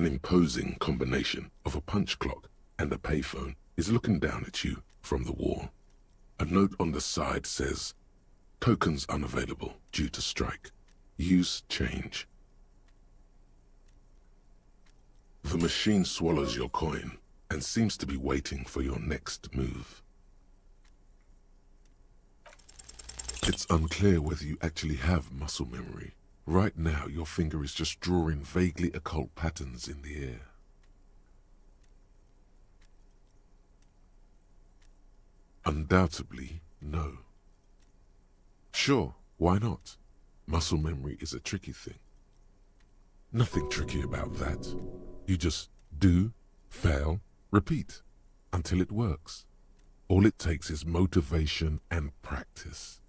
An imposing combination of a punch clock and a payphone is looking down at you from the wall. A note on the side says, "Tokens unavailable due to strike. Use change." The machine swallows your coin and seems to be waiting for your next move. It's unclear whether you actually have muscle memory. Right now, your finger is just drawing vaguely occult patterns in the air. Undoubtedly, no. Sure, why not? Muscle memory is a tricky thing. Nothing tricky about that. You just do, fail, repeat, until it works. All it takes is motivation and practice.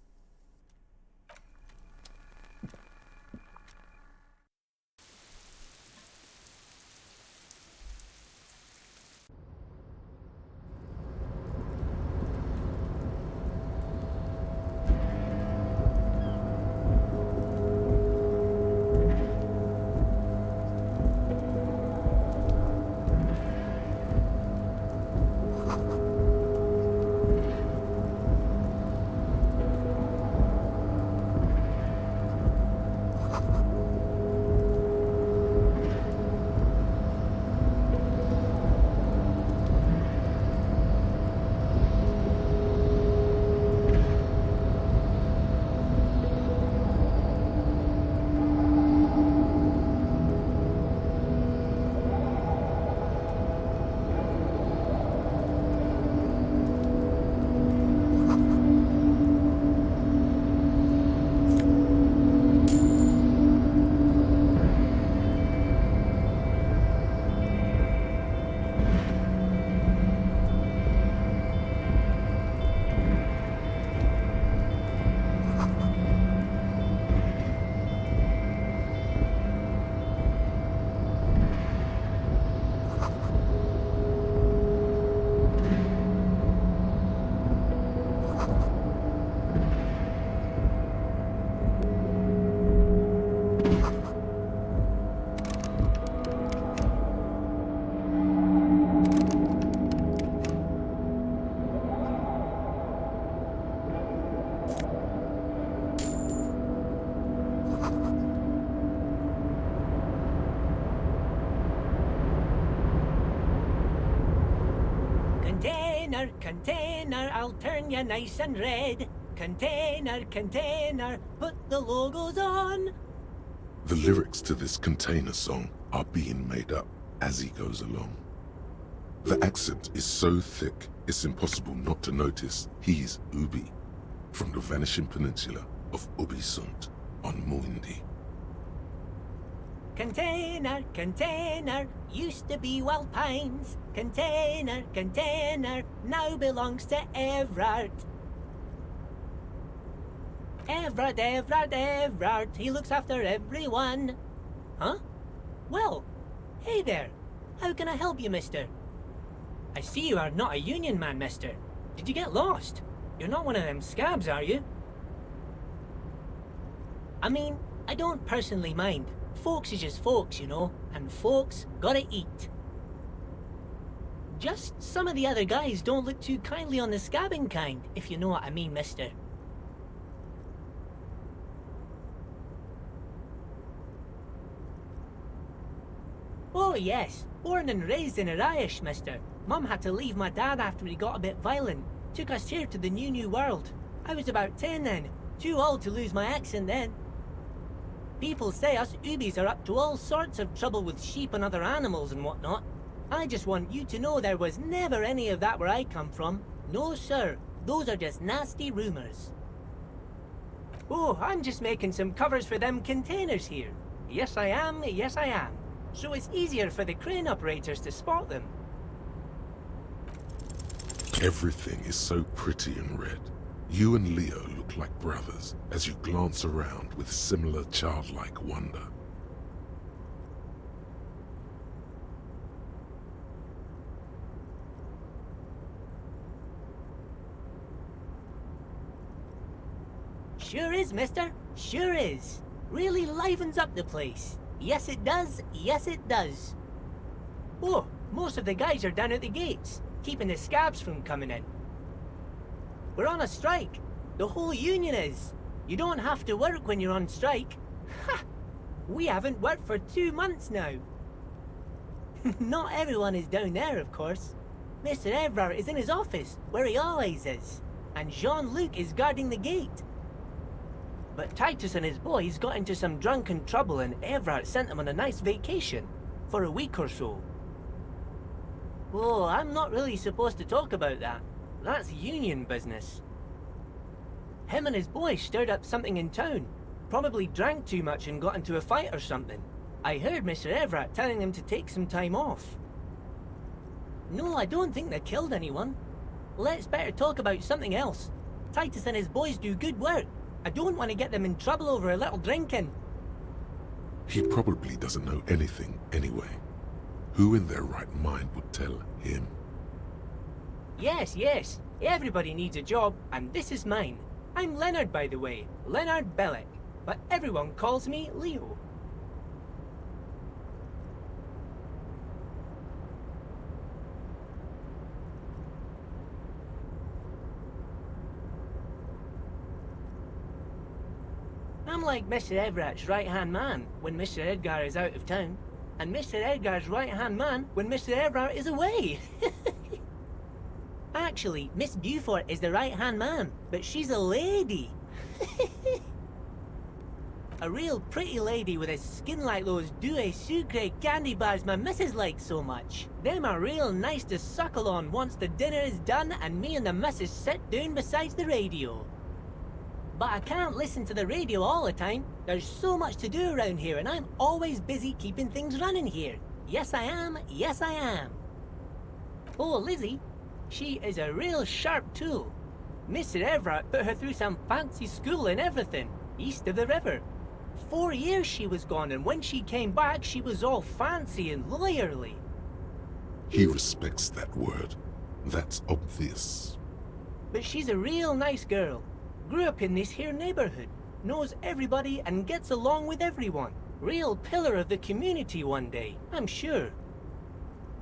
Container, I'll turn you nice and red. Container, put the logos on. The lyrics to this Container song are being made up as he goes along. The accent is so thick, it's impossible not to notice he's Ubi, from the vanishing peninsula of Ubisunt on Muindi. Container, used to be Wild Pines. Container, now belongs to Everard. Everard, he looks after everyone. Huh? Well, hey there. How can I help you, mister? I see you are not a union man, mister. Did you get lost? You're not one of them scabs, are you? I mean, I don't personally mind. Folks is just folks, you know, and folks gotta eat. Just some of the other guys don't look too kindly on the scabbing kind, if you know what I mean, mister. Oh yes, born and raised in Arish, mister. Mum had to leave my dad after he got a bit violent. Took us here to the new world. I was about 10 then, too old to lose my accent then. People say us Ubis are up to all sorts of trouble with sheep and other animals and whatnot. I just want you to know there was never any of that where I come from. No sir, those are just nasty rumours. Oh, I'm just making some covers for them containers here. Yes I am. So it's easier for the crane operators to spot them. Everything is so pretty and red. You and Leo look like brothers as you glance around with similar childlike wonder. Sure is, mister. Sure is. Really livens up the place. Yes, it does. Yes, it does. Oh, most of the guys are down at the gates, keeping the scabs from coming in. We're on a strike. The whole union is. You don't have to work when you're on strike. Ha! We haven't worked for 2 months now. Not everyone is down there, of course. Mr. Evrard is in his office, where he always is, and Jean-Luc is guarding the gate. But Titus and his boys got into some drunken trouble and Evrard sent them on a nice vacation, for a week or so. Oh, I'm not really supposed to talk about that. That's union business. Him and his boys stirred up something in town. Probably drank too much and got into a fight or something. I heard Mr. Everett telling them to take some time off. No, I don't think they killed anyone. Let's better talk about something else. Titus and his boys do good work. I don't want to get them in trouble over a little drinking. He probably doesn't know anything anyway. Who in their right mind would tell him? Yes, yes. Everybody needs a job, and this is mine. I'm Leonard, by the way. Leonard Bellick. But everyone calls me Leo. I'm like Mr. Everett's right-hand man when Mr. Edgar is out of town, and Mr. Edgar's right-hand man when Mr. Everett is away. Actually, Miss Beaufort is the right-hand man, but she's a lady. A real pretty lady with a skin like those Douai Sucre candy bars my missus likes so much. Them are real nice to suckle on once the dinner is done and me and the missus sit down beside the radio. But I can't listen to the radio all the time. There's so much to do around here and I'm always busy keeping things running here. Yes I am, yes I am. Oh, Lizzie, she is a real sharp tool. Mr. Everett put her through some fancy school and everything, east of the river. 4 years she was gone, and when she came back, she was all fancy and lawyerly. He respects that word. That's obvious. But she's a real nice girl. Grew up in this here neighborhood. Knows everybody and gets along with everyone. Real pillar of the community one day, I'm sure.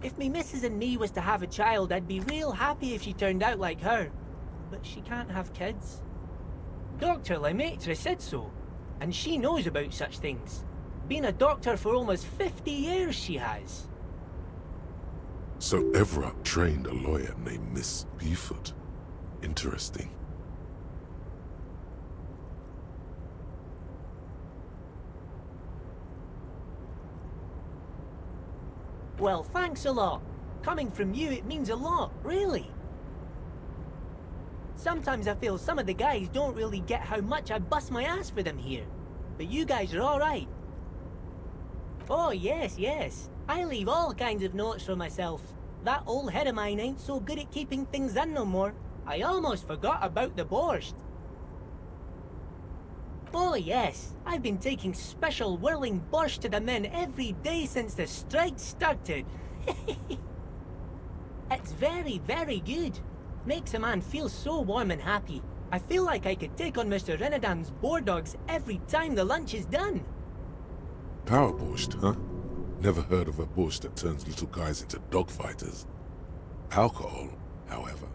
If me missus and me was to have a child, I'd be real happy if she turned out like her. But she can't have kids. Dr. Lemaitre said so. And she knows about such things. Been a doctor for almost 50 years, she has. So Everett trained a lawyer named Miss Beaufort. Interesting. Well, thanks a lot. Coming from you, it means a lot, really. Sometimes I feel some of the guys don't really get how much I bust my ass for them here. But you guys are alright. Oh, yes, yes. I leave all kinds of notes for myself. That old head of mine ain't so good at keeping things in no more. I almost forgot about the borscht. Oh, yes. I've been taking special whirling borscht to the men every day since the strike started. It's very, very good. Makes a man feel so warm and happy. I feel like I could take on Mr. Renadan's boar dogs every time the lunch is done. Power borscht, huh? Never heard of a borscht that turns little guys into dogfighters. Alcohol, however.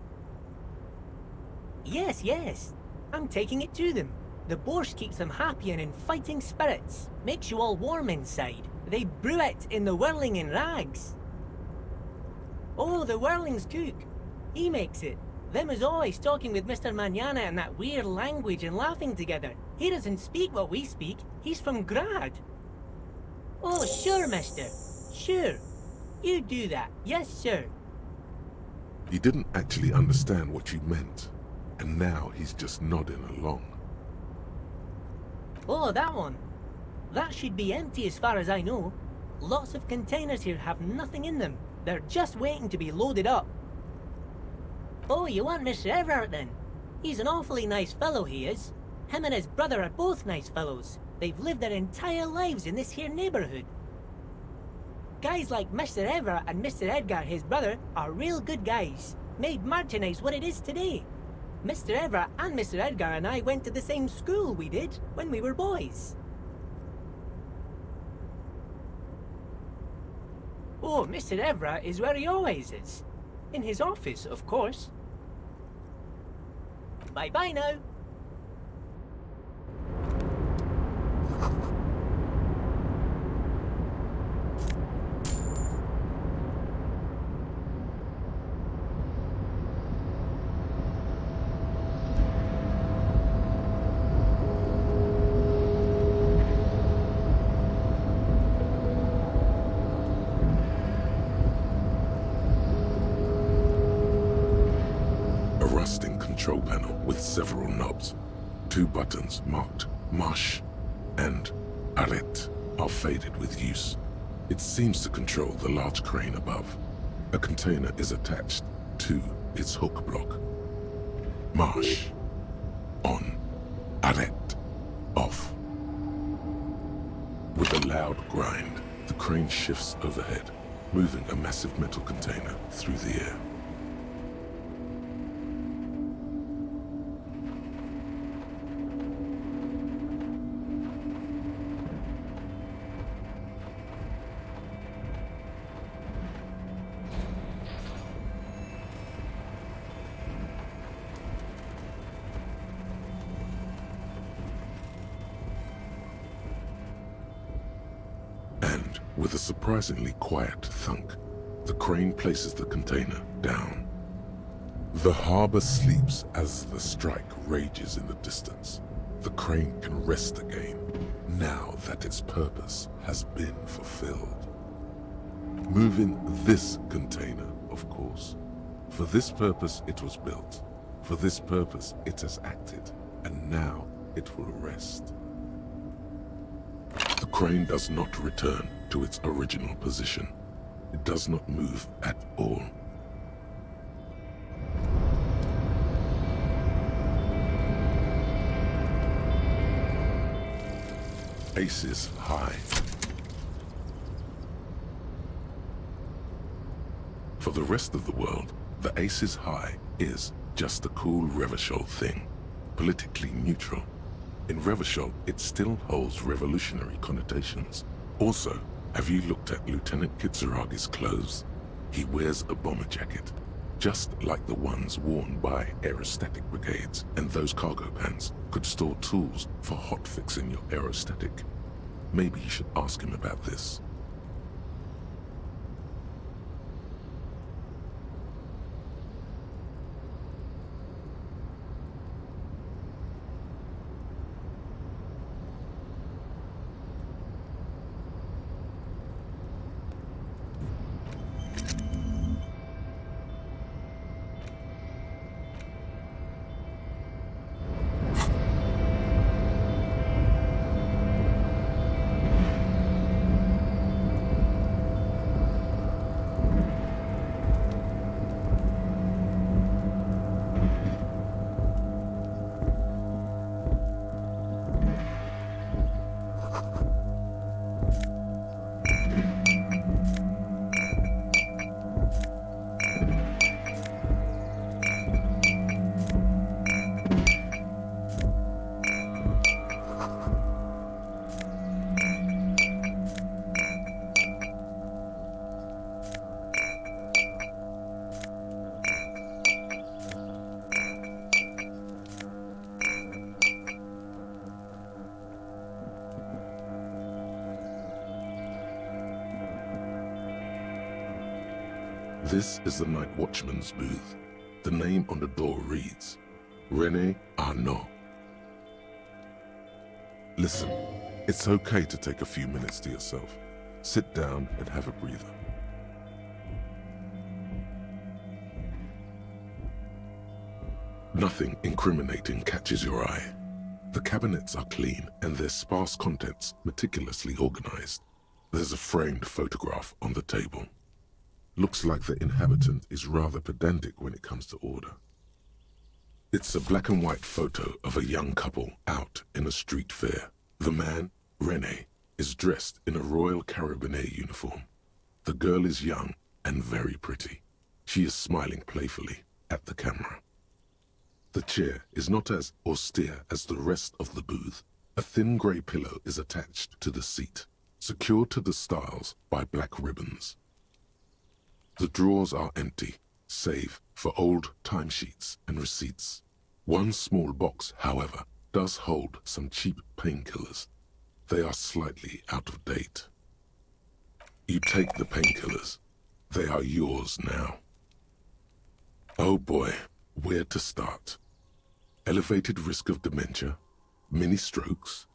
Yes, yes. I'm taking it to them. The borscht keeps them happy and in fighting spirits. Makes you all warm inside. They brew it in the whirling in rags. Oh, the whirling's cook. He makes it. Them is always talking with Mr. Manana in that weird language and laughing together. He doesn't speak what we speak. He's from Grad. Oh, sure, mister. Sure. You do that. Yes, sir. He didn't actually understand what you meant, and now he's just nodding along. Oh, that one. That should be empty as far as I know. Lots of containers here have nothing in them. They're just waiting to be loaded up. Oh, you want Mr. Everett then? He's an awfully nice fellow, he is. Him and his brother are both nice fellows. They've lived their entire lives in this here neighborhood. Guys like Mr. Everett and Mr. Edgar, his brother, are real good guys. Made Martinez what it is today. Mr. Everett and Mr. Edgar and I went to the same school we did when we were boys. Oh, Mr. Evra is where he always is. In his office, of course. Bye-bye now. Control panel with several knobs. 2 buttons marked Marsh and Arrête are faded with use. It seems to control the large crane above. A container is attached to its hook block. Marsh on, Arrête off. With a loud grind, the crane shifts overhead, moving a massive metal container through the air. With a surprisingly quiet thunk, the crane places the container down. The harbor sleeps as the strike rages in the distance. The crane can rest again, now that its purpose has been fulfilled. Moving this container, of course. For this purpose it was built. For this purpose it has acted, and now it will rest. The crane does not return to its original position. It does not move at all. Aces high. For the rest of the world, the aces high is just a cool Revachol thing, politically neutral. In Revachol, it still holds revolutionary connotations. Also, have you looked at Lieutenant Kitsuragi's clothes? He wears a bomber jacket, just like the ones worn by aerostatic brigades, and those cargo pants could store tools for hot-fixing your aerostatic. Maybe you should ask him about this. This is the night watchman's booth. The name on the door reads, René Arnaud. Listen, it's okay to take a few minutes to yourself. Sit down and have a breather. Nothing incriminating catches your eye. The cabinets are clean and their sparse contents meticulously organized. There's a framed photograph on the table. Looks like the inhabitant is rather pedantic when it comes to order. It's a black and white photo of a young couple out in a street fair. The man, René, is dressed in a Royal Carabiniers uniform. The girl is young and very pretty. She is smiling playfully at the camera. The chair is not as austere as the rest of the booth. A thin grey pillow is attached to the seat, secured to the stiles by black ribbons. The drawers are empty, save for old timesheets and receipts. One small box, however, does hold some cheap painkillers. They are slightly out of date. You take the painkillers. They are yours now. Oh boy, where to start? Elevated risk of dementia, mini strokes,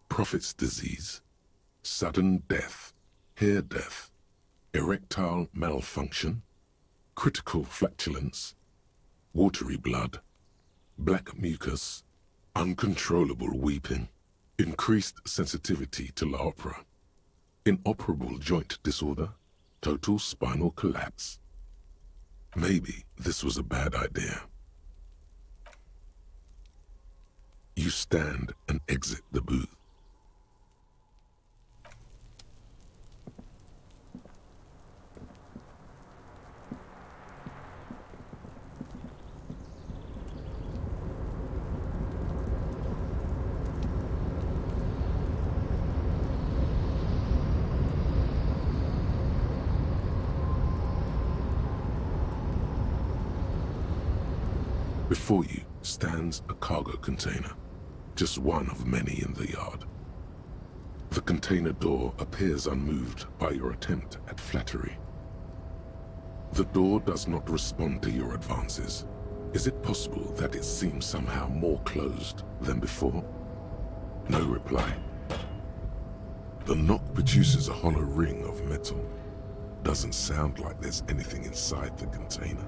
prophet's disease, sudden death, hair death, erectile malfunction, critical flatulence, watery blood, black mucus, uncontrollable weeping, increased sensitivity to la opera, inoperable joint disorder, total spinal collapse. Maybe this was a bad idea. You stand and exit the booth. Before you stands a cargo container, just one of many in the yard. The container door appears unmoved by your attempt at flattery. The door does not respond to your advances. Is it possible that it seems somehow more closed than before? No reply. The knock produces a hollow ring of metal. Doesn't sound like there's anything inside the container.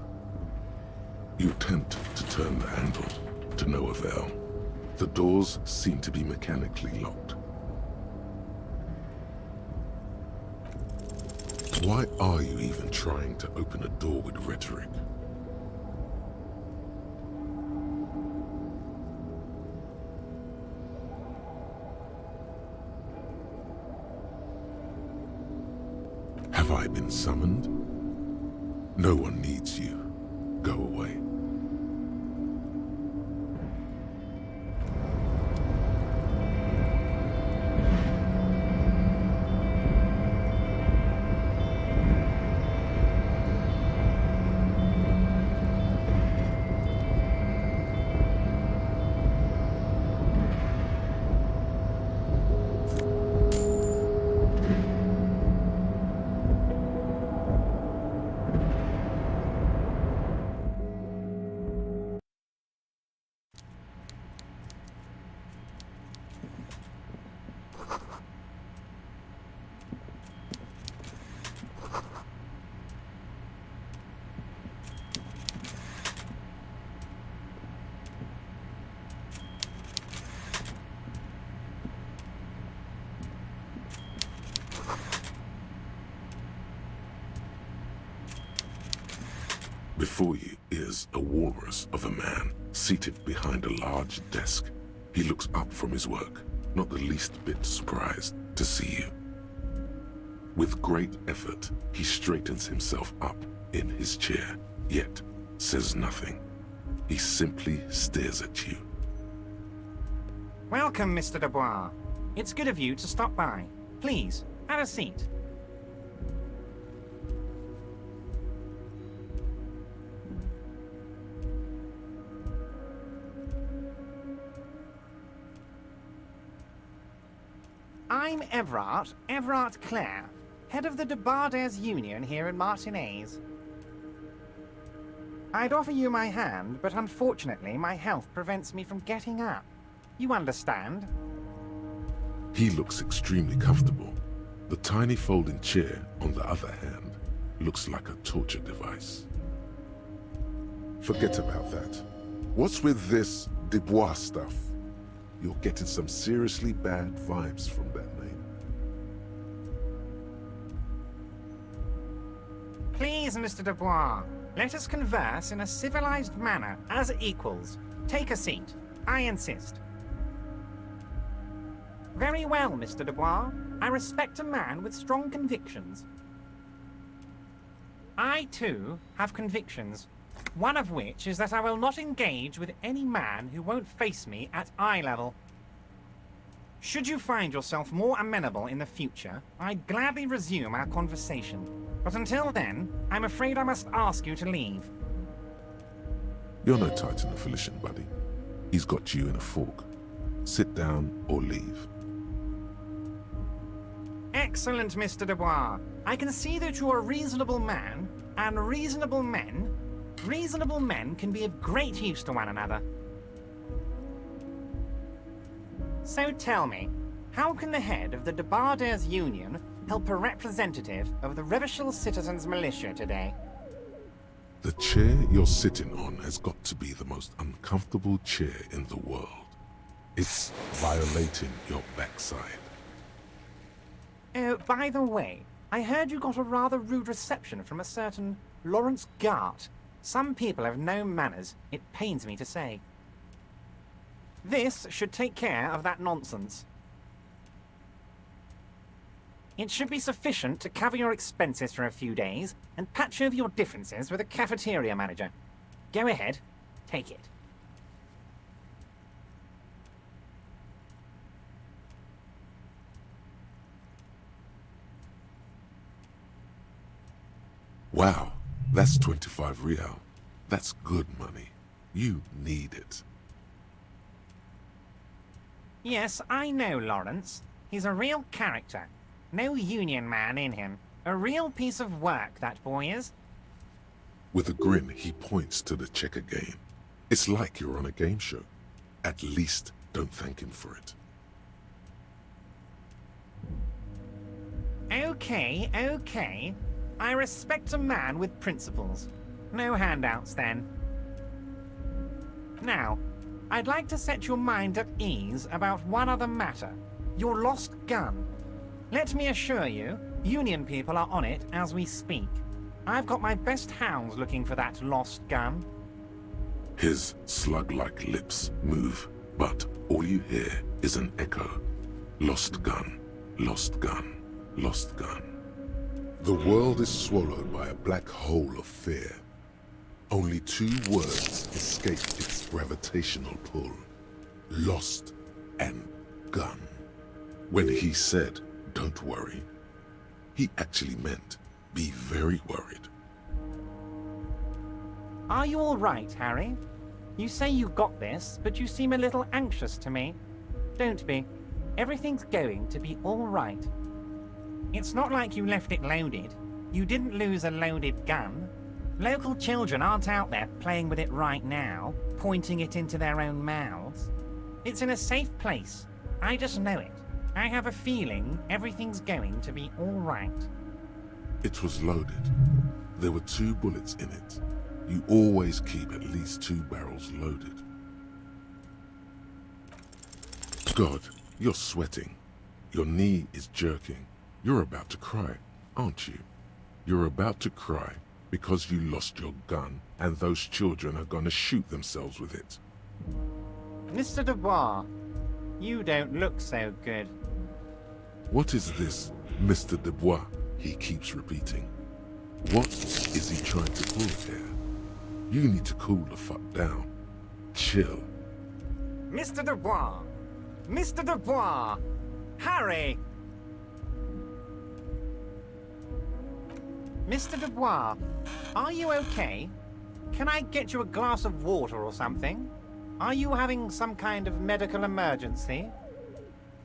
You attempt to turn the handle, to no avail. The doors seem to be mechanically locked. Why are you even trying to open a door with rhetoric? Have I been summoned? No one needs you. Go away. Before you is a walrus of a man, seated behind a large desk. He looks up from his work, not the least bit surprised to see you. With great effort, he straightens himself up in his chair, yet says nothing. He simply stares at you. Welcome, Mr. Dubois. It's good of you to stop by. Please, have a seat. I'm Everard Clare, head of the Debarders Union here in Martinez. I'd offer you my hand, but unfortunately my health prevents me from getting up. You understand? He looks extremely comfortable. The tiny folding chair, on the other hand, looks like a torture device. Forget about that. What's with this Dubois stuff? You're getting some seriously bad vibes from that name. Please, Mr. Dubois, let us converse in a civilized manner, as equals. Take a seat. I insist. Very well, Mr. Dubois. I respect a man with strong convictions. I, too, have convictions. One of which is that I will not engage with any man who won't face me at eye level. Should you find yourself more amenable in the future, I'd gladly resume our conversation. But until then, I'm afraid I must ask you to leave. You're no Titan of Felician, buddy. He's got you in a fork. Sit down or leave. Excellent, Mr. Dubois. I can see that you're a reasonable man, and reasonable men can be of great use to one another. So tell me, how can the head of the Debarders Union help a representative of the Revachol Citizens Militia today? The chair you're sitting on has got to be the most uncomfortable chair in the world. It's violating your backside. Oh, by the way, I heard you got a rather rude reception from a certain Lawrence Gart. Some people have no manners, it pains me to say. This should take care of that nonsense. It should be sufficient to cover your expenses for a few days and patch over your differences with a cafeteria manager. Go ahead, take it. Wow, that's 25 real. That's good money. You need it. Yes, I know Lawrence. He's a real character. No union man in him. A real piece of work, that boy is. With a grin, he points to the checker game. It's like you're on a game show. At least don't thank him for it. Okay, okay. I respect a man with principles. No handouts, then. Now, I'd like to set your mind at ease about one other matter. Your lost gun. Let me assure you, Union people are on it as we speak. I've got my best hounds looking for that lost gun. His slug-like lips move, but all you hear is an echo. Lost gun, lost gun, lost gun. The world is swallowed by a black hole of fear. Only two words escape its gravitational pull. Lost and gun. When he said, "Don't worry," he actually meant, be very worried. Are you all right, Harry? You say you got this, but you seem a little anxious to me. Don't be. Everything's going to be all right. It's not like you left it loaded. You didn't lose a loaded gun. Local children aren't out there playing with it right now, pointing it into their own mouths. It's in a safe place. I just know it. I have a feeling everything's going to be all right. It was loaded. There were 2 bullets in it. You always keep at least 2 barrels loaded. God, you're sweating. Your knee is jerking. You're about to cry, aren't you? You're about to cry because you lost your gun and those children are gonna shoot themselves with it. Mr. Dubois, you don't look so good. What is this, Mr. Dubois? He keeps repeating. What is he trying to pull here? You need to cool the fuck down. Chill. Mr. Dubois! Mr. Dubois! Harry! Mr. Dubois, are you okay? Can I get you a glass of water or something? Are you having some kind of medical emergency?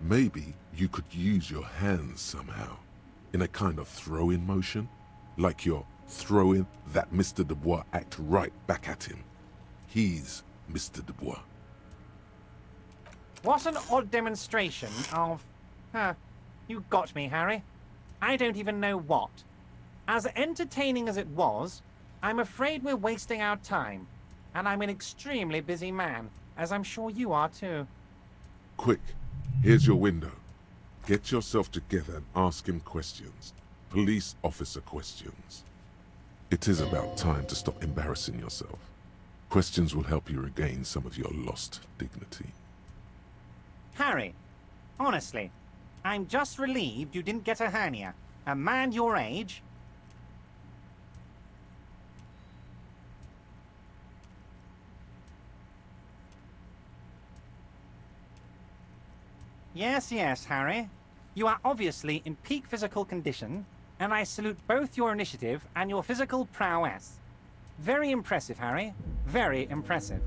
Maybe you could use your hands somehow, in a kind of throw-in motion, like you're throwing that Mr. Dubois act right back at him. He's Mr. Dubois. What an odd demonstration of... you got me, Harry. I don't even know what. As entertaining as it was, I'm afraid we're wasting our time. And I'm an extremely busy man, as I'm sure you are too. Quick, here's your window. Get yourself together and ask him questions. Police officer questions. It is about time to stop embarrassing yourself. Questions will help you regain some of your lost dignity. Harry, honestly, I'm just relieved you didn't get a hernia. A man your age... Yes, Harry. You are obviously in peak physical condition, and I salute both your initiative and your physical prowess. Very impressive, Harry. Very impressive.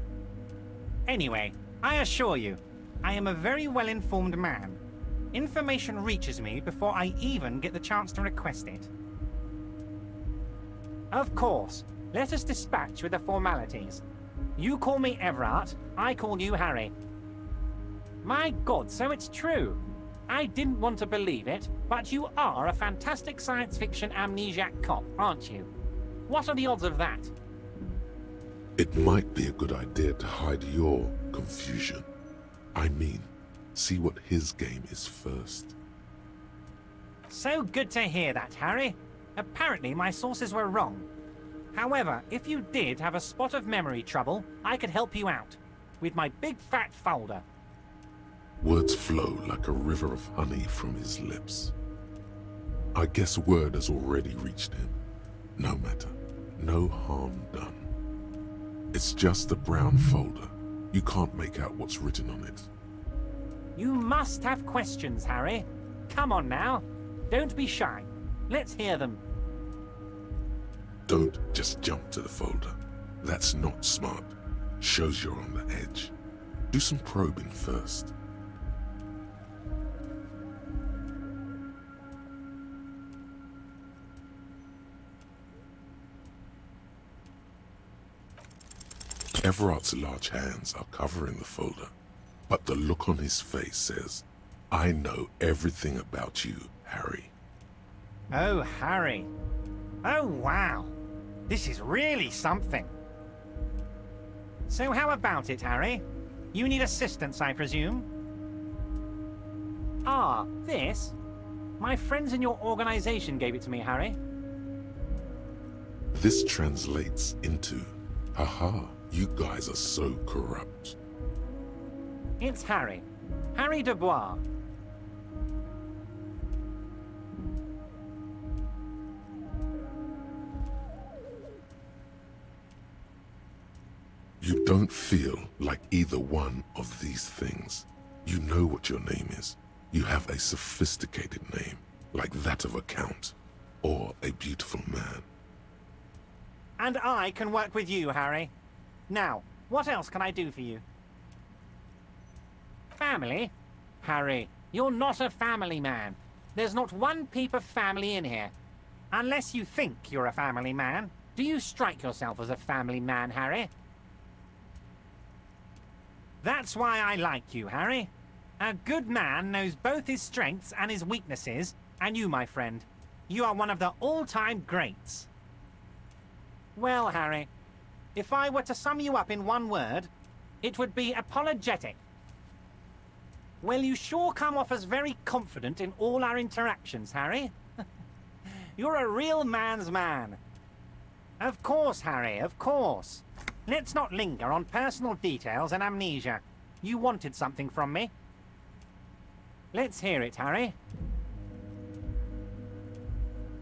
Anyway, I assure you, I am a very well-informed man. Information reaches me before I even get the chance to request it. Of course, let us dispatch with the formalities. You call me Everard, I call you Harry. My God, so it's true. I didn't want to believe it, but you are a fantastic science fiction amnesiac cop, aren't you? What are the odds of that? It might be a good idea to hide your confusion. I mean, see what his game is first. So good to hear that, Harry. Apparently my sources were wrong. However, if you did have a spot of memory trouble, I could help you out. With my big fat folder. Words flow like a river of honey from his lips. I guess word has already reached him. No matter. No harm done. It's just a brown folder. You can't make out what's written on it. You must have questions, Harry. Come on now. Don't be shy. Let's hear them. Don't just jump to the folder. That's not smart. Shows you're on the edge. Do some probing first. Everard's large hands are covering the folder, but the look on his face says, I know everything about you, Harry. Oh, Harry. Oh, wow. This is really something. So how about it, Harry? You need assistance, I presume? Ah, this? My friends in your organization gave it to me, Harry. This translates into, haha, you guys are so corrupt. It's Harry. Harry Dubois. You don't feel like either one of these things. You know what your name is. You have a sophisticated name, like that of a count, or a beautiful man. And I can work with you, Harry. Now, what else can I do for you? Family? Harry, you're not a family man. There's not one peep of family in here. Unless you think you're a family man. Do you strike yourself as a family man, Harry? That's why I like you, Harry. A good man knows both his strengths and his weaknesses, and you, my friend, you are one of the all-time greats. Well, Harry, if I were to sum you up in one word, it would be apologetic. Well, you sure come off as very confident in all our interactions, Harry. You're a real man's man. Of course, Harry, of course. Let's not linger on personal details and amnesia. You wanted something from me. Let's hear it, Harry.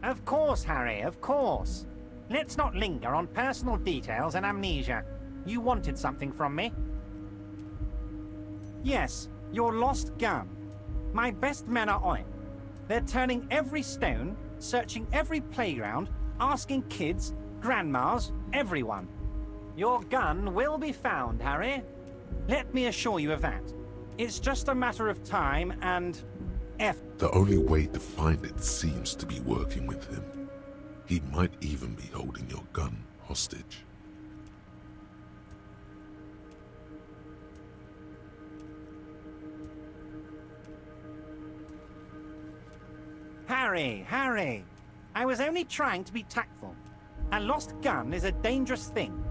Of course, Harry, of course. Let's not linger on personal details and amnesia. You wanted something from me. Yes, your lost gun. My best men are on it. They're turning every stone, searching every playground, asking kids, grandmas, everyone. Your gun will be found, Harry. Let me assure you of that. It's just a matter of time and The only way to find it seems to be working with him. He might even be holding your gun hostage. Harry, I was only trying to be tactful. A lost gun is a dangerous thing.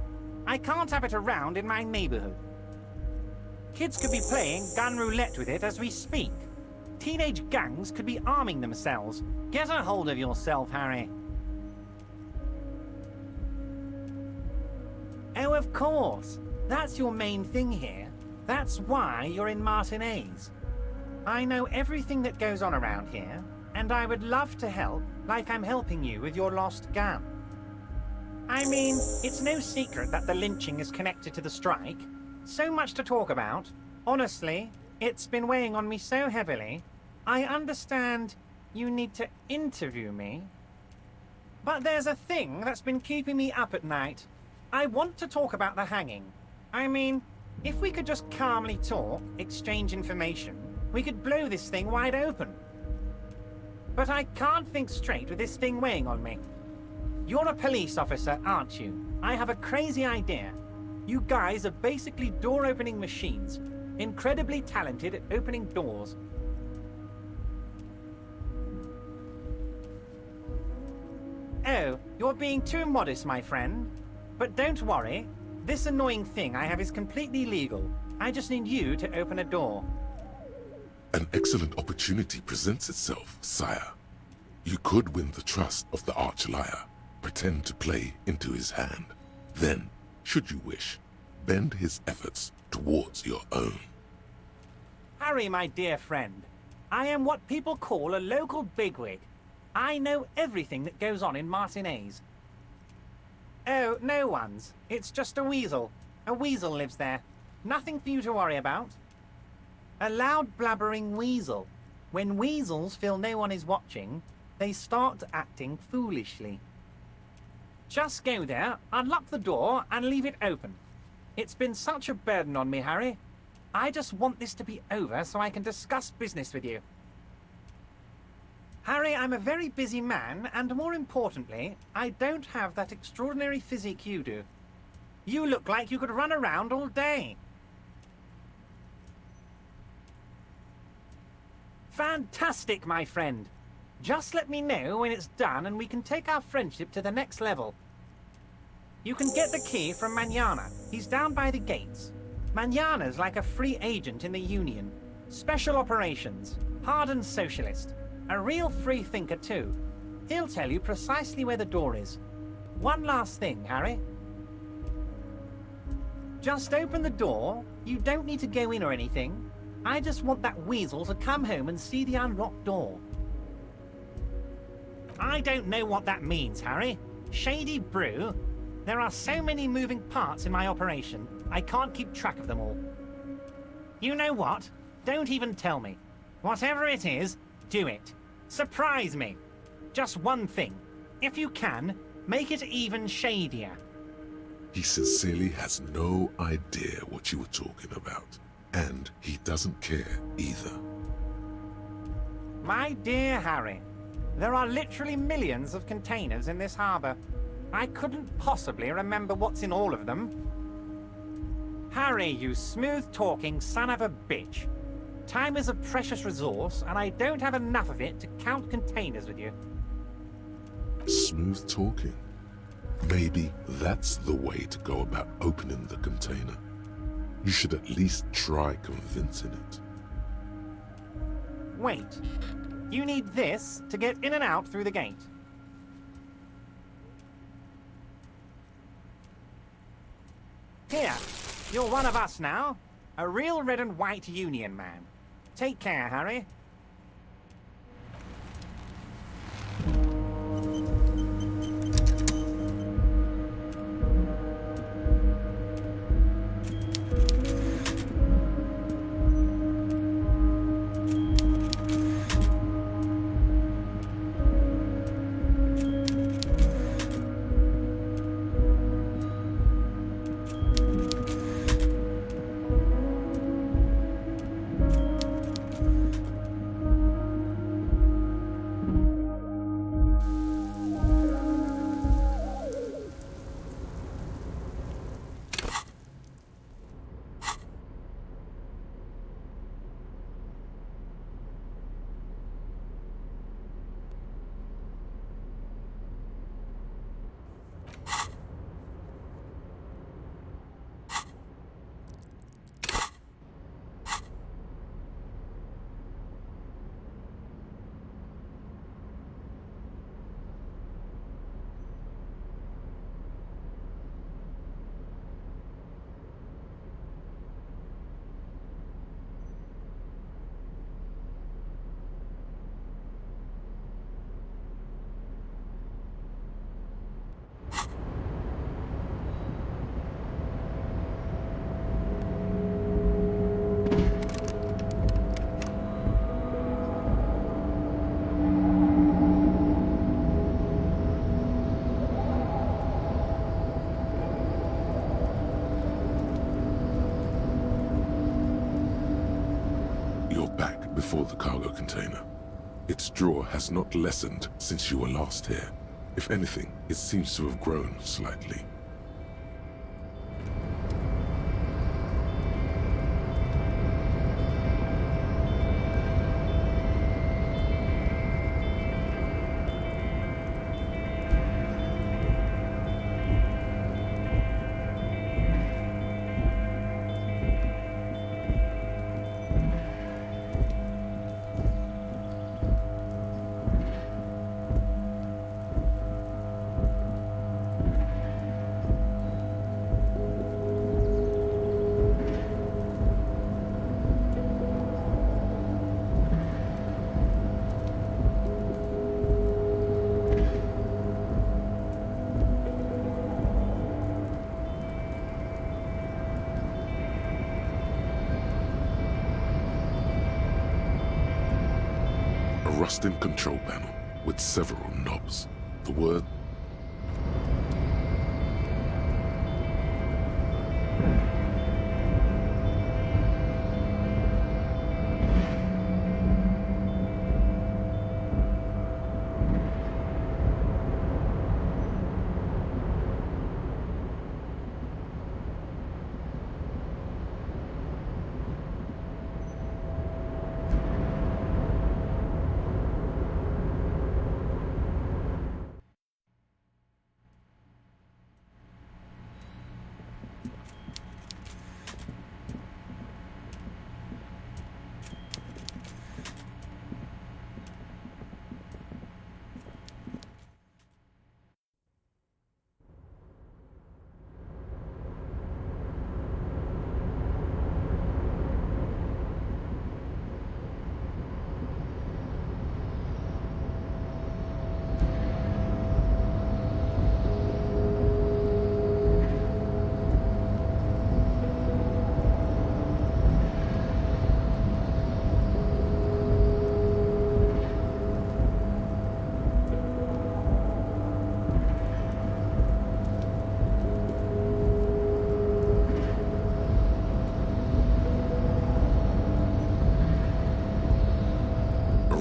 I can't have it around in my neighborhood. Kids could be playing gun roulette with it as we speak. Teenage gangs could be arming themselves. Get a hold of yourself, Harry. Oh, of course. That's your main thing here. That's why you're in Martinez. I know everything that goes on around here, and I would love to help like I'm helping you with your lost gun. I mean, it's no secret that the lynching is connected to the strike. So much to talk about. Honestly, it's been weighing on me so heavily. I understand you need to interview me. But there's a thing that's been keeping me up at night. I want to talk about the hanging. I mean, if we could just calmly talk, exchange information, we could blow this thing wide open. But I can't think straight with this thing weighing on me. You're a police officer, aren't you? I have a crazy idea. You guys are basically door-opening machines, incredibly talented at opening doors. Oh, you're being too modest, my friend. But don't worry, this annoying thing I have is completely legal. I just need you to open a door. An excellent opportunity presents itself, sire. You could win the trust of the arch-liar, pretend to play into his hand. Then, should you wish, bend his efforts towards your own. Harry, my dear friend, I am what people call a local bigwig. I know everything that goes on in Martinez. Oh, no one's. It's just a weasel. A weasel lives there. Nothing for you to worry about. A loud blabbering weasel. When weasels feel no one is watching, they start acting foolishly. Just go there, unlock the door, and leave it open. It's been such a burden on me, Harry. I just want this to be over so I can discuss business with you. Harry, I'm a very busy man, and more importantly, I don't have that extraordinary physique you do. You look like you could run around all day. Fantastic, my friend. Just let me know when it's done and we can take our friendship to the next level. You can get the key from Manana. He's down by the gates. Manana's like a free agent in the Union. Special operations. Hardened socialist. A real free thinker, too. He'll tell you precisely where the door is. One last thing, Harry. Just open the door. You don't need to go in or anything. I just want that weasel to come home and see the unlocked door. I don't know what that means, Harry. Shady brew. There are so many moving parts in my operation, I can't keep track of them all. You know what? Don't even tell me. Whatever it is, do it. Surprise me. Just one thing. If you can, make it even shadier. He sincerely has no idea what you were talking about. And he doesn't care either. My dear Harry, there are literally millions of containers in this harbor. I couldn't possibly remember what's in all of them. Harry, you smooth-talking son of a bitch. Time is a precious resource, and I don't have enough of it to count containers with you. Smooth talking. Maybe that's the way to go about opening the container. You should at least try convincing it. Wait. You need this to get in and out through the gate. Here, you're one of us now. A real red and white Union man. Take care, Harry. before the cargo container. Its drawer has not lessened since you were last here. If anything, it seems to have grown slightly. A rusting control panel with several knobs. The word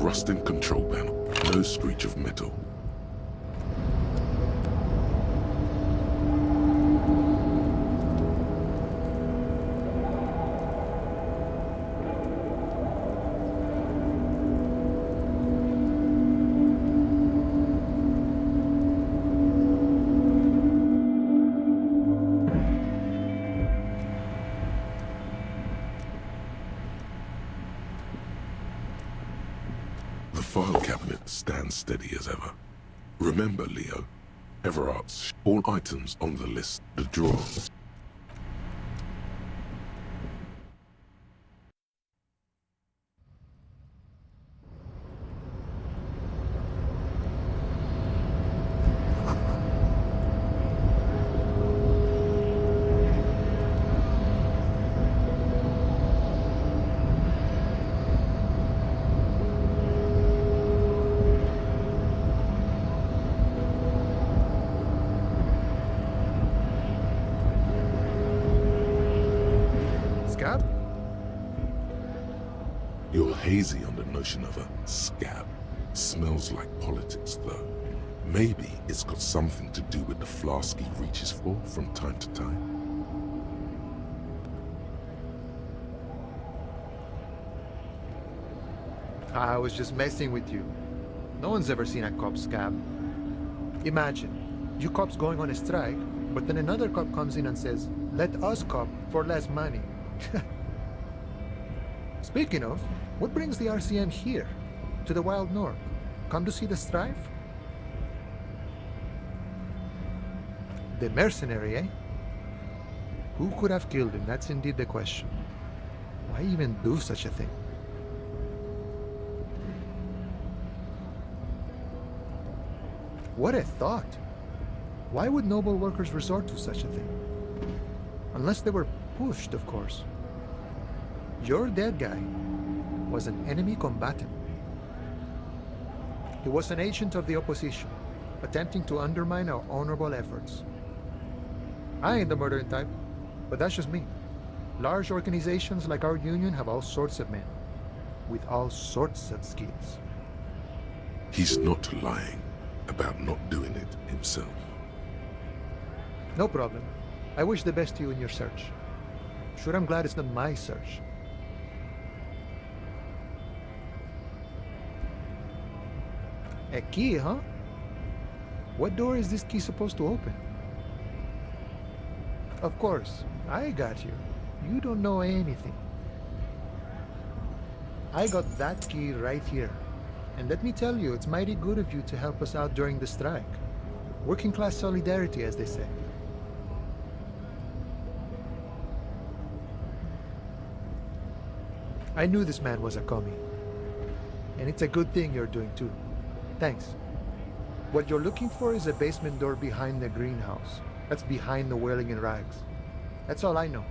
rusting control panel, no screech of metal. The file cabinet stands steady as ever. Remember, Leo, Everart's all items on the list, the drawer. Scab? You're hazy on the notion of a scab. Smells like politics, though. Maybe it's got something to do with the flask he reaches for from time to time. I was just messing with you. No one's ever seen a cop scab. Imagine, you cops going on a strike, but then another cop comes in and says, "Let us cop for less money." Speaking of, what brings the RCM here, to the Wild North? Come to see the strife? The mercenary, eh? Who could have killed him? That's indeed the question. Why even do such a thing? What a thought! Why would noble workers resort to such a thing? Unless they were pushed, of course. Your dead guy was an enemy combatant. He was an agent of the opposition, attempting to undermine our honorable efforts. I ain't the murdering type, but that's just me. Large organizations like our union have all sorts of men. with all sorts of skills. He's not lying about not doing it himself. No problem. I wish the best to you in your search. Sure, I'm glad it's not my search. A key, huh? What door is this key supposed to open? Of course, I got you. You don't know anything. I got that key right here. And let me tell you, it's mighty good of you to help us out during the strike. Working class solidarity, as they say. I knew this man was a commie. And it's a good thing you're doing too. Thanks. What you're looking for is a basement door behind the greenhouse. That's behind the whirling in rags. That's all I know.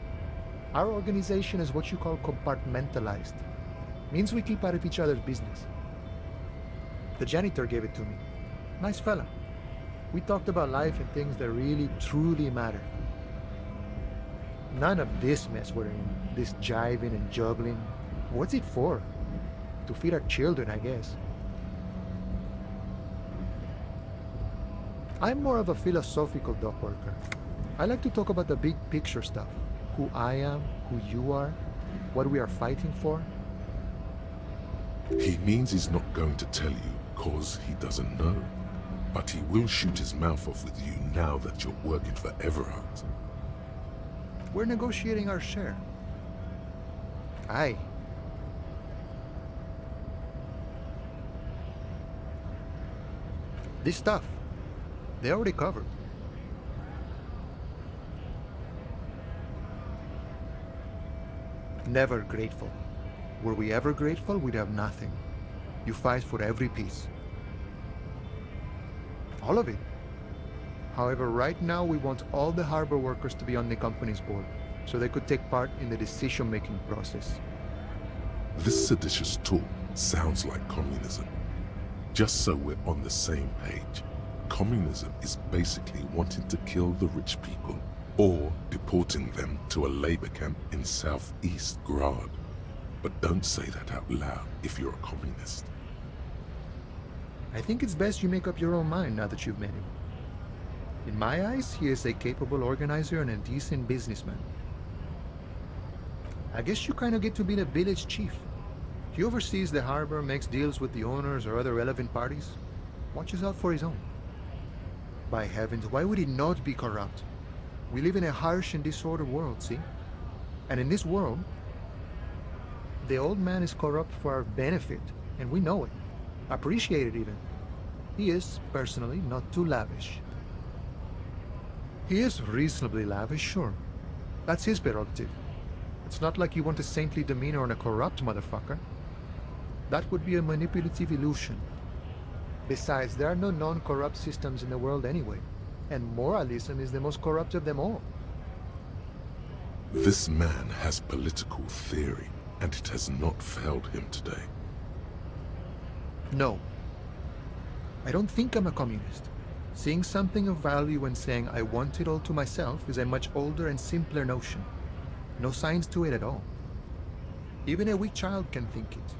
Our organization is what you call compartmentalized. Means we keep out of each other's business. The janitor gave it to me. Nice fella. We talked about life and things that really, truly matter. None of this mess we're in, this jiving and juggling. What's it for? To feed our children, I guess. I'm more of a philosophical dock worker. I like to talk about the big picture stuff. Who I am, who you are, what we are fighting for. He means he's not going to tell you cause he doesn't know. But he will shoot his mouth off with you now that you're working for Everard. We're negotiating our share. Aye. This stuff, they already covered. Never grateful. Were we ever grateful, we'd have nothing. You fight for every piece. All of it. However, right now we want all the harbor workers to be on the company's board, so they could take part in the decision-making process. This seditious talk sounds like communism. Just so we're on the same page, communism is basically wanting to kill the rich people or deporting them to a labor camp in southeast Grad. But don't say that out loud if you're a communist. I think it's best you make up your own mind now that you've met him. In my eyes, he is a capable organizer and a decent businessman. I guess you kind of get to be the village chief. He oversees the harbor, makes deals with the owners or other relevant parties, watches out for his own. By heavens, why would he not be corrupt? We live in a harsh and disordered world, see? And in this world, the old man is corrupt for our benefit, and we know it. Appreciate it even. He is, personally, not too lavish. He is reasonably lavish, sure. That's his prerogative. It's not like you want a saintly demeanor on a corrupt motherfucker. That would be a manipulative illusion. Besides, there are no non-corrupt systems in the world anyway, and moralism is the most corrupt of them all. This man has political theory, and it has not failed him today. No. I don't think I'm a communist. Seeing something of value and saying I want it all to myself is a much older and simpler notion. No science to it at all. Even a weak child can think it.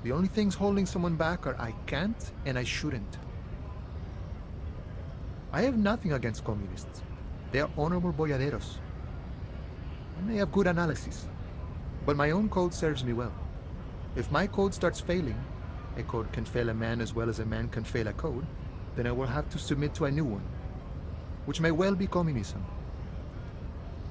The only things holding someone back are I can't and I shouldn't. I have nothing against communists. They are honorable boyaderos. And they have good analysis. But my own code serves me well. If my code starts failing, a code can fail a man as well as a man can fail a code, then I will have to submit to a new one, which may well be communism.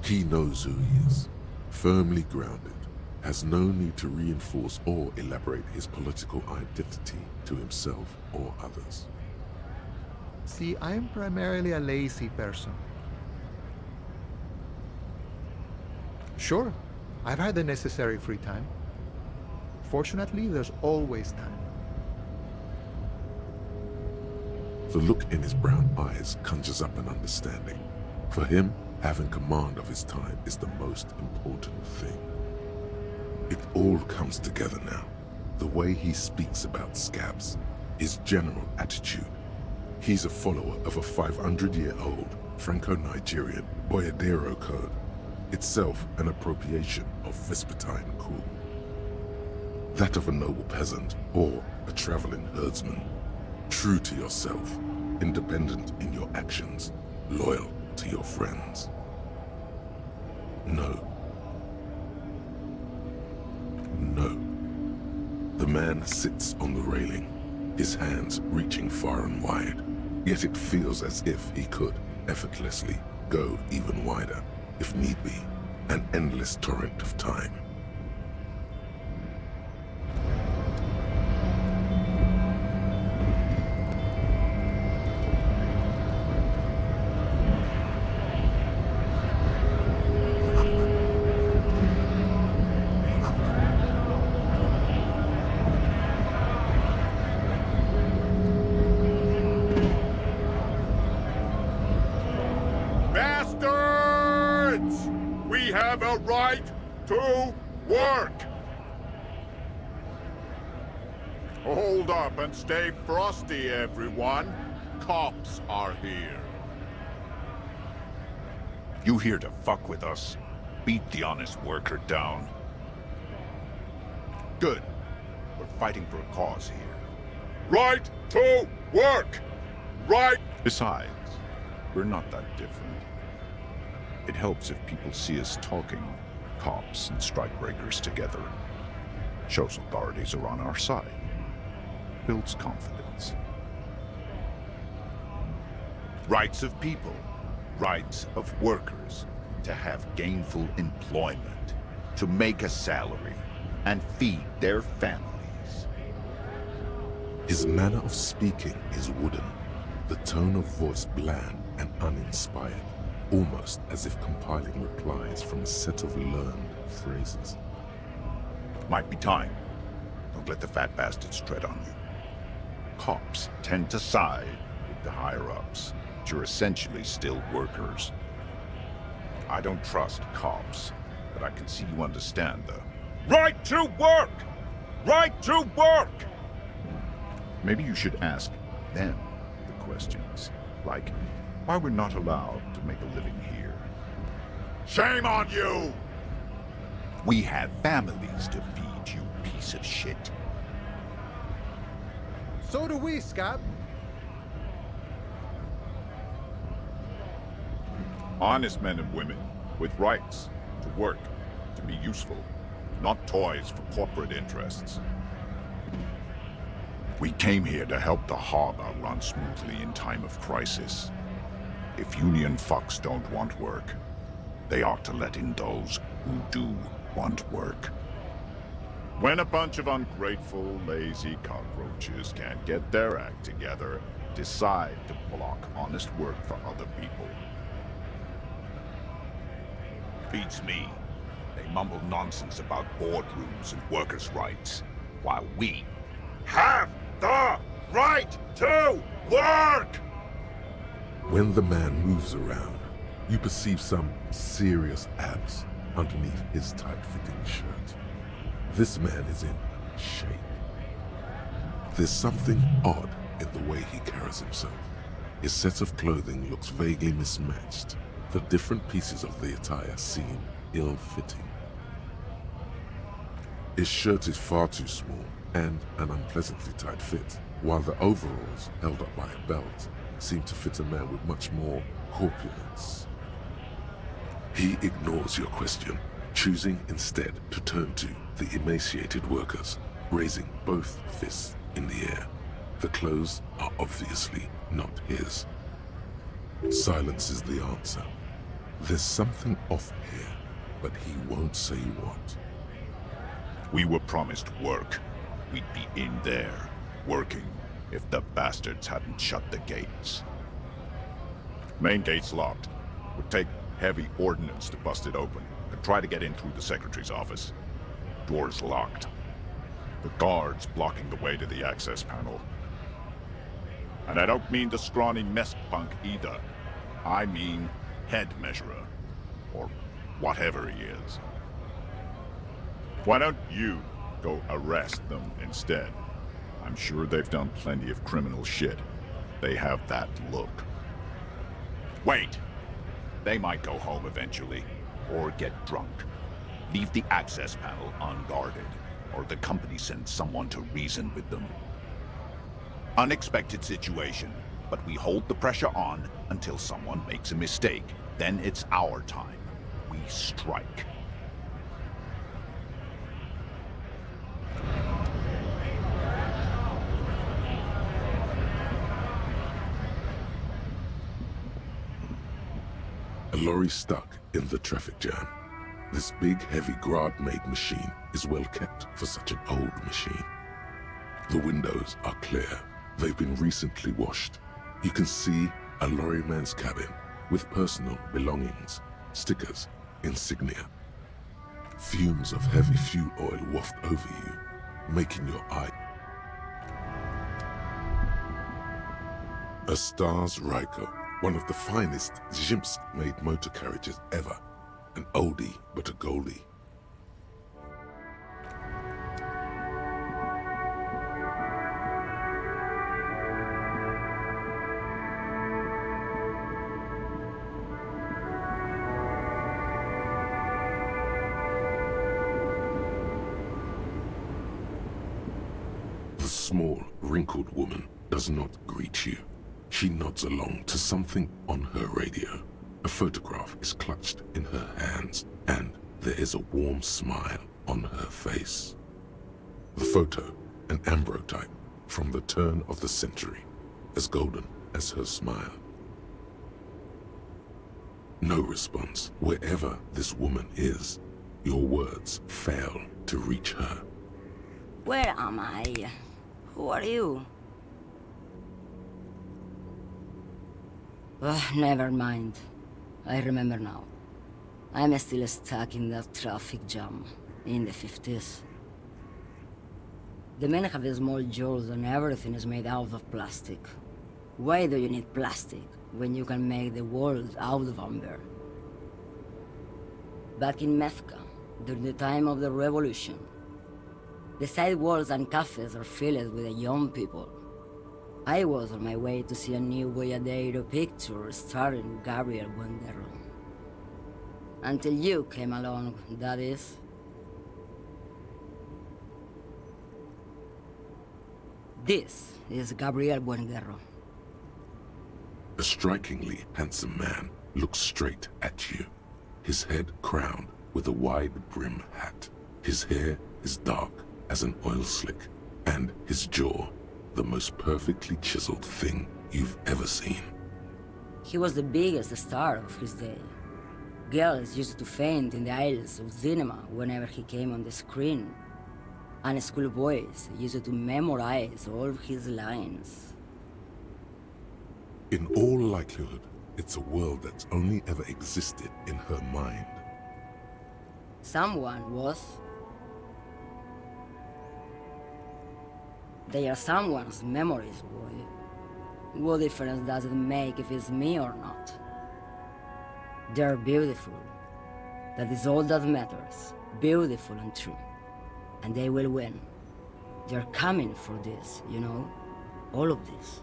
He knows who he is, firmly grounded, has no need to reinforce or elaborate his political identity to himself or others. See, I am primarily a lazy person. Sure, I've had the necessary free time. Fortunately, there's always time. The look in his brown eyes conjures up an understanding. For him, having command of his time is the most important thing. It all comes together now. The way he speaks about scabs, his general attitude. He's a follower of a 500-year-old Franco-Nigerian Boyadero code, itself an appropriation of Vespertine cool. that of a noble peasant or a traveling herdsman. True to yourself, independent in your actions, loyal to your friends. No. No. The man sits on the railing, his hands reaching far and wide, yet it feels as if he could effortlessly go even wider, if need be, an endless torrent of time. Bastards! We have a right to work! Hold up and stay frosty, everyone. Cops are here. You here to fuck with us? Beat the honest worker down. Good. We're fighting for a cause here. Right to work! Right! Besides, we're not that different. It helps if people see us talking, cops and strikebreakers together. Shows authorities are on our side. Builds confidence. Rights of people. Rights of workers. To have gainful employment. To make a salary. And feed their families. His manner of speaking is wooden, the tone of voice bland and uninspired, almost as if compiling replies from a set of learned phrases. Might be time. Don't let the fat bastards tread on you. Cops tend to side with the higher-ups, but you're essentially still workers. I don't trust cops, but I can see you understand the right to work! Right to work! Maybe you should ask them the questions, like why we're not allowed to make a living here. Shame on you! We have families to feed, you piece of shit. So do we, Scab. Honest men and women with rights to work, to be useful, not toys for corporate interests. We came here to help the harbor run smoothly in time of crisis. If union fucks don't want work, they ought to let in those who do want work. When a bunch of ungrateful, lazy cockroaches can't get their act together, decide to block honest work for other people. Beats me. They mumble nonsense about boardrooms and workers' rights, while we have the right to work! When the man moves around, you perceive some serious abs underneath his tight-fitting shirt. This man is in shape. There's something odd in the way he carries himself. His set of clothing looks vaguely mismatched. The different pieces of the attire seem ill-fitting. His shirt is far too small and an unpleasantly tight fit, while the overalls, held up by a belt, seem to fit a man with much more corpulence. He ignores your question, choosing instead to turn to the emaciated workers, raising both fists in the air. The clothes are obviously not his. Silence is the answer. There's something off here, but he won't say what. We were promised work. We'd be in there, working, if the bastards hadn't shut the gates. Main gate's locked. Would take heavy ordnance to bust it open. Could try to get in through the secretary's office. Door's locked. The guard's blocking the way to the access panel. And I don't mean the scrawny mess punk either. I mean head measurer. Or whatever he is. Why don't you go arrest them instead? I'm sure they've done plenty of criminal shit. They have that look. Wait! They might go home eventually, or get drunk. Leave the access panel unguarded. or the company sends someone to reason with them. Unexpected situation, but we hold the pressure on until someone makes a mistake. Then it's our time. We strike. A lorry stuck in the traffic jam. This big, heavy Grad-made machine is well kept for such an old machine. The windows are clear. They've been recently washed. You can see a lorryman's cabin with personal belongings, stickers, insignia. Fumes of heavy fuel oil waft over you, making your eye. A Stars Ryko, one of the finest Zhimsk-made motor carriages ever. An oldie, but a goldie. The small, wrinkled woman does not greet you. She nods along to something on her radio. A photograph is clutched in her hands, and there is a warm smile on her face. The photo, an ambrotype from the turn of the century, as golden as her smile. No response wherever this woman is. Your words fail to reach her. Where am I? Who are you? Never mind. I remember now. I'm still stuck in that traffic jam in the 50s. The men have small jaws and everything is made out of plastic. Why do you need plastic when you can make the world out of amber? Back in Methka, during the time of the revolution, the sidewalks and cafes are filled with young people. I was on my way to see a new Boyadero picture starring Gabriel Buenguerro. Until you came along, that is. This is Gabriel Buenguerro. A strikingly handsome man looks straight at you, his head crowned with a wide brim hat. His hair is dark as an oil slick, and his jaw the most perfectly chiseled thing you've ever seen. He was the biggest star of his day. Girls used to faint in the aisles of cinema whenever he came on the screen. And schoolboys used to memorize all his lines. In all likelihood, it's a world that's only ever existed in her mind. Someone was. They are someone's memories, boy. What difference does it make if it's me or not? They're beautiful. That is all that matters. Beautiful and true. And they will win. They're coming for this, you know? All of this.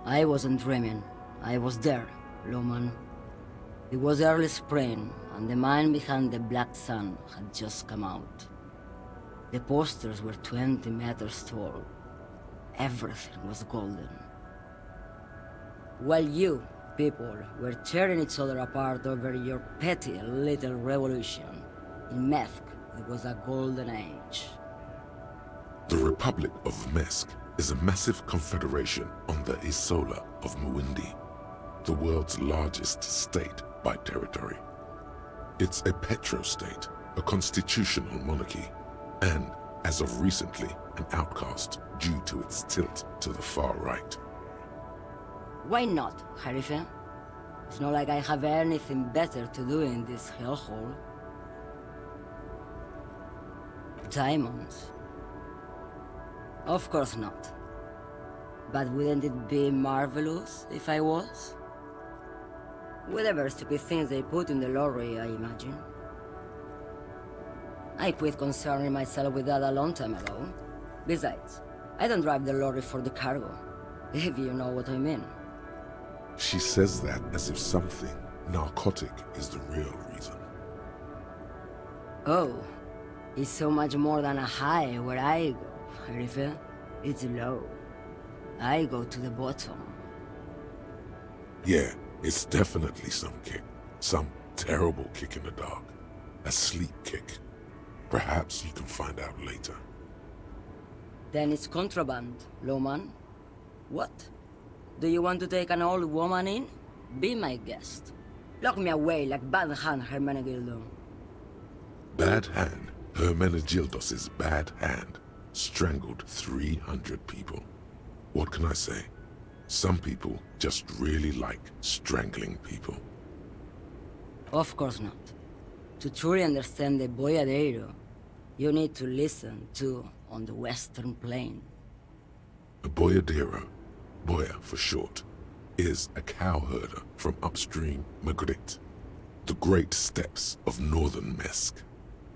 I wasn't dreaming. I was there, Loman. It was early spring, and the man behind the black sun had just come out. The posters were 20 meters tall. Everything was golden. While you, people, were tearing each other apart over your petty little revolution, in Methk, it was a golden age. The Republic of Mesk is a massive confederation on the Isola of Muindi, the world's largest state by territory. It's a petro-state, a constitutional monarchy, and, as of recently, an outcast due to its tilt to the far right. Why not, Harife? It's not like I have anything better to do in this hellhole. Diamonds? Of course not. But wouldn't it be marvelous if I was? Whatever stupid things they put in the lorry, I imagine. I quit concerning myself with that a long time ago. Besides, I don't drive the lorry for the cargo, if you know what I mean. She says that as if something narcotic is the real reason. Oh, It's so much more than a high where I go, Herife. It's low. I go to the bottom. Yeah, it's definitely some kick. Some terrible kick in the dark. A sleep kick. Perhaps you can find out later. Then it's contraband, Lowman. What? Do you want to take an old woman in? Be my guest. Lock me away like Bad Hand Hermenegildo. Bad Hand, Hermenegildos' bad hand, strangled 300 people. What can I say? Some people just really like strangling people. Of course not. To truly understand the boyadero, you need to listen to On the Western Plain. A boyadero, boya for short, is a cowherder from upstream Magritte, the great steppes of northern Mesk.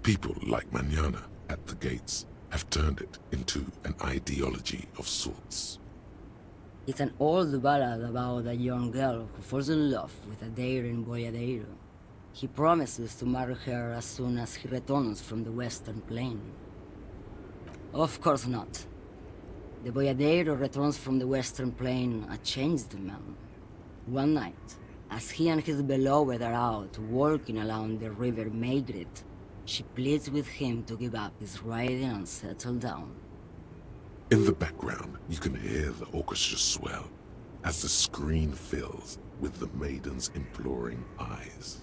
People like Mañana at the gates have turned it into an ideology of sorts. It's an old ballad about a young girl who falls in love with a daring boyadero. He promises to marry her as soon as he returns from the Western Plain. Of course not. The boyadero returns from the Western Plain a changed man. One night, as he and his beloved are out walking along the river Maigret, she pleads with him to give up his riding and settle down. In the background, you can hear the orchestra swell as the screen fills with the maiden's imploring eyes.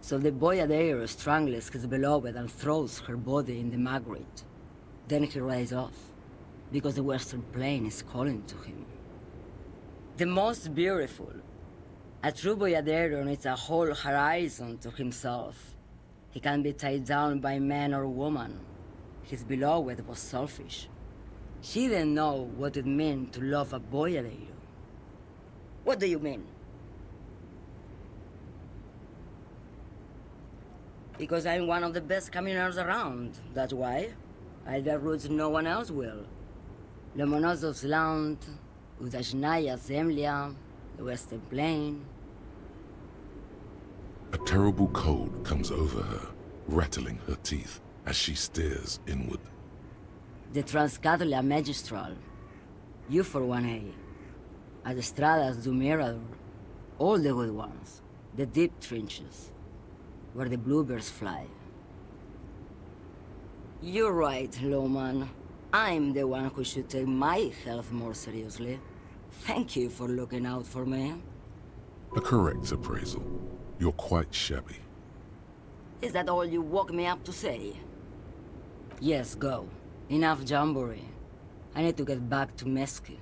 So the boyadero strangles his beloved and throws her body in the Magritte. Then he rides off, because the Western Plain is calling to him. The most beautiful. A true boyadero needs a whole horizon to himself. He can be tied down by man or woman. His beloved was selfish. She didn't know what it meant to love a boyadero. What do you mean? Because I'm one of the best communers around, that's why. I'll get roots no one else will. Lomonosov's land, Udashnaya Zemlya, the Western Plain. A terrible cold comes over her, rattling her teeth as she stares inward. The Transcatolia Magistral. You for 1A. Adestradas du Mirador. All the good ones. The deep trenches. Where the bluebirds fly. You're right, Lowman. I'm the one who should take my health more seriously. Thank you for looking out for me. A correct appraisal. You're quite shabby. Is that all you woke me up to say? Yes, go. Enough jamboree. I need to get back to Mesk.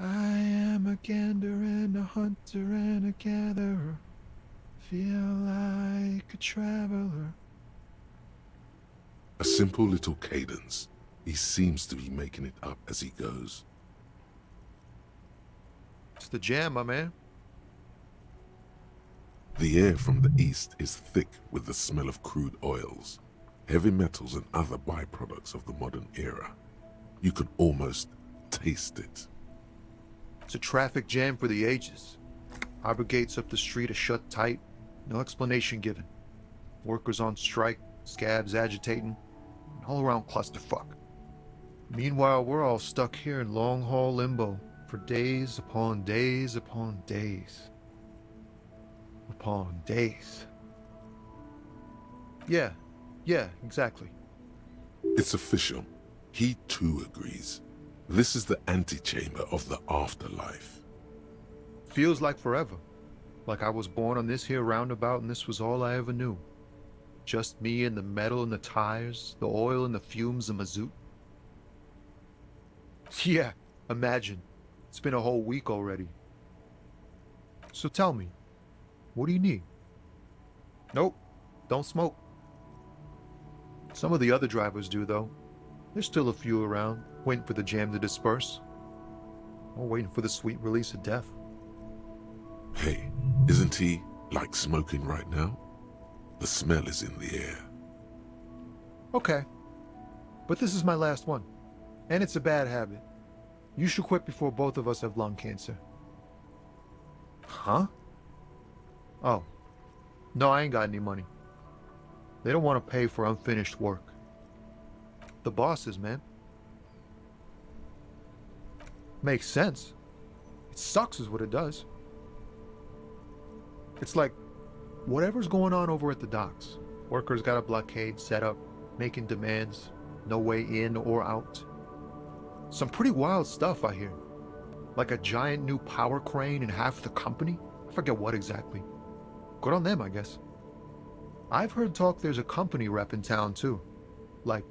I am a gander and a hunter and a gatherer. Feel like a traveler. A simple little cadence. He seems to be making it up as he goes. It's the jam, my man. The air from the east is thick with the smell of crude oils, heavy metals and other byproducts of the modern era. You can almost taste it. It's a traffic jam for the ages. Harbor gates up the street are shut tight. No explanation given. Workers on strike, scabs agitating, an all-around clusterfuck. Meanwhile, we're all stuck here in long-haul limbo for days upon days upon days. Upon days. Yeah, exactly. It's official. He too agrees. This is the antechamber of the afterlife. Feels like forever. Like I was born on this here roundabout and this was all I ever knew. Just me and the metal and the tires, the oil and the fumes of mazout. Yeah, imagine. It's been a whole week already. So tell me, what do you need? Nope, don't smoke. Some of the other drivers do though. There's still a few around, waiting for the jam to disperse. Or waiting for the sweet release of death. Hey, isn't he like smoking right now? The smell is in the air. Okay. But this is my last one. And it's a bad habit. You should quit before both of us have lung cancer. Huh? Oh. No, I ain't got any money. They don't want to pay for unfinished work. The bosses, man. Makes sense. It sucks is what it does. It's like, whatever's going on over at the docks. Workers got a blockade set up, making demands, no way in or out. Some pretty wild stuff, I hear. Like a giant new power crane in half the company? I forget what exactly. Good on them, I guess. I've heard talk there's a company rep in town, too. Like,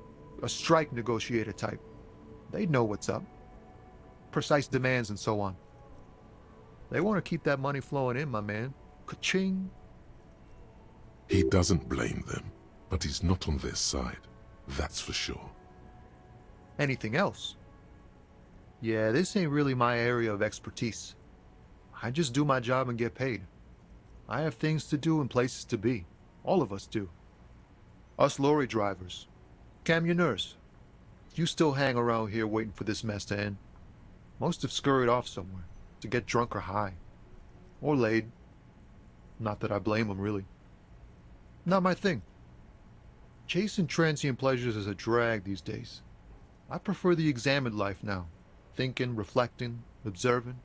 a strike negotiator type. They'd know what's up. Precise demands and so on. They want to keep that money flowing in, my man. Ka-ching. He doesn't blame them, but he's not on their side. That's for sure. Anything else? Yeah, this ain't really my area of expertise. I just do my job and get paid. I have things to do and places to be. All of us do. Us lorry drivers. Camionneurs. You still hang around here waiting for this mess to end. Most have scurried off somewhere to get drunk or high. Or laid. Not that I blame them, really. Not my thing. Chasing transient pleasures is a drag these days. I prefer the examined life now. Thinking, reflecting, observing.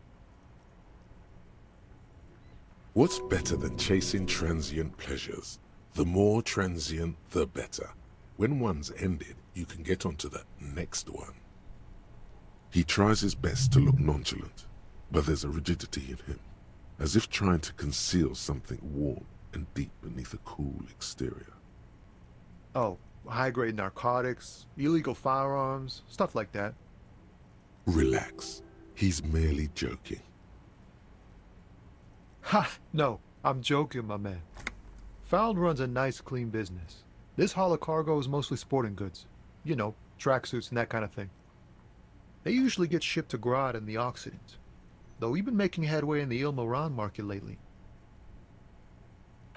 What's better than chasing transient pleasures? The more transient, the better. When one's ended, you can get onto the next one. He tries his best to look nonchalant, but there's a rigidity in him, as if trying to conceal something warm and deep beneath a cool exterior. Oh, high-grade narcotics, illegal firearms, stuff like that. Relax. He's merely joking. Ha! No, I'm joking, my man. Found runs a nice, clean business. This haul of cargo is mostly sporting goods. You know, tracksuits and that kind of thing. They usually get shipped to Grad in the Occident, though we've been making headway in the Il-Moran market lately.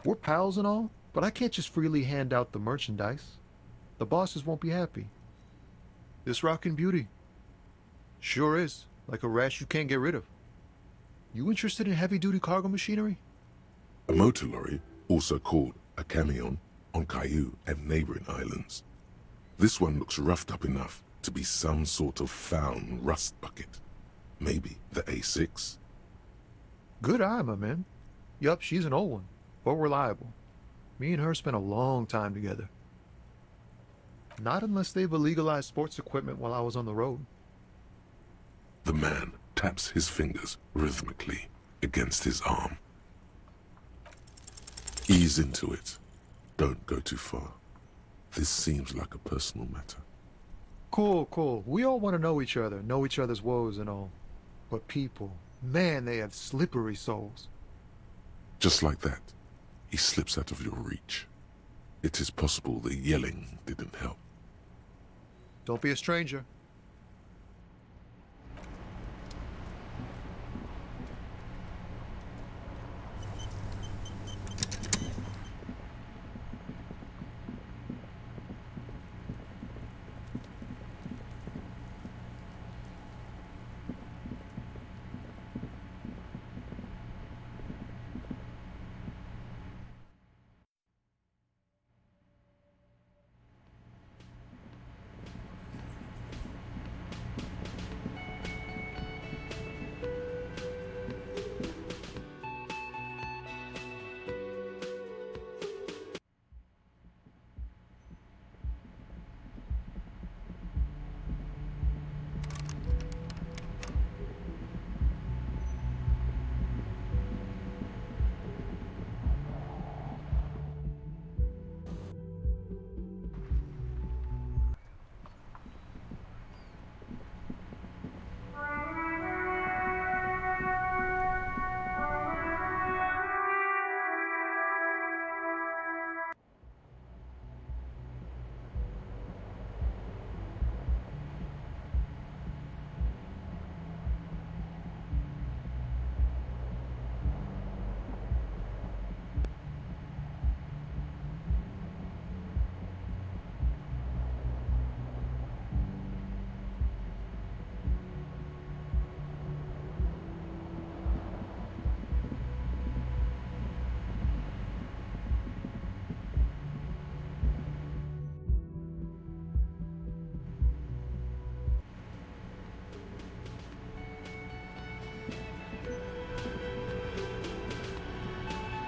We're pals and all, but I can't just freely hand out the merchandise. The bosses won't be happy. This rockin' beauty. Sure is, like a rash you can't get rid of. You interested in heavy-duty cargo machinery? A motor lorry, also called a camion, on Caillou and neighboring islands. This one looks roughed up enough to be some sort of found rust bucket. Maybe the A6? Good eye, my man. Yup, she's an old one, but reliable. Me and her spent a long time together. Not unless they've illegalized sports equipment while I was on the road. The man taps his fingers rhythmically against his arm. Ease into it. Don't go too far. This seems like a personal matter. Cool, cool. We all want to know each other, know each other's woes and all. But people, man, they have slippery souls. Just like that, he slips out of your reach. It is possible the yelling didn't help. Don't be a stranger.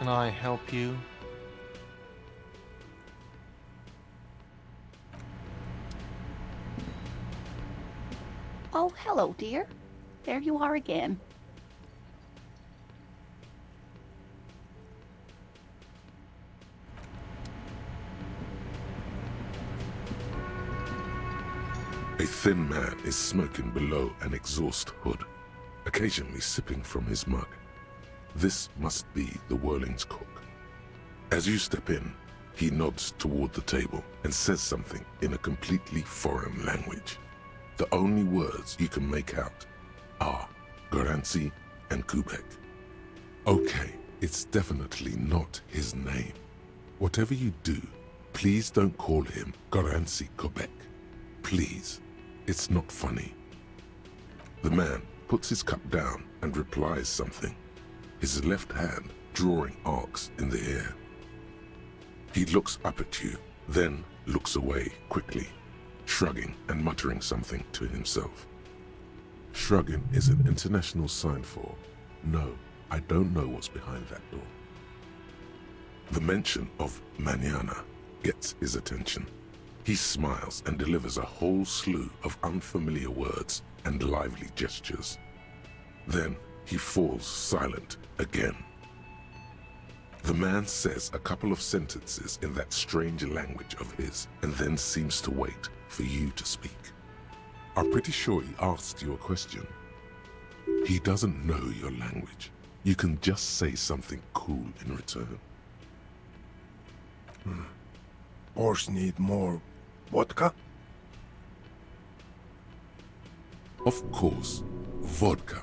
Can I help you? Oh, hello, dear. There you are again. A thin man is smoking below an exhaust hood, occasionally sipping from his mug. This must be the Whirling's cook. As you step in, he nods toward the table and says something in a completely foreign language. The only words you can make out are Garansi and Kubek. Okay, it's definitely not his name. Whatever you do, please don't call him Garansi Kubek. Please, it's not funny. The man puts his cup down and replies something, his left hand drawing arcs in the air. He looks up at you, then looks away quickly, shrugging and muttering something to himself. Shrugging is an international sign for, no, I don't know what's behind that door. The mention of mañana gets his attention. He smiles and delivers a whole slew of unfamiliar words and lively gestures. Then he falls silent again. The man says a couple of sentences in that strange language of his and then seems to wait for you to speak. I'm pretty sure he asked you a question. He doesn't know your language. You can just say something cool in return. Boss need more vodka? Of course, vodka.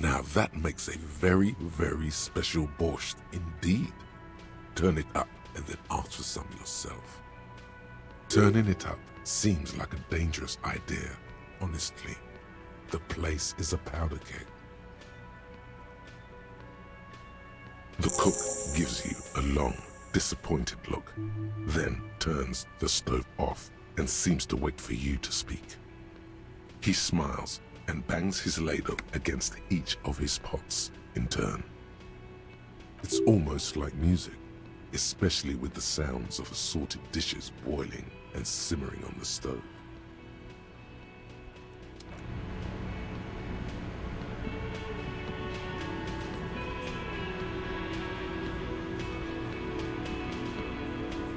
Now that makes a very, very special borscht indeed. Turn it up and then ask for some yourself. Turning it up seems like a dangerous idea, honestly. The place is a powder keg. The cook gives you a long, disappointed look, then turns the stove off and seems to wait for you to speak. He smiles and bangs his ladle against each of his pots in turn. It's almost like music, especially with the sounds of assorted dishes boiling and simmering on the stove.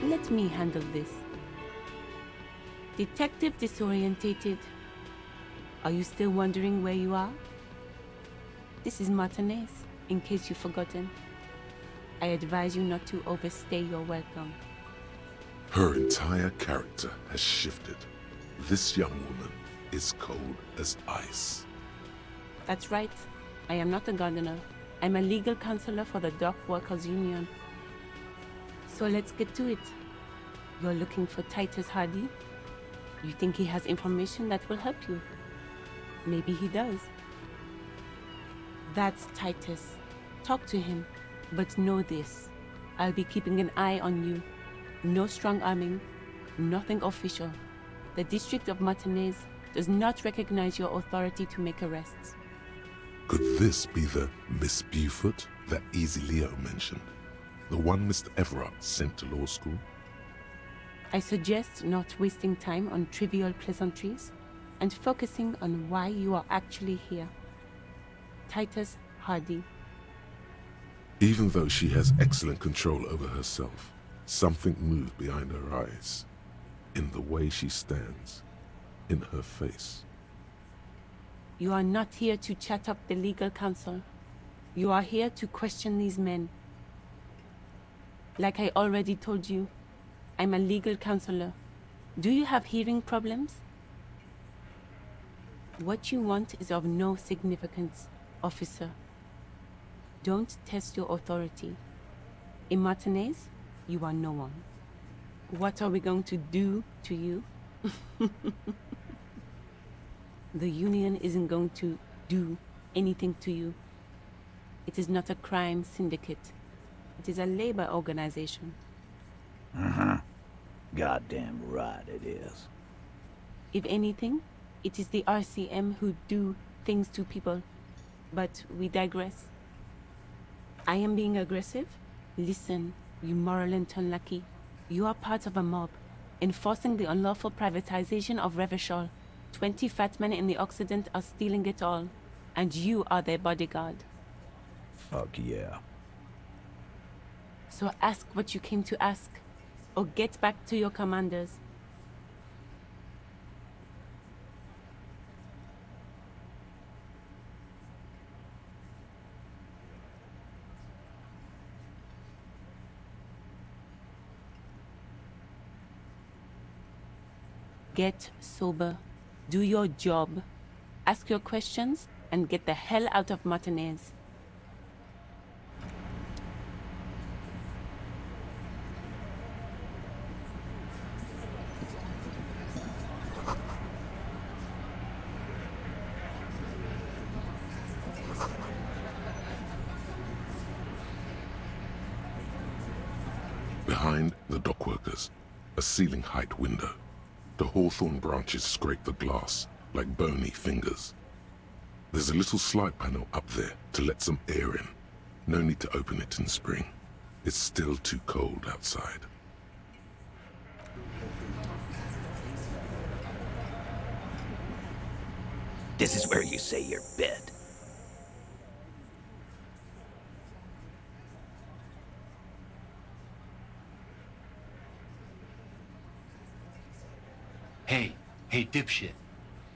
Let me handle this. Detective disorientated. Are you still wondering where you are? This is Martinez, in case you've forgotten. I advise you not to overstay your welcome. Her entire character has shifted. This young woman is cold as ice. That's right. I am not a gardener. I'm a legal counselor for the Dock Workers Union. So let's get to it. You're looking for Titus Hardy? You think he has information that will help you? Maybe he does. That's Titus. Talk to him. But know this. I'll be keeping an eye on you. No strong arming. Nothing official. The District of Martinez does not recognize your authority to make arrests. Could this be the Miss Buford that Easy Leo mentioned? The one Mr. Everard sent to law school? I suggest not wasting time on trivial pleasantries and focusing on why you are actually here. Titus Hardy. Even though she has excellent control over herself, something moved behind her eyes, in the way she stands, in her face. You are not here to chat up the legal counsel. You are here to question these men. Like I already told you, I'm a legal counselor. Do you have hearing problems? What you want is of no significance, officer. Don't test your authority. In Martinez, you are no one. What are we going to do to you? The union isn't going to do anything to you. It is not a crime syndicate. It is a labor organization. Goddamn right it is. If anything, it is the RCM who do things to people. But we digress. I am being aggressive? Listen, you moral and unlucky. You are part of a mob, enforcing the unlawful privatization of Revachol. 20 fat men in the Occident are stealing it all, and you are their bodyguard. Fuck yeah. So ask what you came to ask, or get back to your commanders. Get sober. Do your job. Ask your questions and get the hell out of Martinez. Behind the dockworkers, a ceiling-height window. The hawthorn branches scrape the glass like bony fingers. There's a little slide panel up there to let some air in. No need to open it in spring. It's still too cold outside. This is where you say your bed. Hey, dipshit.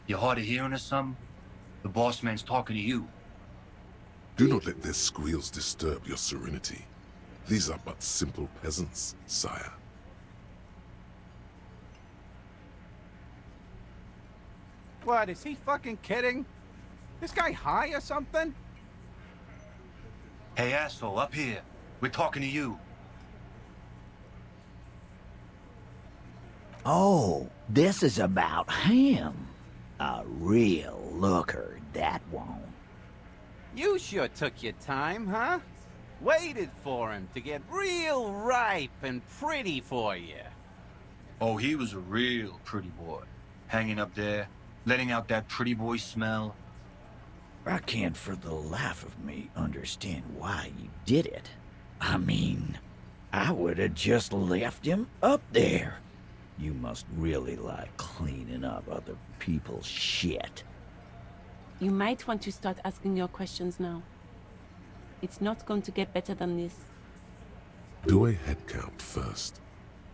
You hard of hearing or something? The boss man's talking to you. Do not let their squeals disturb your serenity. These are but simple peasants, sire. What, is he fucking kidding? This guy high or something? Hey, asshole, up here. We're talking to you. Oh, this is about him. A real looker, that won't. You sure took your time, huh? Waited for him to get real ripe and pretty for you. Oh, he was a real pretty boy. Hanging up there, letting out that pretty boy smell. I can't for the life of me understand why you did it. I mean, I would have just left him up there. You must really like cleaning up other people's shit. You might want to start asking your questions now. It's not going to get better than this. Do a head count first.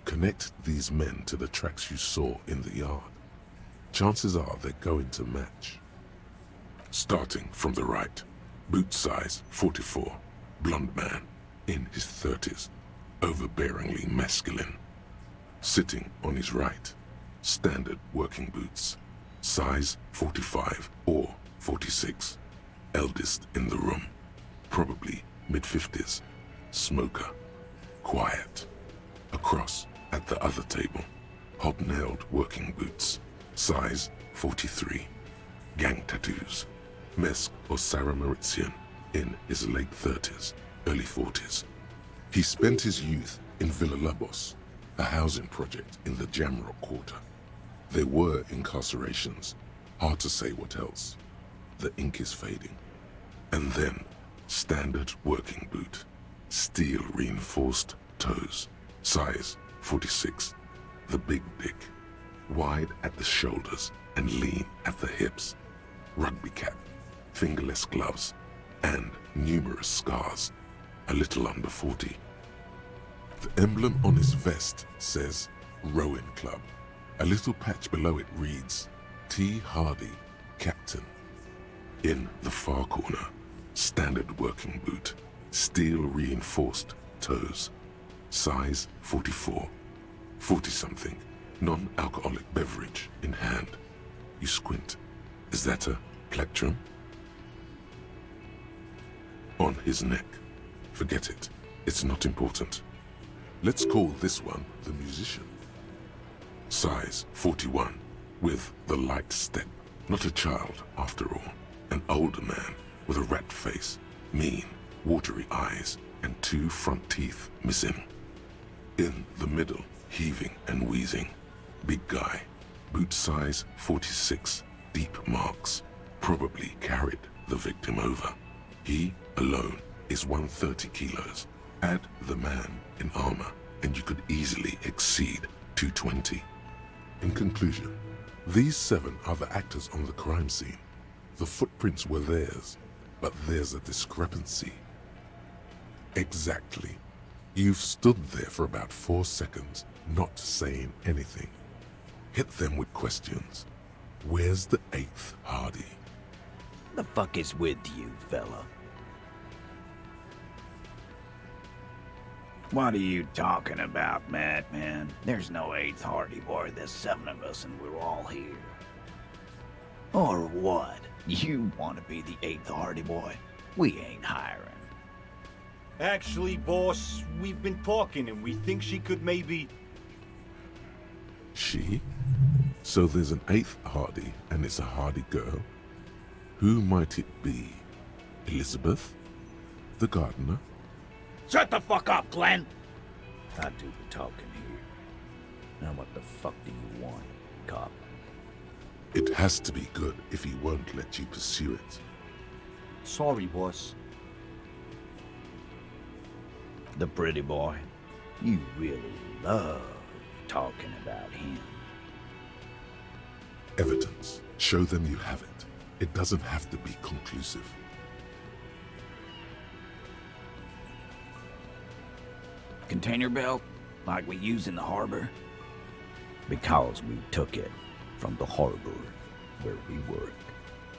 Connect these men to the tracks you saw in the yard. Chances are they're going to match. Starting from the right, boot size 44, blonde man, in his 30s, overbearingly masculine. Sitting on his right, standard working boots, size 45 or 46, eldest in the room, probably mid-50s, smoker, quiet. Across at the other table, hobnailed working boots, size 43, gang tattoos, Mesk or Sarah Mauritian, in his late 30s, early 40s. He spent his youth in Villa Labos, a housing project in the Jamrock Quarter. There were incarcerations, hard to say what else. The ink is fading. And then, standard working boot, steel reinforced toes, size 46, the big dick, wide at the shoulders and lean at the hips, rugby cap, fingerless gloves, and numerous scars, a little under 40. The emblem on his vest says Rowing Club. A little patch below it reads T. Hardy, Captain. In the far corner, standard working boot, steel reinforced toes, size 44, 40-something, non-alcoholic beverage in hand. You squint. Is that a plectrum? On his neck. Forget it. It's not important. Let's call this one the musician. Size 41, with the light step. Not a child, after all. An older man with a rat face, mean, watery eyes, and 2 front teeth missing. In the middle, heaving and wheezing. Big guy, boot size 46, deep marks. Probably carried the victim over. He, alone, is 130 kilos. Add the man in armor, and you could easily exceed 220. In conclusion, these 7 are the actors on the crime scene. The footprints were theirs, but there's a discrepancy. Exactly. You've stood there for about 4 seconds, not saying anything. Hit them with questions. Where's the 8th Hardy? The fuck is with you, fella? What are you talking about, madman? There's no 8th Hardy Boy. There's 7 of us and we're all here. Or what? You want to be the 8th Hardy Boy? We ain't hiring. Actually, boss, we've been talking and we think she could maybe... She? So there's an 8th Hardy, and it's a Hardy girl? Who might it be? Elizabeth? The gardener? Shut the fuck up, Glenn! I do the talking here. Now what the fuck do you want, cop? It has to be good if he won't let you pursue it. Sorry, boss. The pretty boy. You really love talking about him. Evidence. Show them you have it. It doesn't have to be conclusive. Container belt, like we use in the harbor? Because we took it from the harbor where we worked.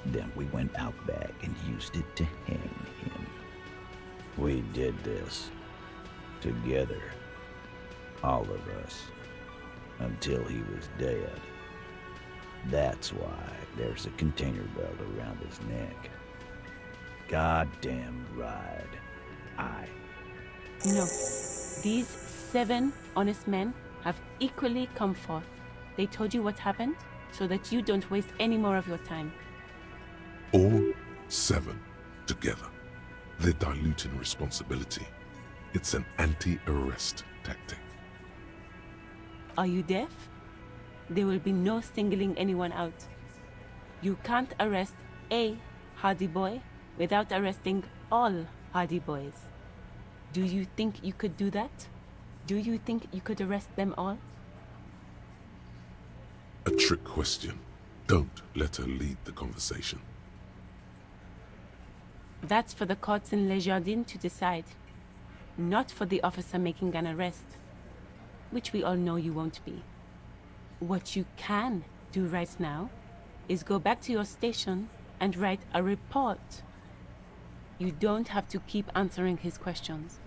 Then we went out back and used it to hang him. We did this together, all of us, until he was dead. That's why there's a container belt around his neck. Goddamn right. No. These 7 honest men have equally come forth. They told you what happened so that you don't waste any more of your time. All 7 together. They're diluting responsibility. It's an anti-arrest tactic. Are you deaf? There will be no singling anyone out. You can't arrest a Hardy Boy without arresting all Hardy Boys. Do you think you could do that? Do you think you could arrest them all? A trick question. Don't let her lead the conversation. That's for the courts in Les Jardins to decide. Not for the officer making an arrest. Which we all know you won't be. What you can do right now is go back to your station and write a report. You don't have to keep answering his questions.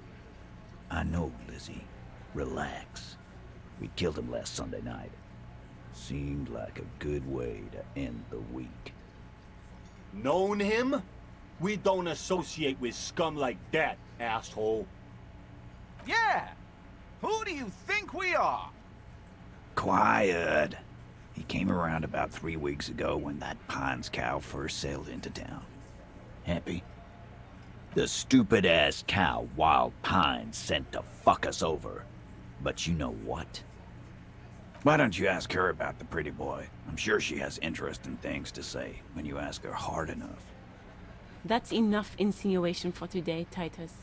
I know, Lizzie. Relax. We killed him last Sunday night. Seemed like a good way to end the week. Known him? We don't associate with scum like that, asshole. Yeah! Who do you think we are? Quiet. He came around about 3 weeks ago when that Pines cow first sailed into town. Happy? The stupid-ass cow Wild Pines sent to fuck us over. But you know what? Why don't you ask her about the pretty boy? I'm sure she has interesting things to say when you ask her hard enough. That's enough insinuation for today, Titus.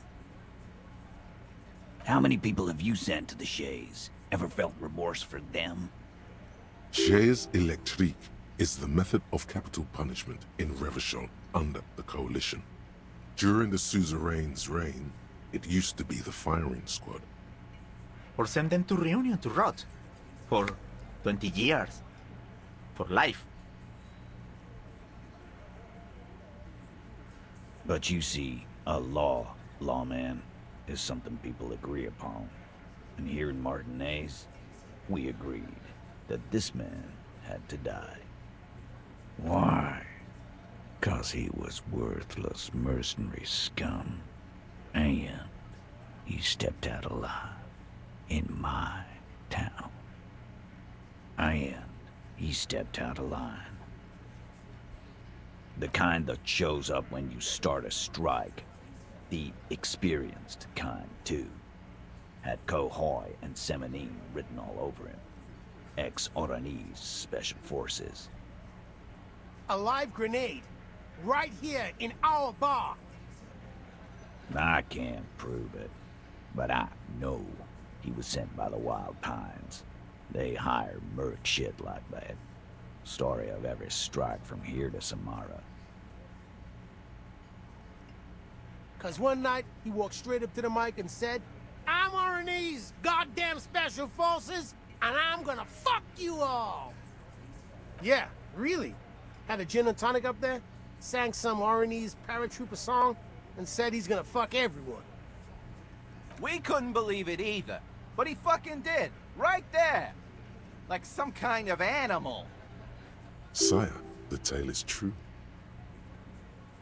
How many people have you sent to the Shays? Ever felt remorse for them? Chaise électrique is the method of capital punishment in Revachol under the Coalition. During the suzerain's reign, it used to be the firing squad. Or send them to Reunion to rot. For 20 years. For life. But you see, a lawman, is something people agree upon. And here in Martinez, we agreed that this man had to die. Why? 'Cause he was worthless mercenary scum. And he stepped out alive in my town. And he stepped out of line. The kind that shows up when you start a strike. The experienced kind, too. Had Cohoy and Semenine written all over him. Ex-Oranese Special Forces. A live grenade, right here in our bar. I can't prove it. But I know he was sent by the Wild Pines. They hire merc shit like that. Story of every strike from here to Samara. 'Cause one night, he walked straight up to the mic and said, "I'm RNA's goddamn special forces, and I'm gonna fuck you all." Yeah, really. Had a gin and tonic up there, sang some RNA's paratrooper song, and said he's gonna fuck everyone. We couldn't believe it either, but he fucking did, right there. Like some kind of animal. Sire, the tale is true.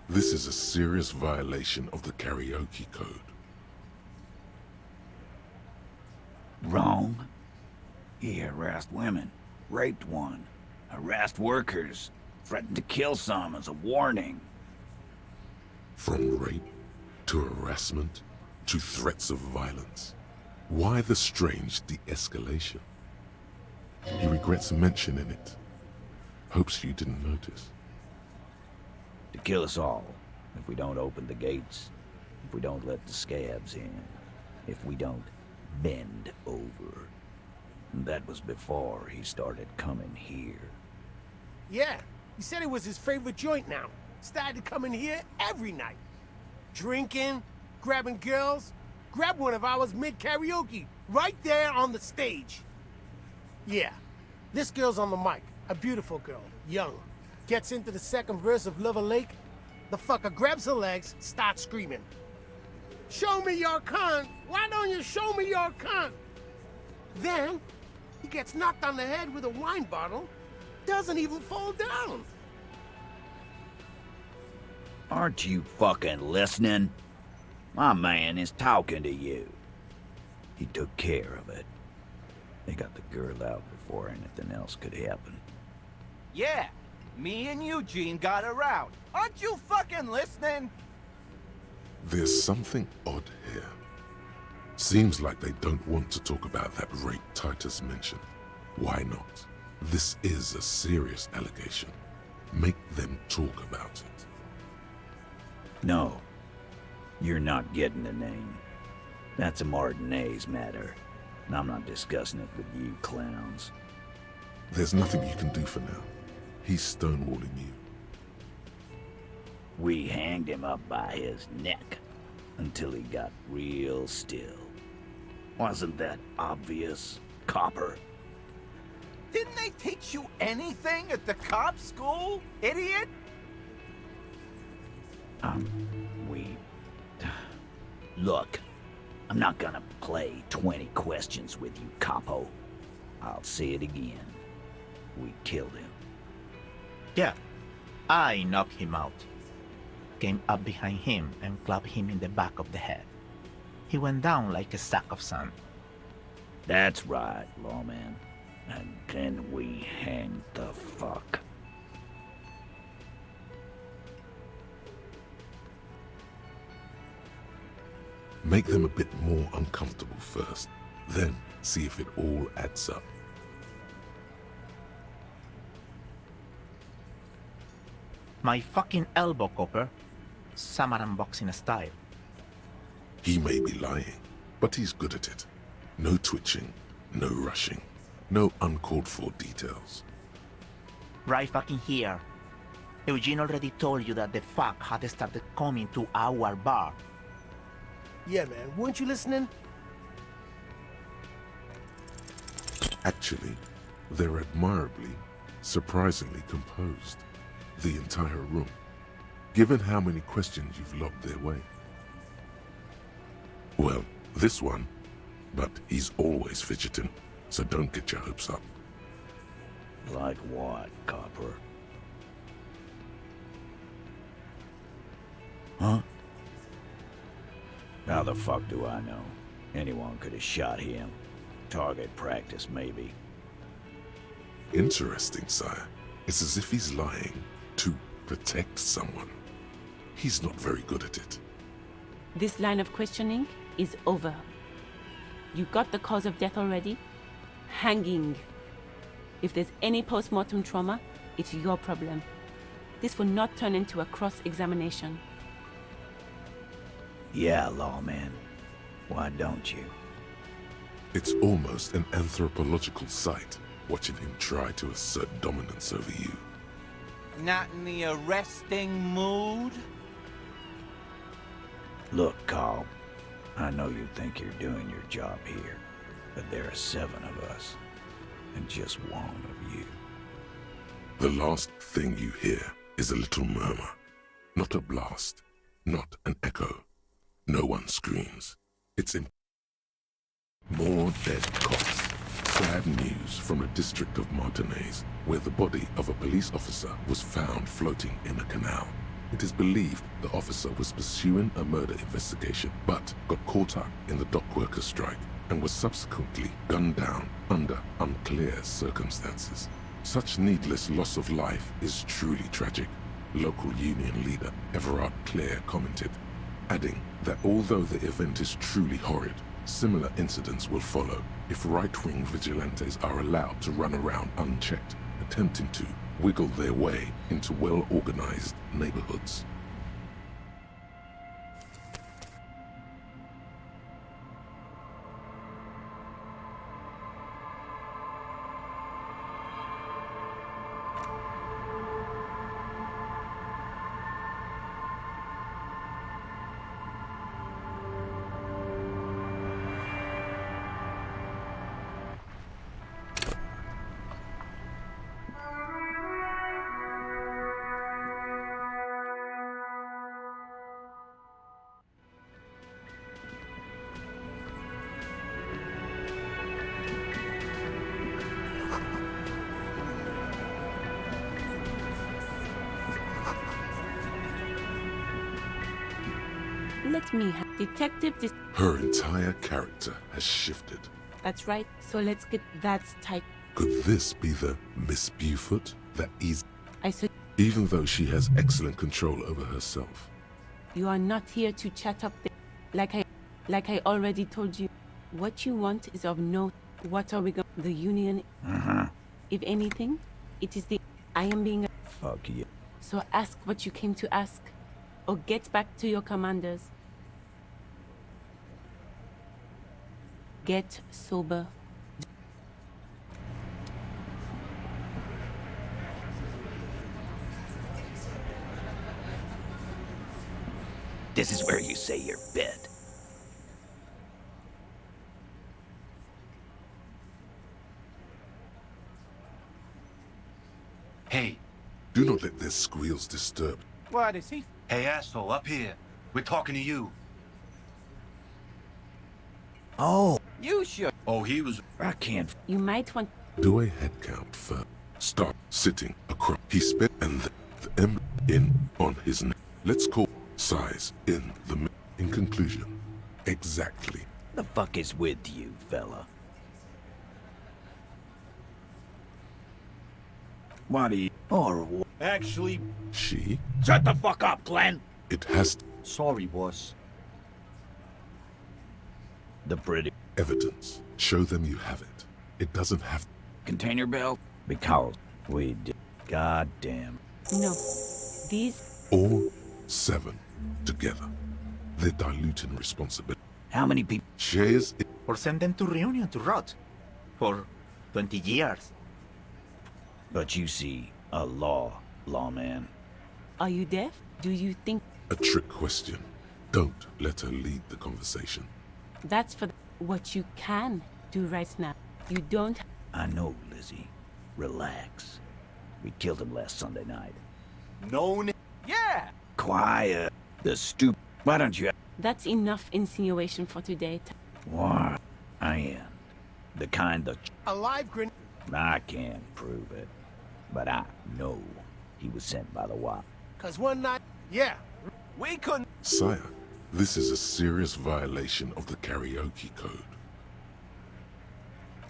This is a serious violation of the karaoke code. Wrong. He harassed women, raped one, harassed workers, threatened to kill some as a warning. From rape to harassment to threats of violence. Why the strange de-escalation? He regrets mentioning it. Hopes you didn't notice. To kill us all, if we don't open the gates, if we don't let the scabs in, if we don't bend over. That was before he started coming here. Yeah, he said it was his favorite joint now. Started coming here every night. Drinking, grabbing girls. Grabbed one of ours mid-karaoke, right there on the stage. Yeah, this girl's on the mic. A beautiful girl, young. Gets into the second verse of Lover Lake. The fucker grabs her legs, starts screaming. "Show me your cunt! Why don't you show me your cunt?" Then, he gets knocked on the head with a wine bottle. Doesn't even fall down. Aren't you fucking listening? My man is talking to you. He took care of it. They got the girl out before anything else could happen. Yeah, me and Eugene got her out. Aren't you fucking listening? There's something odd here. Seems like they don't want to talk about that rape Titus mentioned. Why not? This is a serious allegation. Make them talk about it. No. You're not getting the name. That's a Martinez matter. And I'm not discussing it with you clowns. There's nothing you can do for now. He's stonewalling you. We hanged him up by his neck until he got real still. Wasn't that obvious, Copper? Didn't they teach you anything at the cop school, idiot? Look, I'm not gonna play 20 questions with you, Capo. I'll say it again. We killed him. Yeah, I knocked him out. Came up behind him and clapped him in the back of the head. He went down like a sack of sand. That's right, lawman. And then we hanged the fuck. Make them a bit more uncomfortable first, then see if it all adds up. My fucking elbow, Copper. Samaran boxing style. He may be lying, but he's good at it. No twitching, no rushing, no uncalled for details. Right fucking here. Eugene already told you that the fuck had started coming to our bar. Yeah, man, weren't you listening? Actually, they're admirably, surprisingly composed. The entire room, given how many questions you've lobbed their way. Well, this one, but he's always fidgeting, so don't get your hopes up. Like what, Copper? Huh? How the fuck do I know? Anyone could have shot him. Target practice, maybe. Interesting, sire. It's as if he's lying to protect someone. He's not very good at it. This line of questioning is over. You got the cause of death already? Hanging. If there's any post-mortem trauma, it's your problem. This will not turn into a cross-examination. Yeah, lawman. Why don't you? It's almost an anthropological sight, watching him try to assert dominance over you. Not in the arresting mood? Look, Carl, I know you think you're doing your job here, but there are 7 of us, and just 1 of you. The last thing you hear is a little murmur. Not a blast, not an echo. No one screams. It's more dead cops. Bad news from the district of Martinez, where the body of a police officer was found floating in a canal. It is believed the officer was pursuing a murder investigation, but got caught up in the dock worker strike and was subsequently gunned down under unclear circumstances. Such needless loss of life is truly tragic, local union leader Everard Clare commented, adding that although the event is truly horrid, similar incidents will follow if right-wing vigilantes are allowed to run around unchecked, attempting to wiggle their way into well-organized neighborhoods. Let me have Detective Her entire character has shifted. That's right. So let's get that's tight. Could this be the Miss Buford that is? I said Even though she has excellent control over herself. you are not here to chat up there. Like I already told you. What you want is of note. What are we going the union? If anything, it is the I am being Fuck you. So ask what you came to ask. Or get back to your commanders. Get sober. This is where you say your bit. Hey. Do not let their squeals disturb. What is he? Hey, asshole, up here. We're talking to you. Oh. You should. Oh, he was. I can't. You might want. Do a head count first. Start sitting across. He spit and the M in on his neck. Let's call size in the middle. In conclusion, exactly. The fuck is with you, fella? What do you... Or what? Actually... She? Shut the fuck up, Glenn! It has... Sorry, boss. The pretty... Evidence. Show them you have it. It doesn't have... Container belt? Because we did... Goddamn. No. These... All 7 together. They're diluting responsibility. How many people... Shares... Or send them to Reunion to rot. For 20 years. But you see, a lawman. Are you deaf? Do you think... A trick question. Don't let her lead the conversation. That's for what you can do right now. You don't... I know, Lizzie. Relax. We killed him last Sunday night. Known? Yeah! Quiet. The stupid... Why don't you... That's enough insinuation for today. Why? I am. The kind of... A live grenade. I can't prove it. But I know he was sent by the wild. 'Cause one night... Yeah. We couldn't... Sire, this is a serious violation of the karaoke code.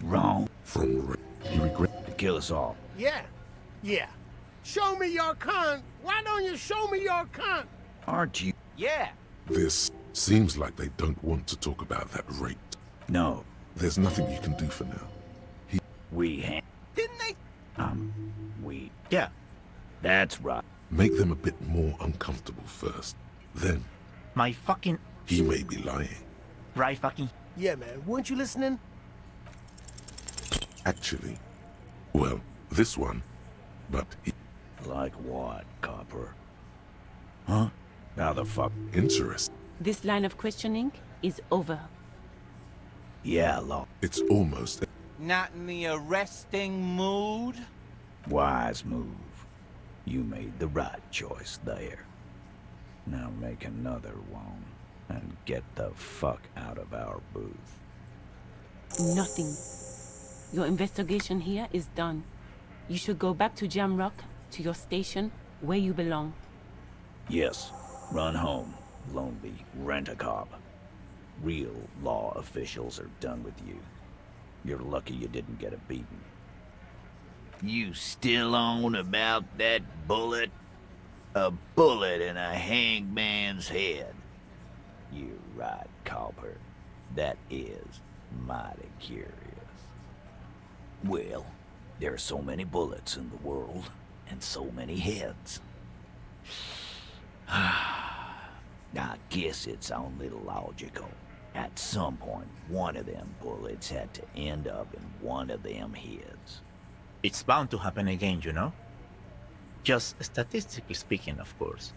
Wrong. From you regret to kill us all. Yeah. Yeah. Show me your cunt. Why don't you show me your cunt? Aren't you? Yeah. This seems like they don't want to talk about that rate. No. There's nothing you can do for now. Didn't they? We... Yeah. That's right. Make them a bit more uncomfortable first. Then... My fucking... He may be lying. Right, fucking? Yeah, man. Weren't you listening? Actually, well, this one, but Like what, Copper? Huh? How the fuck? Interesting. This line of questioning is over. Yeah, Law. It's almost. Not in the arresting mood? Wise move. You made the right choice there. Now make another one and get the fuck out of our booth. Nothing. Your investigation here is done. You should go back to Jamrock, to your station, where you belong. Yes, run home, lonely, rent a cop. Real law officials are done with you. You're lucky you didn't get a beating. You still on about that bullet? A bullet in a hangman's head. You're right, Copper. That is mighty curious. Well, there are so many bullets in the world, and so many heads. I guess it's only logical. At some point, one of them bullets had to end up in one of them heads. It's bound to happen again, you know? Just statistically speaking, of course.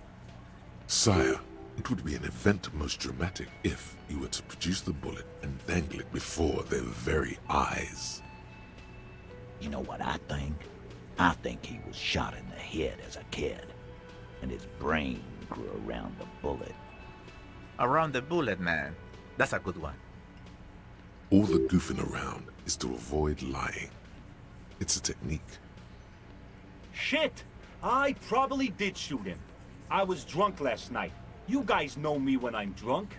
Sire, it would be an event most dramatic if you were to produce the bullet and dangle it before their very eyes. You know what I think? I think he was shot in the head as a kid, and his brain grew around the bullet. Around the bullet, man. That's a good one. All the goofing around is to avoid lying. It's a technique. Shit! I probably did shoot him. I was drunk last night. You guys know me when I'm drunk.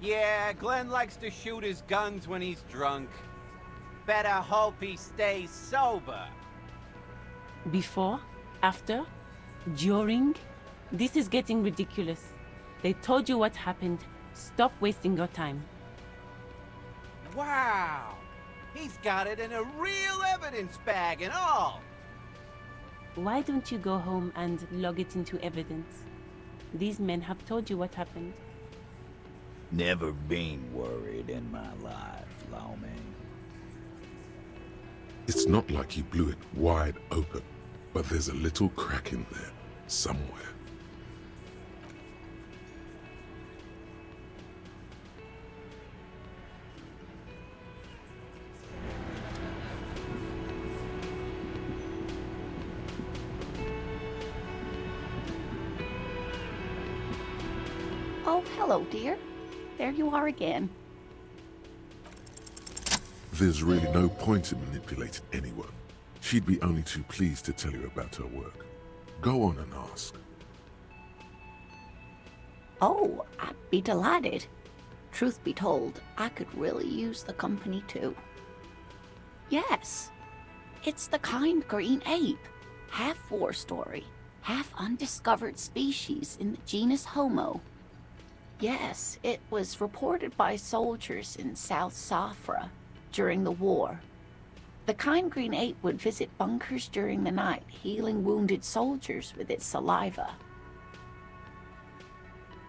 Yeah, Glenn likes to shoot his guns when he's drunk. Better hope he stays sober. Before, after, during, this is getting ridiculous. They told you what happened. Stop wasting your time. Wow! He's got it in a real evidence bag and all! Why don't you go home and log it into evidence? These men have told you what happened. Never been worried in my life, Lawman. It's not like he blew it wide open, but there's a little crack in there, somewhere. Oh, hello, dear. There you are again. There's really no point in manipulating anyone. She'd be only too pleased to tell you about her work. Go on and ask. Oh, I'd be delighted. Truth be told, I could really use the company too. Yes, it's the kind green ape. Half war story, half undiscovered species in the genus Homo. Yes, it was reported by soldiers in South Safra during the war. The kind green ape would visit bunkers during the night, healing wounded soldiers with its saliva.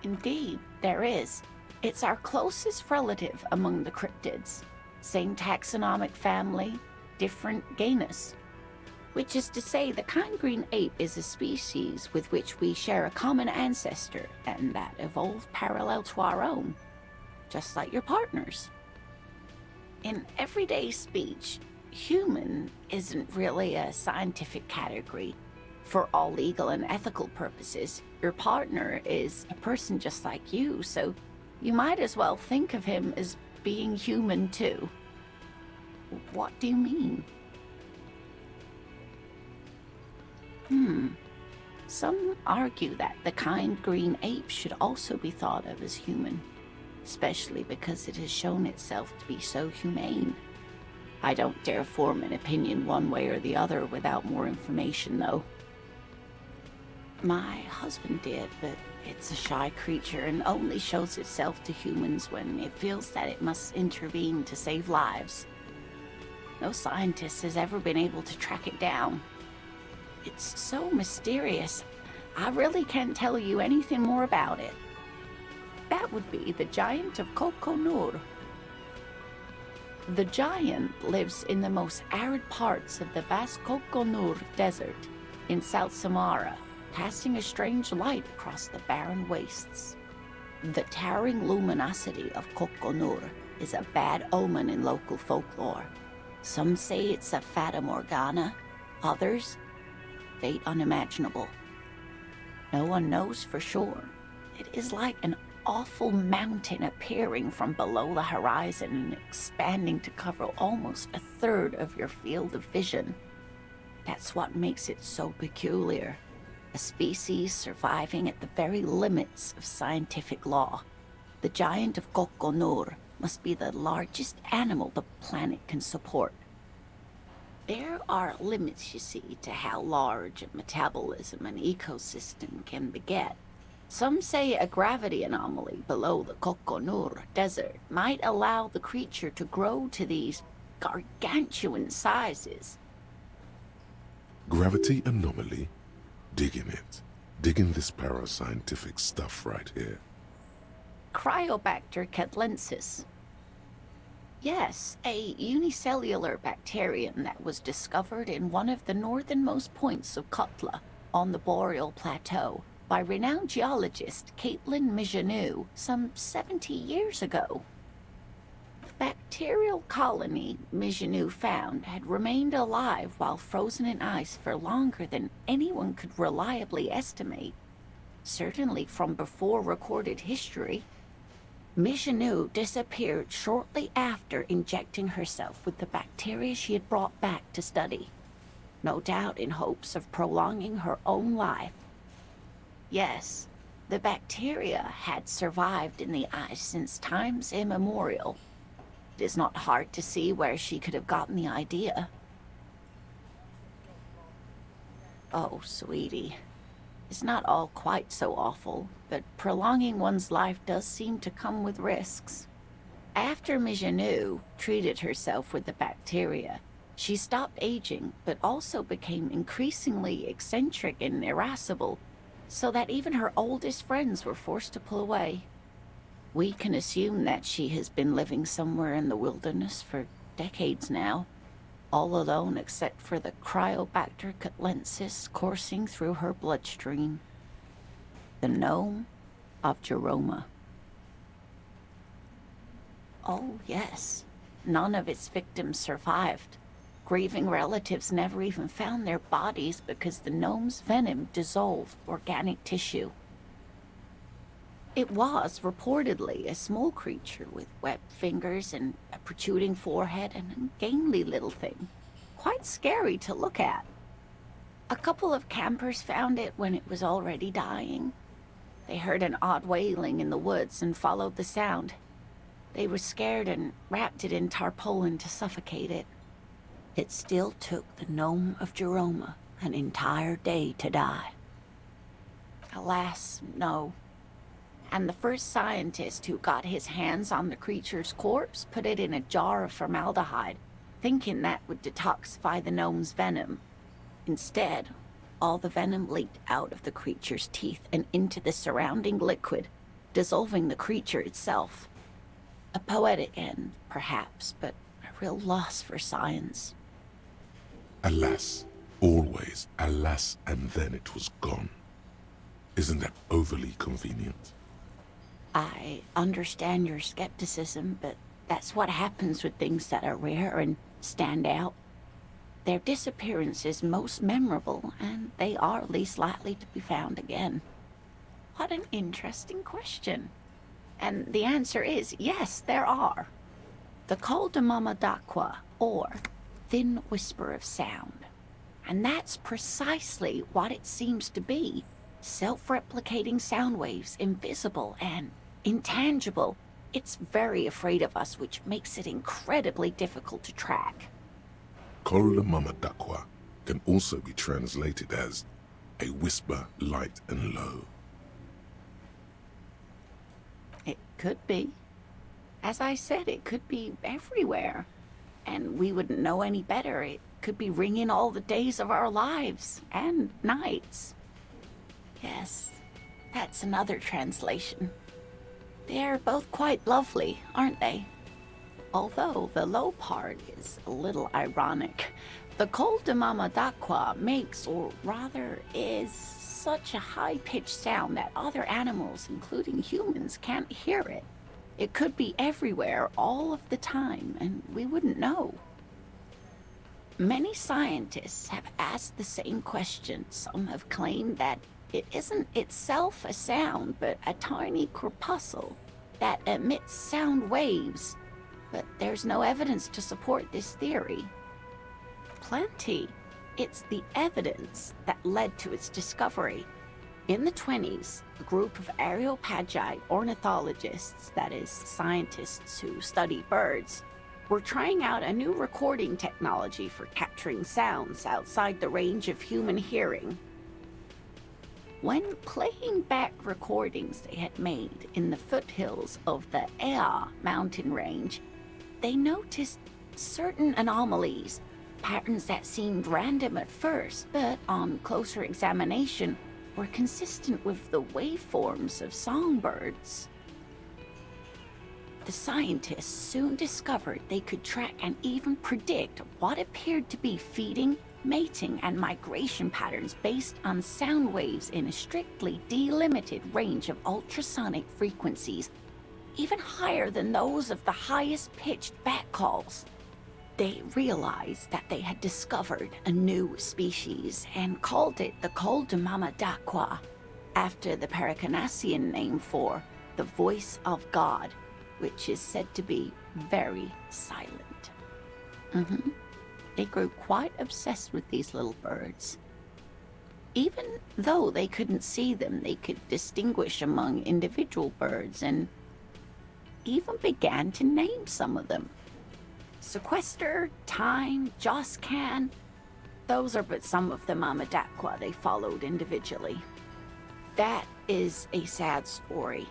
Indeed, there is. It's our closest relative among the cryptids. Same taxonomic family, different genus. Which is to say, the kind green ape is a species with which we share a common ancestor, and that evolved parallel to our own, just like your partners. In everyday speech, human isn't really a scientific category. For all legal and ethical purposes, your partner is a person just like you, so you might as well think of him as being human too. What do you mean? Some argue that the kind green ape should also be thought of as human, especially because it has shown itself to be so humane. I don't dare form an opinion one way or the other without more information, though. My husband did, but it's a shy creature and only shows itself to humans when it feels that it must intervene to save lives. No scientist has ever been able to track it down. It's so mysterious. I really can't tell you anything more about it. That would be the giant of Kokonur. The giant lives in the most arid parts of the vast Kokonur Desert in South Samara, casting a strange light across the barren wastes. The towering luminosity of Kokonur is a bad omen in local folklore. Some say it's a fata morgana, others, fate unimaginable. No one knows for sure. It is like an awful mountain appearing from below the horizon and expanding to cover almost a third of your field of vision. That's what makes it so peculiar. A species surviving at the very limits of scientific law. The giant of Kokonur must be the largest animal the planet can support. There are limits, you see, to how large a metabolism an ecosystem can beget. Some say a gravity anomaly below the Kokonur Desert might allow the creature to grow to these gargantuan sizes. Gravity anomaly? Digging it. Digging this parascientific stuff right here. Cryobacter catlensis. Yes, a unicellular bacterium that was discovered in one of the northernmost points of Kotla on the Boreal Plateau by renowned geologist Caitlin Mijanou some 70 years ago. The bacterial colony Mijanou found had remained alive while frozen in ice for longer than anyone could reliably estimate, certainly from before recorded history. Mijanou disappeared shortly after injecting herself with the bacteria she had brought back to study, no doubt in hopes of prolonging her own life. Yes, the bacteria had survived in the ice since times immemorial. It is not hard to see where she could have gotten the idea. Oh, sweetie. It's not all quite so awful, but prolonging one's life does seem to come with risks. After Mijanou treated herself with the bacteria, she stopped aging, but also became increasingly eccentric and irascible, so that even her oldest friends were forced to pull away. We can assume that she has been living somewhere in the wilderness for decades now, all alone except for the Cryobacter catlensis coursing through her bloodstream. The gnome of Jeroma. Oh, yes. None of its victims survived. Grieving relatives never even found their bodies because the gnome's venom dissolved organic tissue. It was reportedly a small creature with webbed fingers and a protruding forehead and a gangly little thing. Quite scary to look at. A couple of campers found it when it was already dying. They heard an odd wailing in the woods and followed the sound. They were scared and wrapped it in tarpaulin to suffocate it. It still took the gnome of Jeroma an entire day to die. Alas, no. And the first scientist who got his hands on the creature's corpse put it in a jar of formaldehyde, thinking that would detoxify the gnome's venom. Instead, all the venom leaked out of the creature's teeth and into the surrounding liquid, dissolving the creature itself. A poetic end, perhaps, but a real loss for science. Alas, always alas, and then it was gone. Isn't that overly convenient? I understand your skepticism, but that's what happens with things that are rare and stand out. Their disappearance is most memorable, and they are least likely to be found again. What an interesting question. And the answer is yes, there are. The Col de Mamadakwa, or Thin Whisper of Sound. And that's precisely what it seems to be. Self-replicating sound waves, invisible and intangible. It's very afraid of us, which makes it incredibly difficult to track. Col de Mamadakwa can also be translated as a whisper light and low. It could be. As I said, it could be everywhere. And we wouldn't know any better. It could be ringing all the days of our lives and nights. Yes, that's another translation. They're both quite lovely, aren't they? Although the low part is a little ironic. The col de Mama d'Aqua makes, or rather is, such a high-pitched sound that other animals, including humans, can't hear it. It could be everywhere all of the time, and we wouldn't know. Many scientists have asked the same question. Some have claimed that it isn't itself a sound, but a tiny corpuscle that emits sound waves. But there's no evidence to support this theory. Plenty. It's the evidence that led to its discovery. In the 20s, a group of Areopagi ornithologists, that is, scientists who study birds, were trying out a new recording technology for capturing sounds outside the range of human hearing. When playing back recordings they had made in the foothills of the Ea mountain range, they noticed certain anomalies, patterns that seemed random at first, but on closer examination were consistent with the waveforms of songbirds. The scientists soon discovered they could track and even predict what appeared to be feeding, mating, and migration patterns based on sound waves in a strictly delimited range of ultrasonic frequencies, even higher than those of the highest-pitched bat calls. They realized that they had discovered a new species and called it the col de Mama d'Aqua, after the Paracanassian name for the voice of God, which is said to be very silent. They grew quite obsessed with these little birds. Even though they couldn't see them, they could distinguish among individual birds and even began to name some of them. Sequester, Time, Joscan, those are but some of the Mama d'Aqua they followed individually. That is a sad story.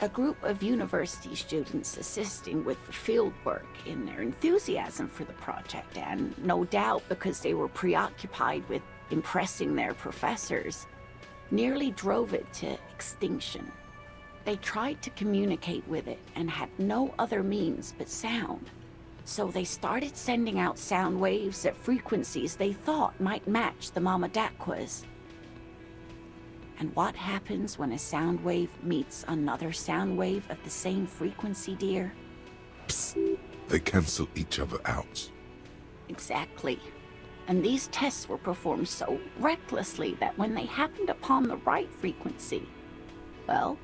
A group of university students assisting with the field work in their enthusiasm for the project, and no doubt because they were preoccupied with impressing their professors, nearly drove it to extinction. They tried to communicate with it and had no other means but sound. So they started sending out sound waves at frequencies they thought might match the Mama d'Aquas. And what happens when a sound wave meets another sound wave of the same frequency, dear? Psst. They cancel each other out. Exactly. And these tests were performed so recklessly that when they happened upon the right frequency, well,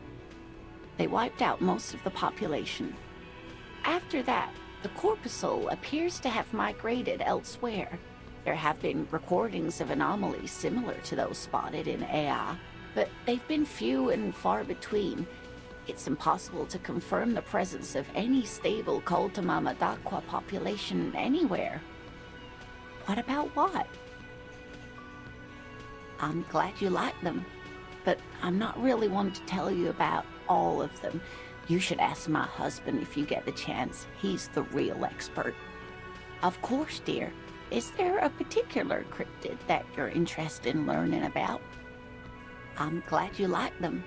they wiped out most of the population. After that, the corpuscle appears to have migrated elsewhere. There have been recordings of anomalies similar to those spotted in Ea, but they've been few and far between. It's impossible to confirm the presence of any stable col de Mama d'Aqua population anywhere. What about what? I'm glad you like them, but I'm not really one to tell you about all of them. You should ask my husband if you get the chance. He's the real expert. Of course, dear. Is there a particular cryptid that you're interested in learning about? I'm glad you like them.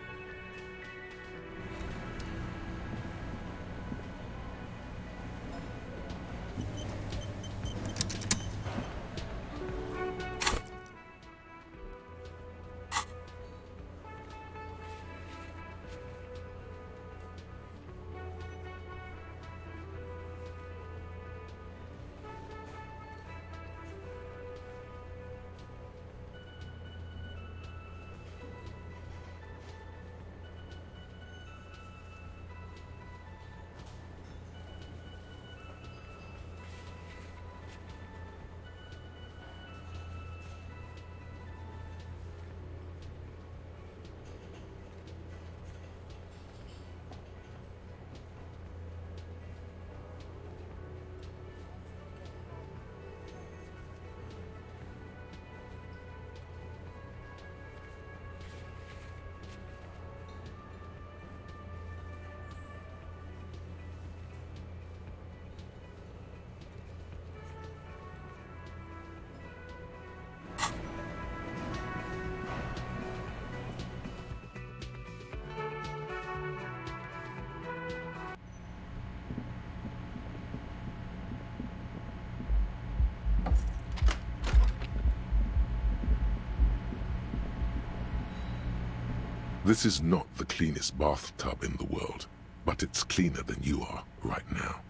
This is not the cleanest bathtub in the world, but it's cleaner than you are right now.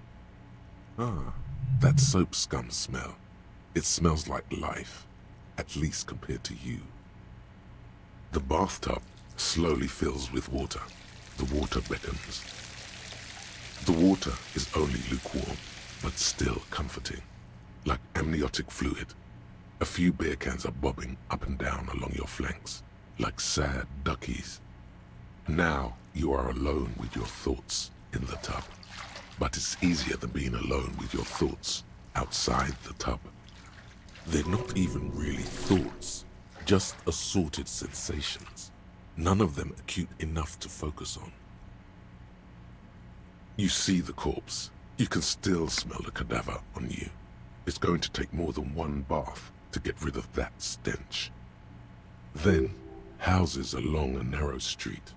Ah, that soap scum smell. It smells like life, at least compared to you. The bathtub slowly fills with water. The water beckons. The water is only lukewarm, but still comforting, like amniotic fluid. A few beer cans are bobbing up and down along your flanks, like sad duckies. Now you are alone with your thoughts in the tub, but it's easier than being alone with your thoughts outside the tub. They're not even really thoughts, just assorted sensations, none of them acute enough to focus on. You see the corpse. You can still smell the cadaver on you. It's going to take more than one bath to get rid of that stench. Then, houses along a narrow street,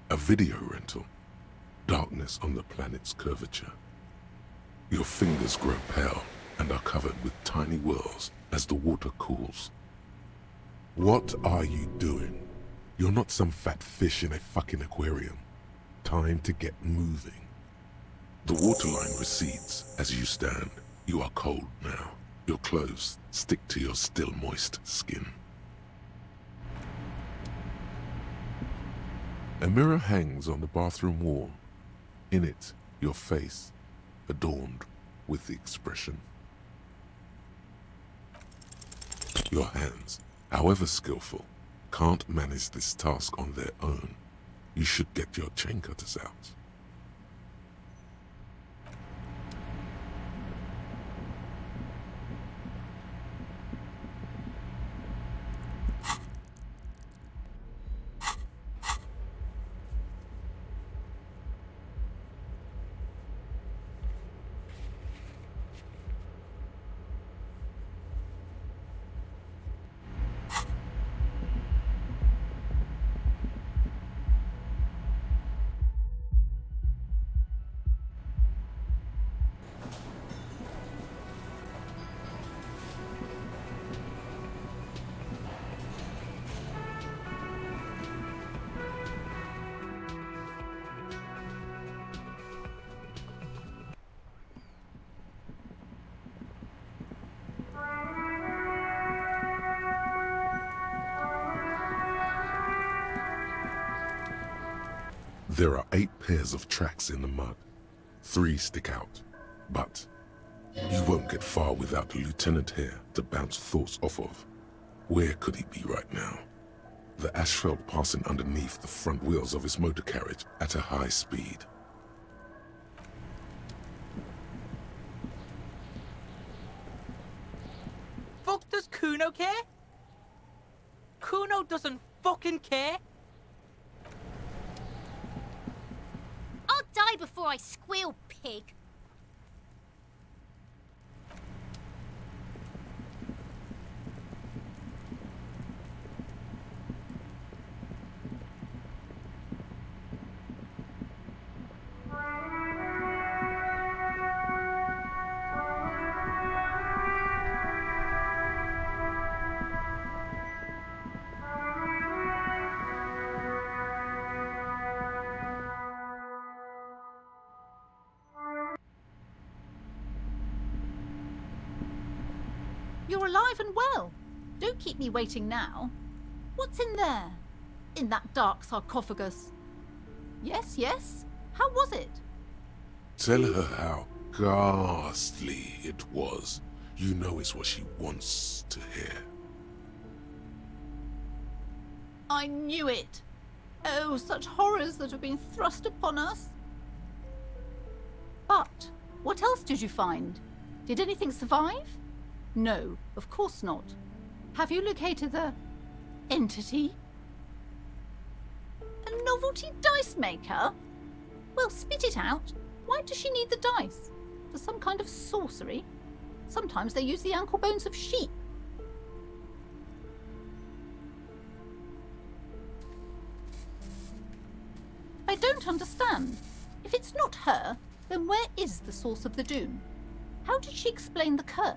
a video rental, darkness on the planet's curvature. Your fingers grow pale and are covered with tiny whirls as the water cools. What are you doing? You're not some fat fish in a fucking aquarium. Time to get moving. The waterline recedes as you stand. You are cold now. Your clothes stick to your still moist skin. A mirror hangs on the bathroom wall. In it, your face, adorned with the expression. Your hands, however skillful, can't manage this task on their own. You should get your chain cutters out. There are 8 pairs of tracks in the mud. 3 stick out. But you won't get far without the lieutenant here to bounce thoughts off of. Where could he be right now? The asphalt passing underneath the front wheels of his motor carriage at a high speed. Fuck does Kuno care? Kuno doesn't fucking care? I'll die before I squeal, pig. You're alive and well. Don't keep me waiting now. What's in there? In that dark sarcophagus? Yes, yes. How was it? Tell her how ghastly it was. You know it's what she wants to hear. I knew it. Oh, such horrors that have been thrust upon us. But what else did you find? Did anything survive? No, of course not. Have you located the entity? A novelty dice maker? Well, spit it out. Why does she need the dice? For some kind of sorcery? Sometimes they use the ankle bones of sheep. I don't understand. If it's not her, then where is the source of the doom? How did she explain the curse?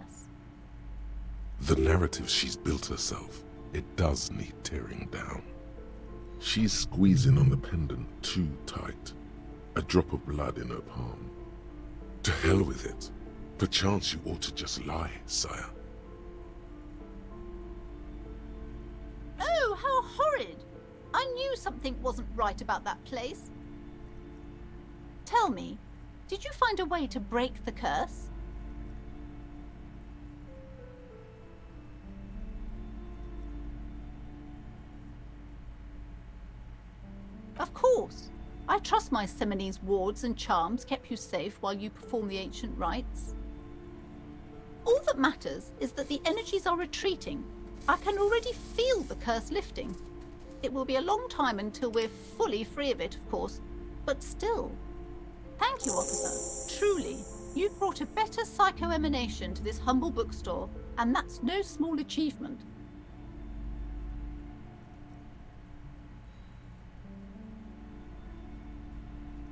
The narrative she's built herself, it does need tearing down. She's squeezing on the pendant too tight. A drop of blood in her palm. To hell with it. Perchance you ought to just lie, sire. Oh, how horrid! I knew something wasn't right about that place. Tell me, did you find a way to break the curse? Of course. I trust my Seminole's wards and charms kept you safe while you perform the ancient rites. All that matters is that the energies are retreating. I can already feel the curse lifting. It will be a long time until we're fully free of it, of course, but still. Thank you, officer. Truly, you brought a better psycho-emanation to this humble bookstore, and that's no small achievement.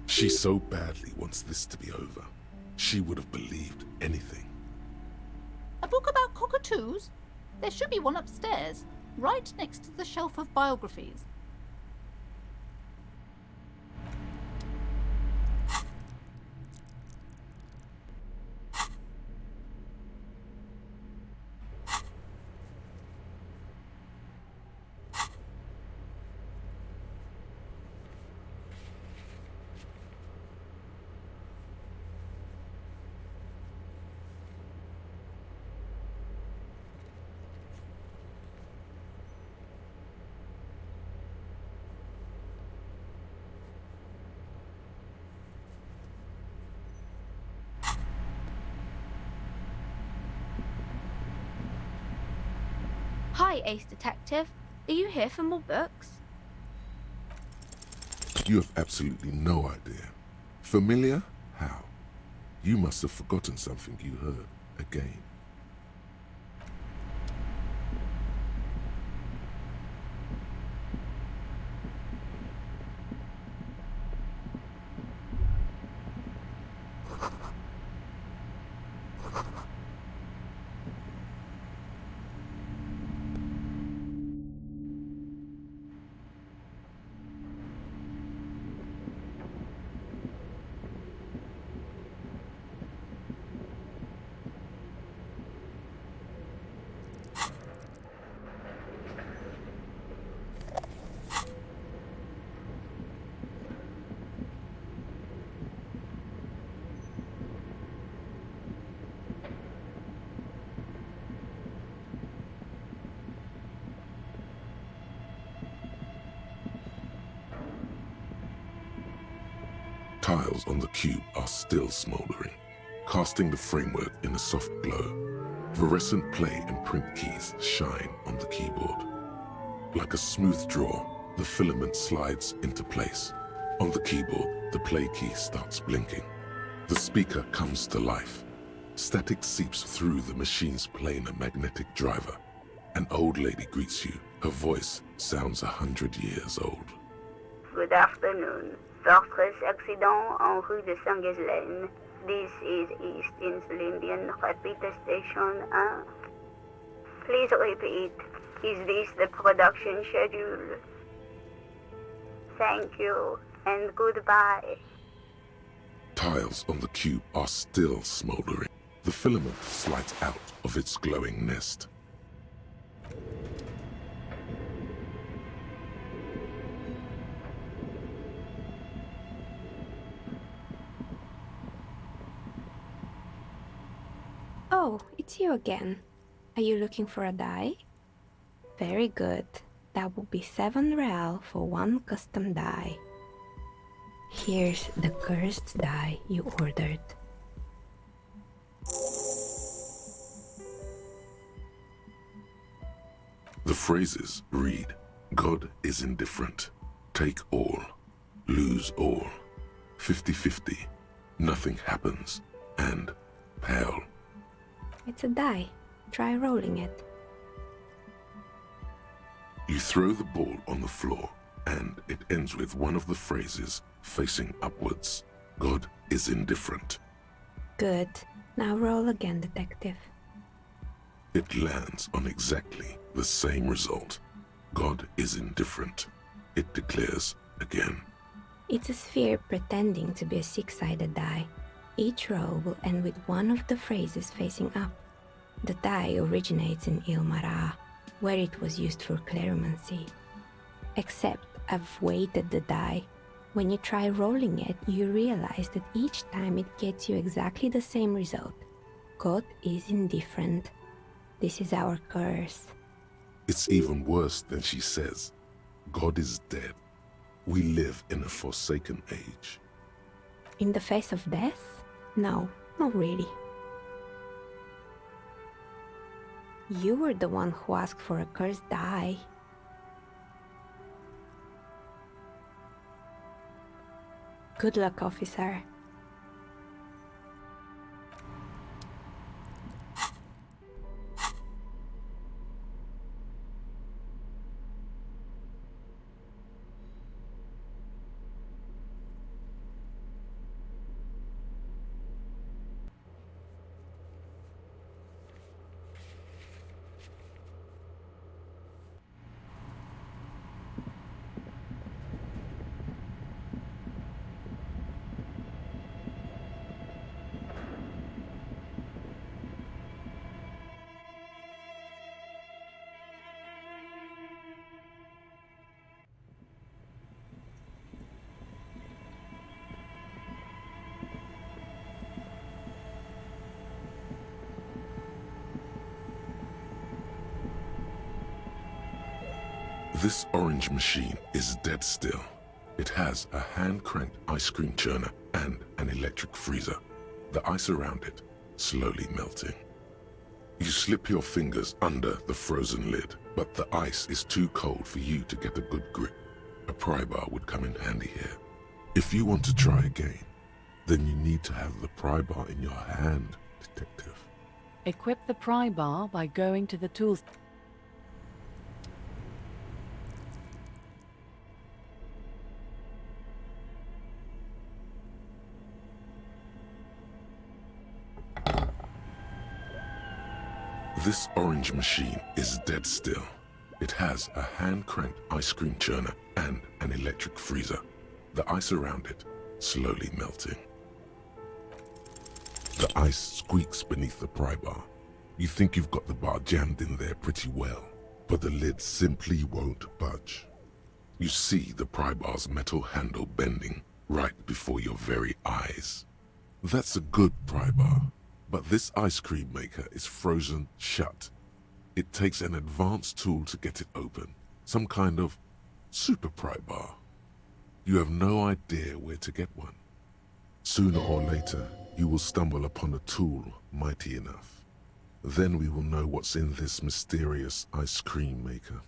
She so badly wants this to be over. She would have believed anything. A book about cockatoos? There should be one upstairs, right next to the shelf of biographies. Hi, Ace Detective. Are you here for more books? You have absolutely no idea. Familiar? How? You must have forgotten something you heard again. Tiles on the cube are still smoldering, casting the framework in a soft glow. Fluorescent play and print keys shine on the keyboard. Like a smooth draw, the filament slides into place. On the keyboard, the play key starts blinking. The speaker comes to life. Static seeps through the machine's planar magnetic driver. An old lady greets you. Her voice sounds 100 years old. Good afternoon. Fortress accident en rue de Saint-Ghislaine. This is East Insulindian Repeater Station 1. Please repeat. Is this the production schedule? Thank you, and goodbye. Tiles on the cube are still smoldering. The filament slides out of its glowing nest. Oh, it's you again. Are you looking for a die? Very good. That will be 7 real for one custom die. Here's the cursed die you ordered. The phrases read, God is indifferent. Take all. Lose all. 50-50. Nothing happens. And pale. It's a die. Try rolling it. You throw the ball on the floor, and it ends with one of the phrases facing upwards. God is indifferent. Good. Now roll again, detective. It lands on exactly the same result. God is indifferent. it declares again. It's a sphere pretending to be a six-sided die. Each row will end with one of the phrases facing up. The die originates in Ilmara, where it was used for cleromancy. Except I've weighted the die. When you try rolling it, you realize that each time it gets you exactly the same result. God is indifferent. This is our curse. It's even worse than she says. God is dead. We live in a forsaken age. In the face of death? No, not really. You were the one who asked for a cursed die. Good luck, officer. This orange machine is dead still. It has a hand-cranked ice cream churner and an electric freezer. The ice around it slowly melting. You slip your fingers under the frozen lid, but the ice is too cold for you to get a good grip. A pry bar would come in handy here. If you want to try again, then you need to have the pry bar in your hand, detective. Equip the pry bar by going to the tools. This orange machine is dead still. It has a hand-cranked ice cream churner and an electric freezer. The ice around it slowly melting. The ice squeaks beneath the pry bar. You think you've got the bar jammed in there pretty well, but the lid simply won't budge. You see the pry bar's metal handle bending right before your very eyes. That's a good pry bar. But this ice cream maker is frozen shut. It takes an advanced tool to get it open, some kind of super pry bar. You have no idea where to get one. Sooner or later, you will stumble upon a tool mighty enough. Then we will know what's in this mysterious ice cream maker.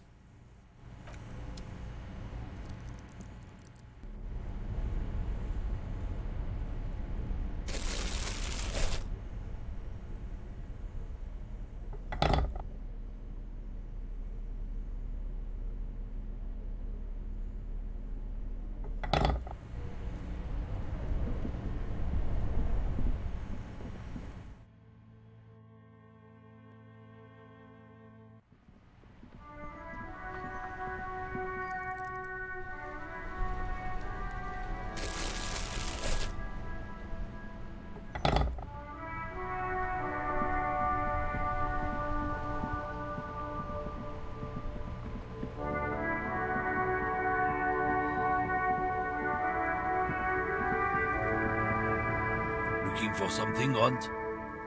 Looking for something, Runt?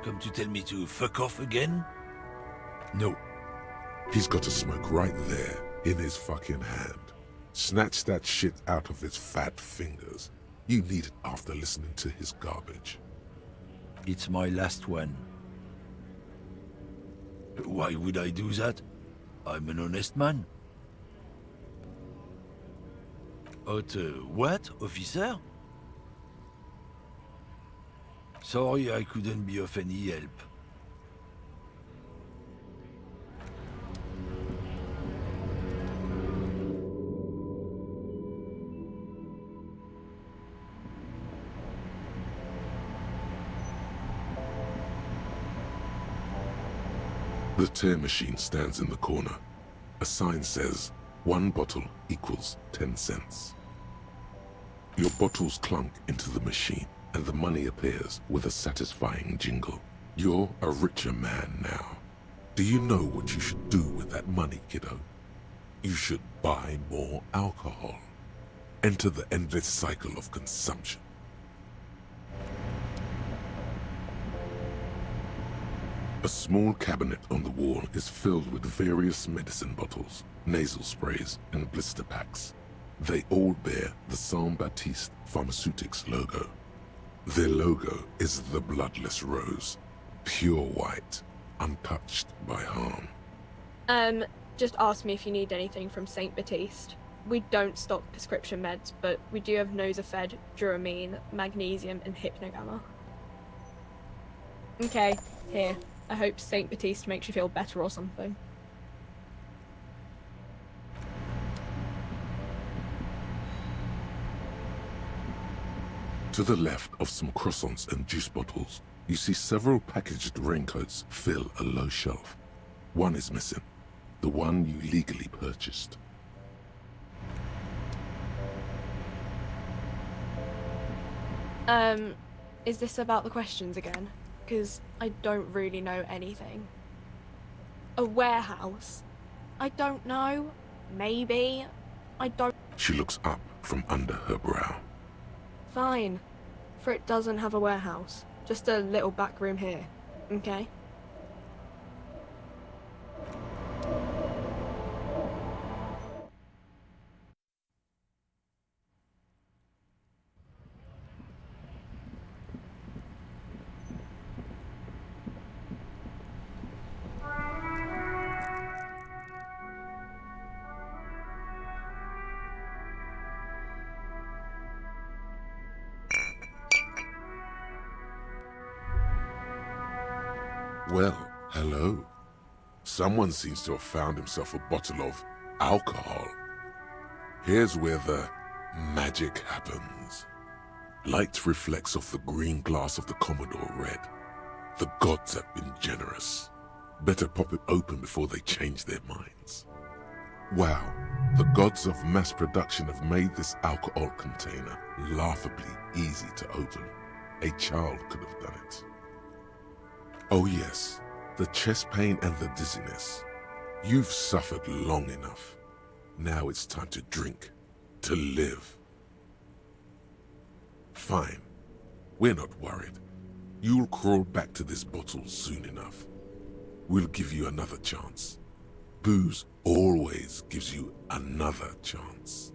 Come to tell me to fuck off again? No. He's got a smoke right there, in his fucking hand. Snatch that shit out of his fat fingers. You need it after listening to his garbage. It's my last one. Why would I do that? I'm an honest man. What, officer? Sorry I couldn't be of any help. The tear machine stands in the corner. A sign says, One bottle equals 10 cents. Your bottles clunk into the machine, and the money appears with a satisfying jingle. You're a richer man now. Do you know what you should do with that money, kiddo? You should buy more alcohol. Enter the endless cycle of consumption. A small cabinet on the wall is filled with various medicine bottles, nasal sprays, and blister packs. They all bear the Saint Baptiste Pharmaceutics logo. Their logo is the bloodless rose, pure white, untouched by harm. Just ask me if you need anything from Saint Baptiste. We don't stock prescription meds, but we do have Nosafed, Duramine, Magnesium, and Hypnogamma. Okay, here. I hope Saint Baptiste makes you feel better or something. To the left of some croissants and juice bottles, you see several packaged raincoats fill a low shelf. One is missing, the one you legally purchased. Is this about the questions again? Because I don't really know anything. A warehouse? I don't know. Maybe. I don't... She looks up from under her brow. Fine. For it doesn't have a warehouse. Just a little back room here. Okay? Well, hello. Someone seems to have found himself a bottle of alcohol. Here's where the magic happens. Light reflects off the green glass of the Commodore Red. The gods have been generous. Better pop it open before they change their minds. Wow, the gods of mass production have made this alcohol container laughably easy to open. A child could have done it. Oh yes, the chest pain and the dizziness. You've suffered long enough. Now it's time to drink, to live. Fine, we're not worried. You'll crawl back to this bottle soon enough. We'll give you another chance. Booze always gives you another chance.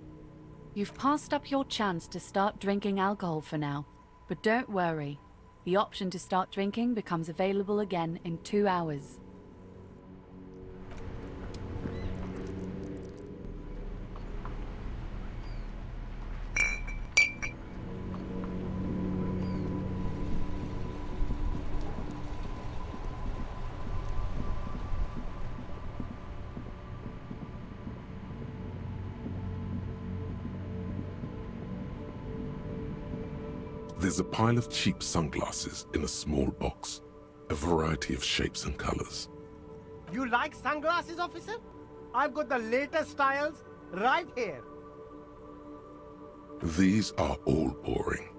You've passed up your chance to start drinking alcohol for now, but don't worry. The option to start drinking becomes available again in 2 hours. There's a pile of cheap sunglasses in a small box, a variety of shapes and colors. You like sunglasses, officer? I've got the latest styles right here. These are all boring.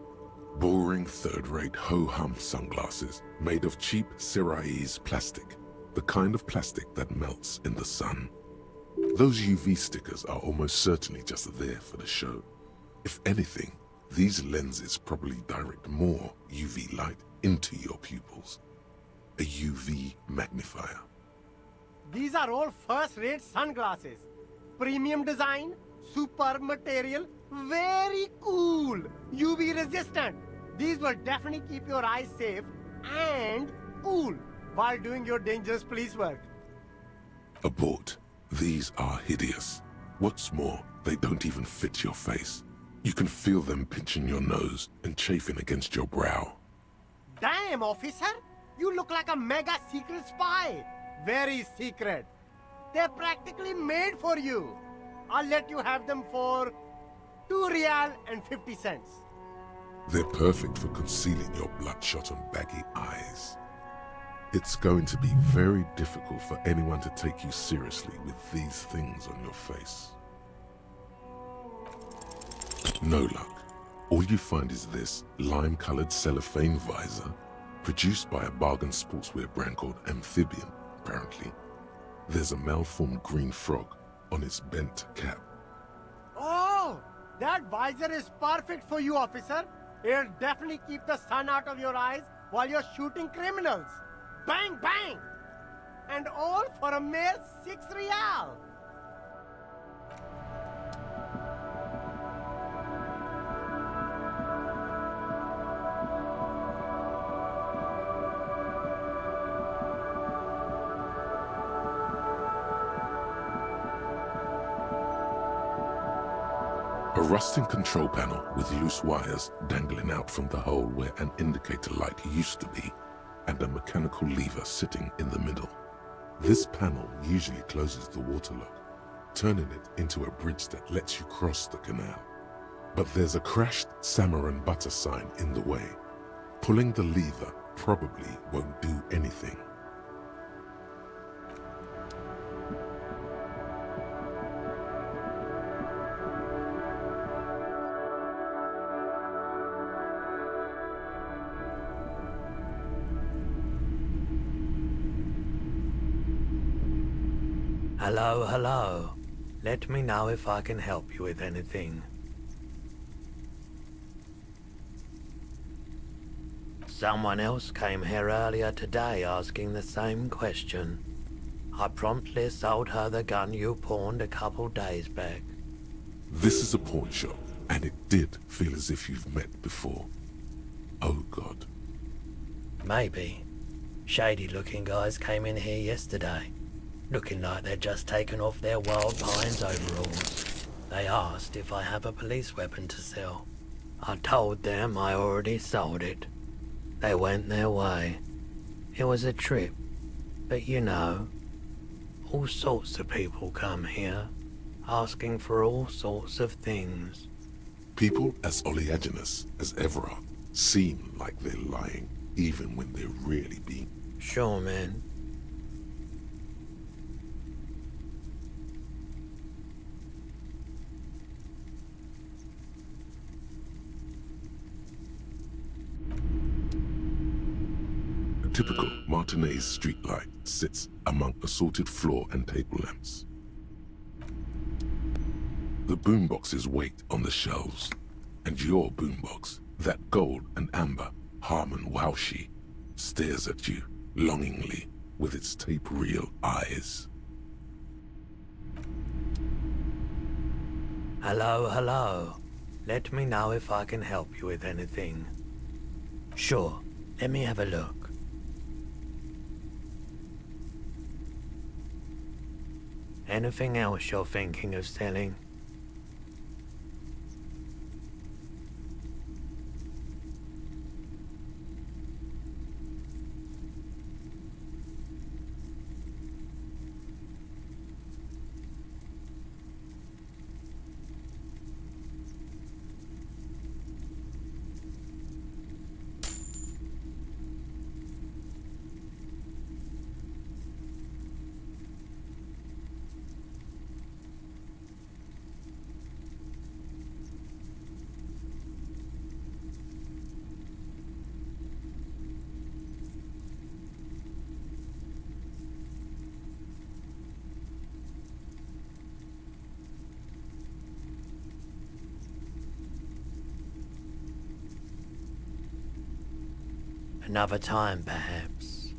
Boring third-rate ho-hum sunglasses made of cheap Syrahese plastic, the kind of plastic that melts in the sun. Those UV stickers are almost certainly just there for the show. If anything, these lenses probably direct more UV light into your pupils. A UV magnifier. These are all first-rate sunglasses. Premium design, superb material, very cool, UV resistant. These will definitely keep your eyes safe and cool while doing your dangerous police work. Abort. These are hideous. What's more, they don't even fit your face. You can feel them pinching your nose and chafing against your brow. Damn, officer! You look like a mega secret spy. Very secret. They're practically made for you. I'll let you have them for 2 real and 50 cents. They're perfect for concealing your bloodshot and baggy eyes. It's going to be very difficult for anyone to take you seriously with these things on your face. No luck. All you find is this lime-colored cellophane visor, produced by a bargain sportswear brand called Amphibian, apparently. There's a malformed green frog on its bent cap. Oh, that visor is perfect for you, officer. It'll definitely keep the sun out of your eyes while you're shooting criminals. Bang, bang! And all for a mere 6 real. A rusting control panel with loose wires dangling out from the hole where an indicator light used to be, and a mechanical lever sitting in the middle. This panel usually closes the waterlock, turning it into a bridge that lets you cross the canal. But there's a crashed salmon and butter sign in the way. Pulling the lever probably won't do anything. Hello, hello. Let me know if I can help you with anything. Someone else came here earlier today asking the same question. I promptly sold her the gun you pawned a couple days back. This is a pawn shop, and it did feel as if you've met before. Oh God. Maybe. Shady-looking guys came in here yesterday, looking like they'd just taken off their Wild Pines overalls. They asked if I have a police weapon to sell. I told them I already sold it. They went their way. It was a trip, but you know, all sorts of people come here, asking for all sorts of things. People as oleaginous as Everard seem like they're lying, even when they're really being. Sure, man. A typical Martinez streetlight sits among assorted floor and table lamps. The boomboxes wait on the shelves, and your boombox, that gold and amber Harman Waushi, stares at you longingly with its tape-reel eyes. Hello, hello. Let me know if I can help you with anything. Sure, let me have a look. Anything else you're thinking of selling? Another time, perhaps.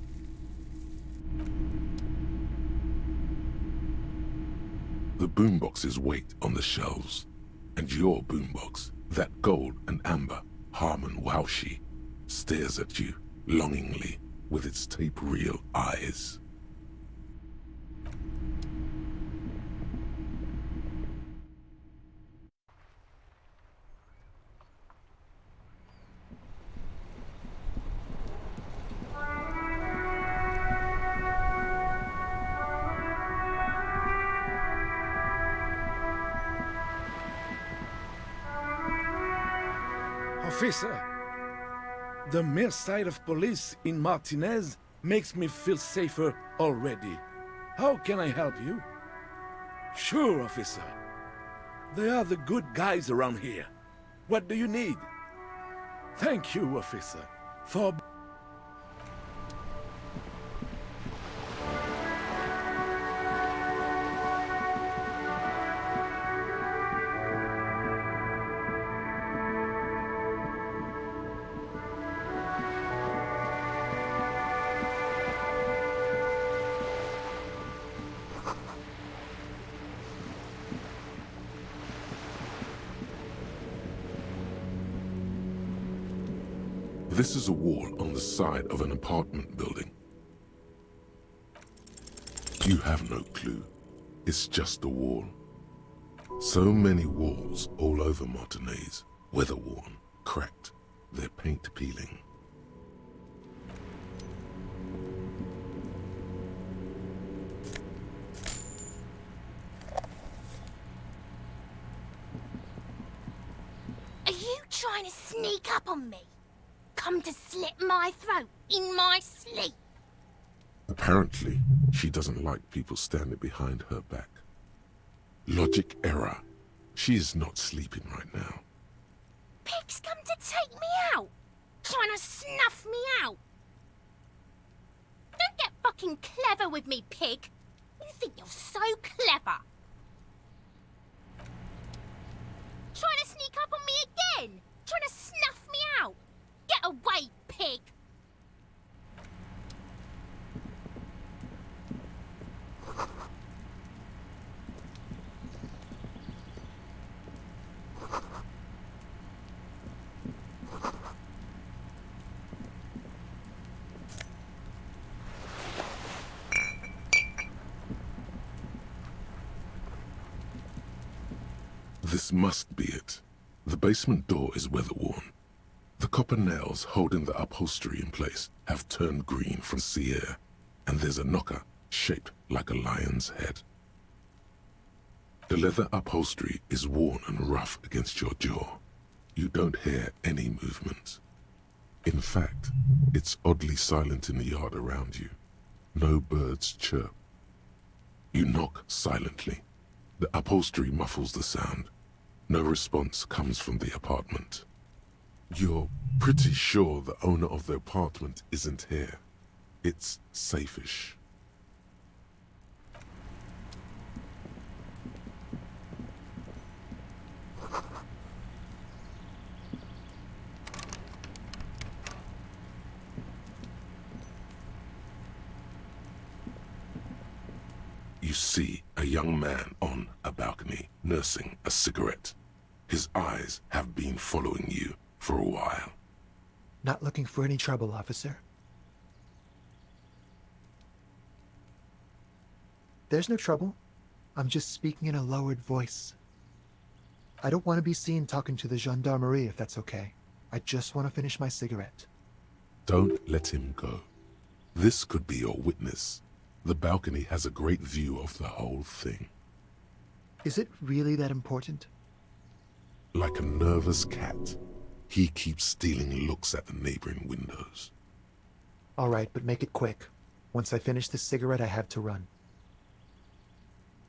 The boomboxes wait on the shelves, and your boombox, that gold and amber Harman Waushi, stares at you longingly with its tape-reel eyes. Officer, the mere sight of police in Martinez makes me feel safer already. How can I help you? Sure, officer. They are the good guys around here. What do you need? Thank you, officer, for... This is a wall on the side of an apartment building. You have no clue. It's just a wall. So many walls all over Martinez, weather-worn, cracked, their paint peeling. Are you trying to sneak up on me? Come to slit my throat in my sleep? Apparently, she doesn't like people standing behind her back. Logic error. She is not sleeping right now. Pig's come to take me out. Trying to snuff me out. Don't get fucking clever with me, pig. You think you're so clever. Trying to sneak up on me again. Trying to snuff me out. Get away, pig! This must be it. The basement door is weather-worn. The copper nails holding the upholstery in place have turned green from sea air, and there's a knocker shaped like a lion's head. The leather upholstery is worn and rough against your jaw. You don't hear any movement. In fact, it's oddly silent in the yard around you. No birds chirp. You knock silently. The upholstery muffles the sound. No response comes from the apartment. You're pretty sure the owner of the apartment isn't here. It's safe-ish. You see a young man on a balcony nursing a cigarette. His eyes have been following you for a while. Not looking for any trouble, officer. There's no trouble. I'm just speaking in a lowered voice. I don't want to be seen talking to the gendarmerie, if that's okay. I just want to finish my cigarette. Don't let him go. This could be your witness. The balcony has a great view of the whole thing. Is it really that important? Like a nervous cat, he keeps stealing looks at the neighboring windows. All right, but make it quick. Once I finish this cigarette, I have to run.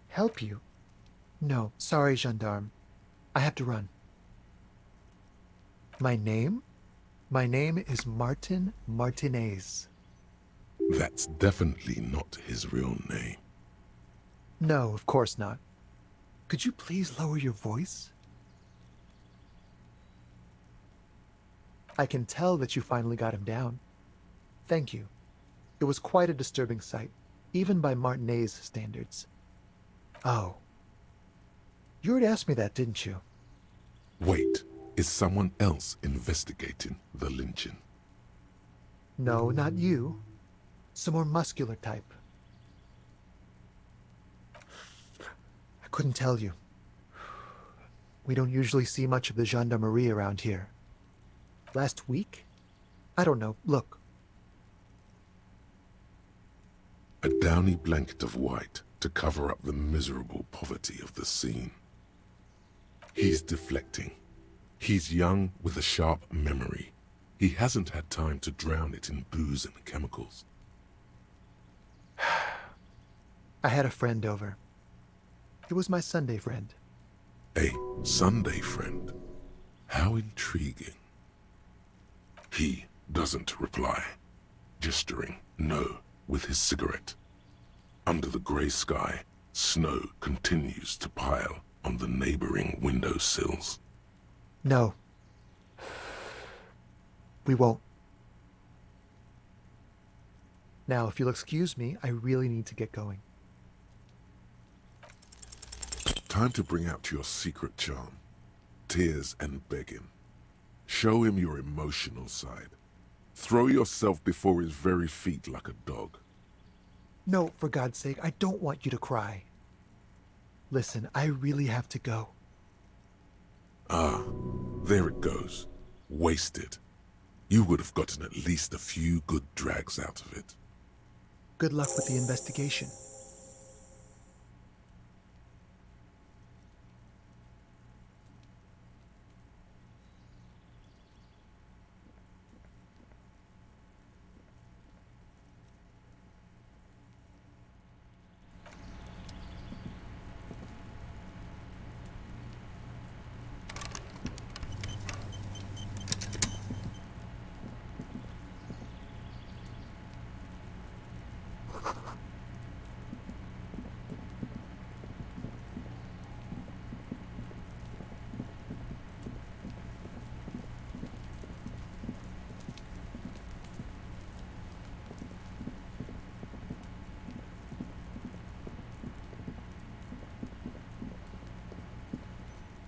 Help you? No, sorry, gendarme. I have to run. My name? My name is Martin Martinez. That's definitely not his real name. No, of course not. Could you please lower your voice? I can tell that you finally got him down. Thank you. It was quite a disturbing sight, even by Martinez standards. Oh. You already asked me that, didn't you? Wait, is someone else investigating the lynching? No, not you. Some more muscular type. I couldn't tell you. We don't usually see much of the gendarmerie around here. Last week? I don't know. Look. A downy blanket of white to cover up the miserable poverty of the scene. He's deflecting. He's young with a sharp memory. He hasn't had time to drown it in booze and chemicals. I had a friend over. It was my Sunday friend. A Sunday friend? How intriguing. He doesn't reply, gesturing no with his cigarette. Under the grey sky, snow continues to pile on the neighboring windowsills. No. We won't. Now, if you'll excuse me, I really need to get going. Time to bring out your secret charm. Tears and begging. Show him your emotional side. Throw yourself before his very feet like a dog. No, for God's sake, I don't want you to cry. Listen, I really have to go. Ah, there it goes. Wasted. You would have gotten at least a few good drags out of it. Good luck with the investigation.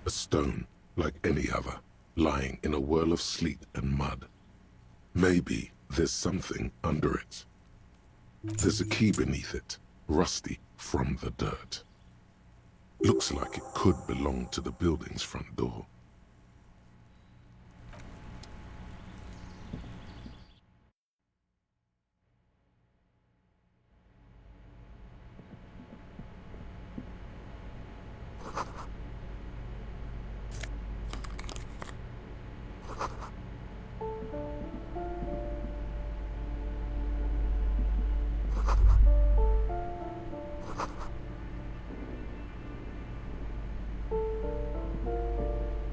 A stone, like any other, lying in a whirl of sleet and mud. Maybe there's something under it. There's a key beneath it, rusty from the dirt. Looks like it could belong to the building's front door.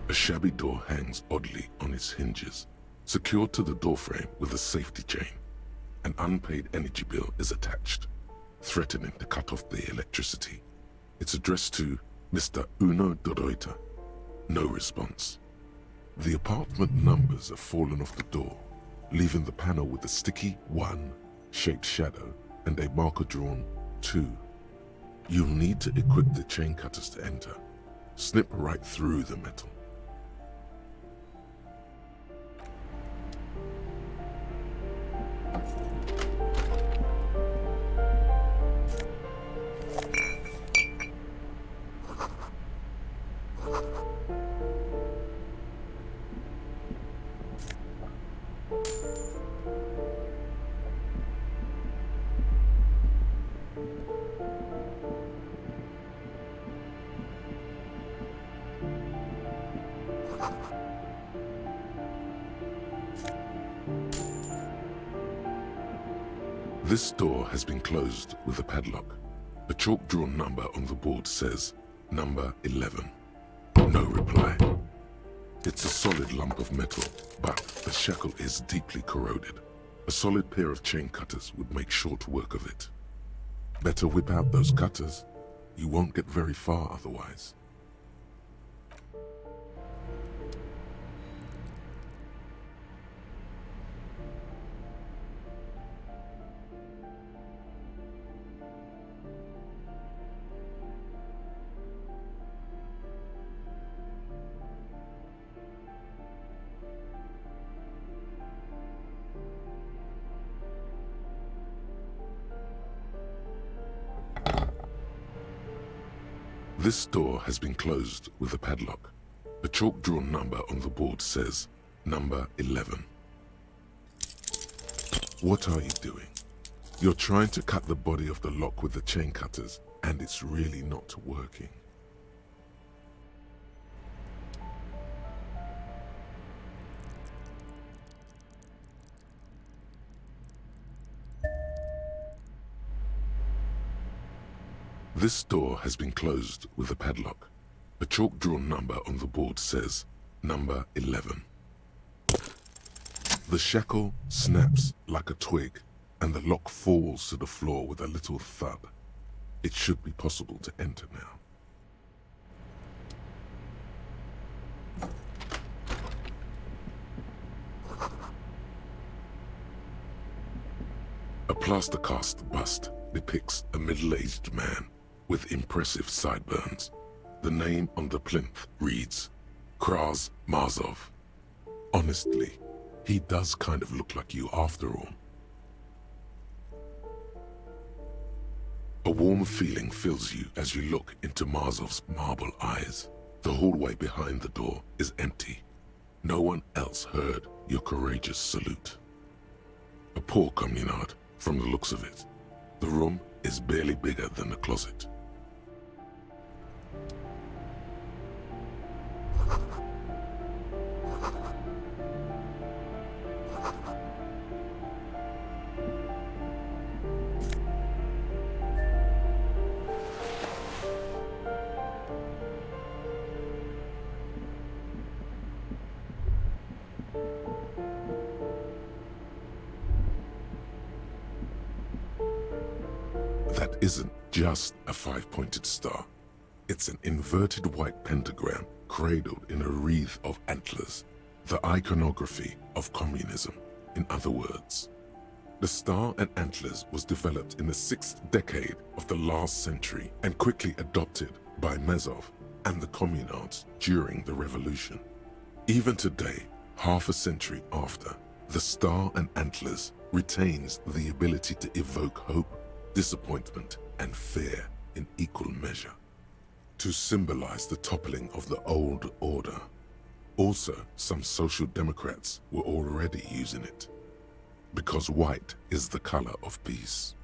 A shabby door hangs oddly on its hinges, secured to the doorframe with a safety chain. An unpaid energy bill is attached, threatening to cut off the electricity. It's addressed to Mr. Uno Doroita. No response. The apartment numbers have fallen off the door, leaving the panel with a sticky 1 shaped shadow and a marker drawn 2. You'll need to equip the chain cutters to enter. Snip right through the metal. This door has been closed with a padlock. A chalk-drawn number on the board says, number 11. No reply. It's a solid lump of metal, but the shackle is deeply corroded. A solid pair of chain cutters would make short work of it. Better whip out those cutters. You won't get very far otherwise. This door has been closed with a padlock. A chalk-drawn number on the board says, number 11. What are you doing? You're trying to cut the body of the lock with the chain cutters, and it's really not working. This door has been closed with a padlock. A chalk-drawn number on the board says number 11. The shackle snaps like a twig, and the lock falls to the floor with a little thud. It should be possible to enter now. A plaster-cast bust depicts a middle-aged man with impressive sideburns. The name on the plinth reads Kraz Marzov. Honestly, he does kind of look like you after all. A warm feeling fills you as you look into Marzov's marble eyes. The hallway behind the door is empty. No one else heard your courageous salute. A poor communard, from the looks of it. The room is barely bigger than a closet. That isn't just a five-pointed star. It's an inverted white pentagram cradled in a wreath of antlers, the iconography of communism, in other words. The star and antlers was developed in the 6th decade of the last century and quickly adopted by Mazov and the communards during the revolution. Even today, half a century after, the star and antlers retains the ability to evoke hope, disappointment, and fear in equal measure, to symbolize the toppling of the old order. Also, some social democrats were already using it, because white is the color of peace.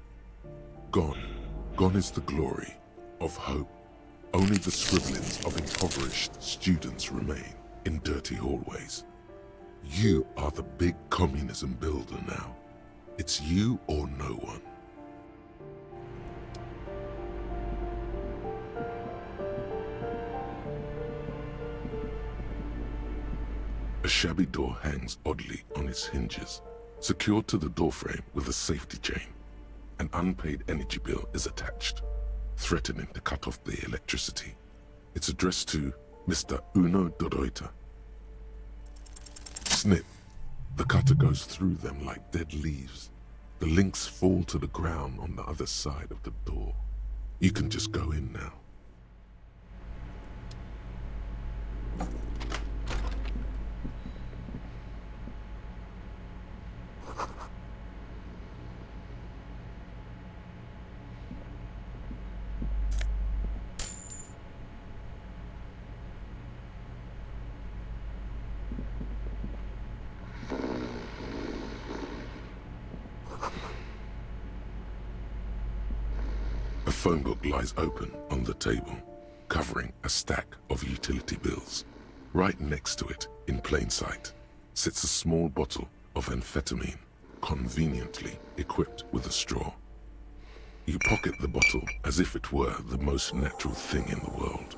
Gone is the glory of hope. Only the scribblings of impoverished students remain in dirty hallways. You are the big communism builder now. It's you or no one. A shabby door hangs oddly on its hinges, secured to the doorframe with a safety chain. An unpaid energy bill is attached, threatening to cut off the electricity. It's addressed to Mr. Uno Doroita. Snip. The cutter goes through them like dead leaves. The links fall to the ground on the other side of the door. You can just go in now. A phone book lies open on the table, covering a stack of utility bills. Right next to it, in plain sight, sits a small bottle of amphetamine, conveniently equipped with a straw. You pocket the bottle as if it were the most natural thing in the world.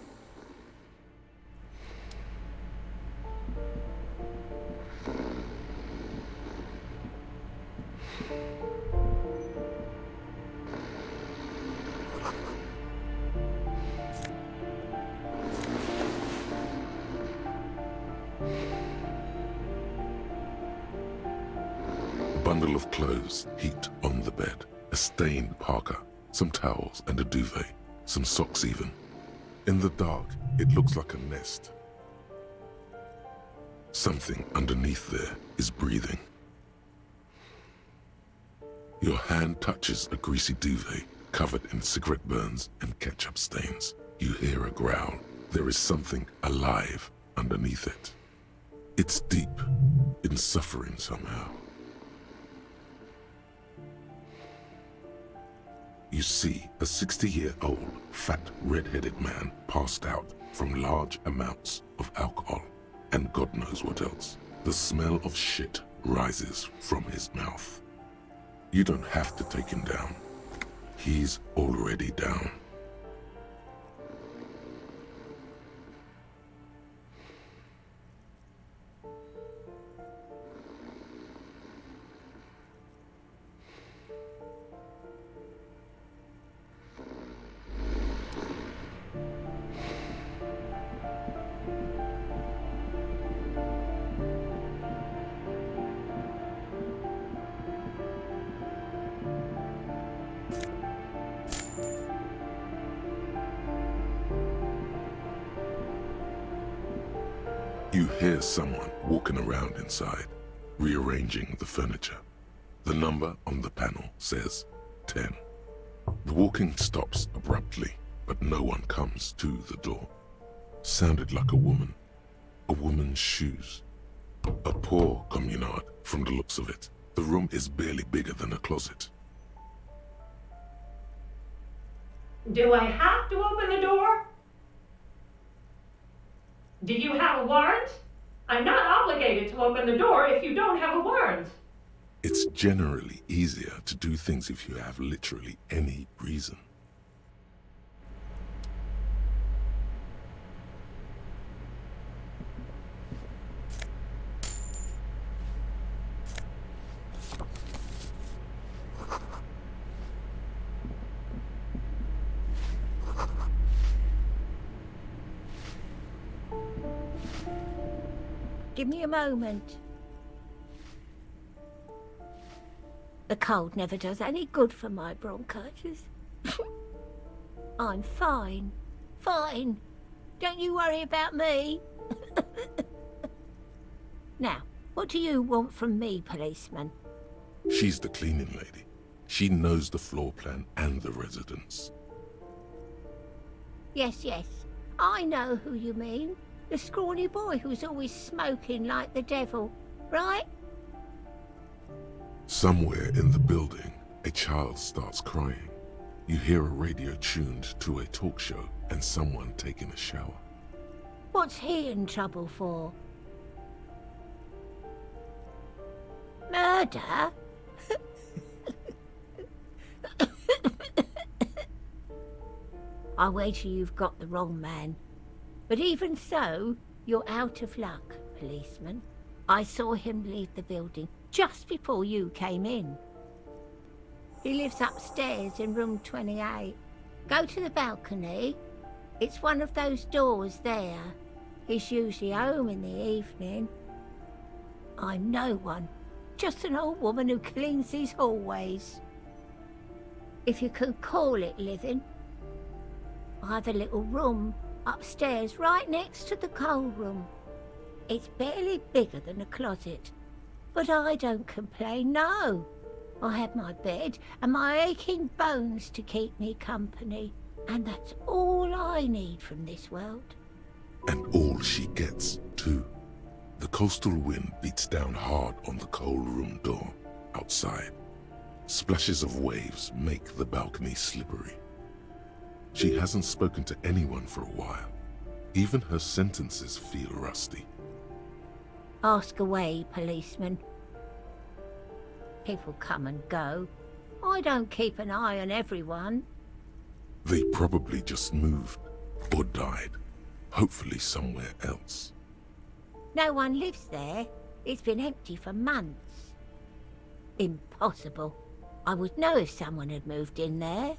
A bundle of clothes heaped on the bed, a stained parka, some towels and a duvet, some socks even. In the dark, it looks like a nest. Something underneath there is breathing. Your hand touches a greasy duvet covered in cigarette burns and ketchup stains. You hear a growl. There is something alive underneath it. It's deep in suffering somehow. You see a 60-year-old, fat, red-headed man passed out from large amounts of alcohol, and God knows what else. The smell of shit rises from his mouth. You don't have to take him down. He's already down. You hear someone walking around inside, rearranging the furniture. The number on the panel says 10. The walking stops abruptly, but no one comes to the door. Sounded like a woman. A woman's shoes. A poor communard, from the looks of it. The room is barely bigger than a closet. Do I have to open the door? Do you have a warrant? I'm not obligated to open the door if you don't have a warrant. It's generally easier to do things if you have literally any reason. Give me a moment. The cold never does any good for my bronchitis. I'm fine. Fine. Don't you worry about me. Now, what do you want from me, policeman? She's the cleaning lady. She knows the floor plan and the residence. Yes, yes. I know who you mean. The scrawny boy who's always smoking like the devil, right? Somewhere in the building, a child starts crying. You hear a radio tuned to a talk show and someone taking a shower. What's he in trouble for? Murder? I'll wait till you've got the wrong man. But even so, you're out of luck, policeman. I saw him leave the building just before you came in. He lives upstairs in room 28. Go to the balcony. It's one of those doors there. He's usually home in the evening. I'm no one, just an old woman who cleans these hallways. If you can call it living. I have a little room upstairs right next to the coal room. It's barely bigger than a closet, but I don't complain, no. I have my bed and my aching bones to keep me company, and that's all I need from this world. And all she gets, too. The coastal wind beats down hard on the coal room door outside. Splashes of waves make the balcony slippery. She hasn't spoken to anyone for a while. Even her sentences feel rusty. Ask away, policeman. People come and go. I don't keep an eye on everyone. They probably just moved or died, hopefully somewhere else. No one lives there. It's been empty for months. Impossible. I would know if someone had moved in there.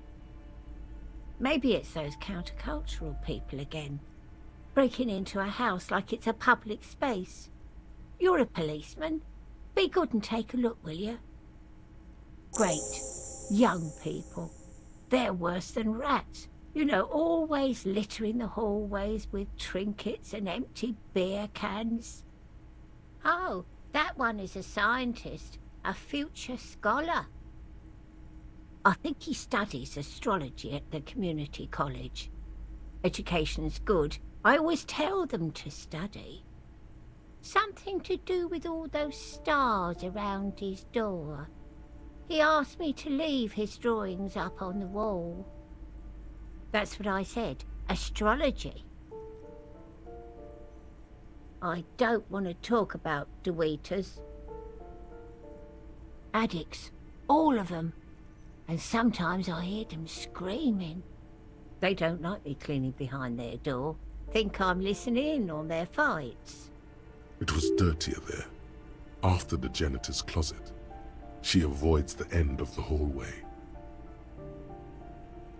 Maybe it's those countercultural people again, breaking into a house like it's a public space. You're a policeman. Be good and take a look, will you? Great. Young people. They're worse than rats. You know, always littering the hallways with trinkets and empty beer cans. Oh, that one is a scientist, a future scholar. I think he studies astrology at the community college. Education's good. I always tell them to study. Something to do with all those stars around his door. He asked me to leave his drawings up on the wall. That's what I said. Astrology. I don't want to talk about Deweeters. Addicts. All of them. And sometimes I hear them screaming. They don't like me cleaning behind their door. Think I'm listening in on their fights. It was dirtier there, after the janitor's closet. She avoids the end of the hallway.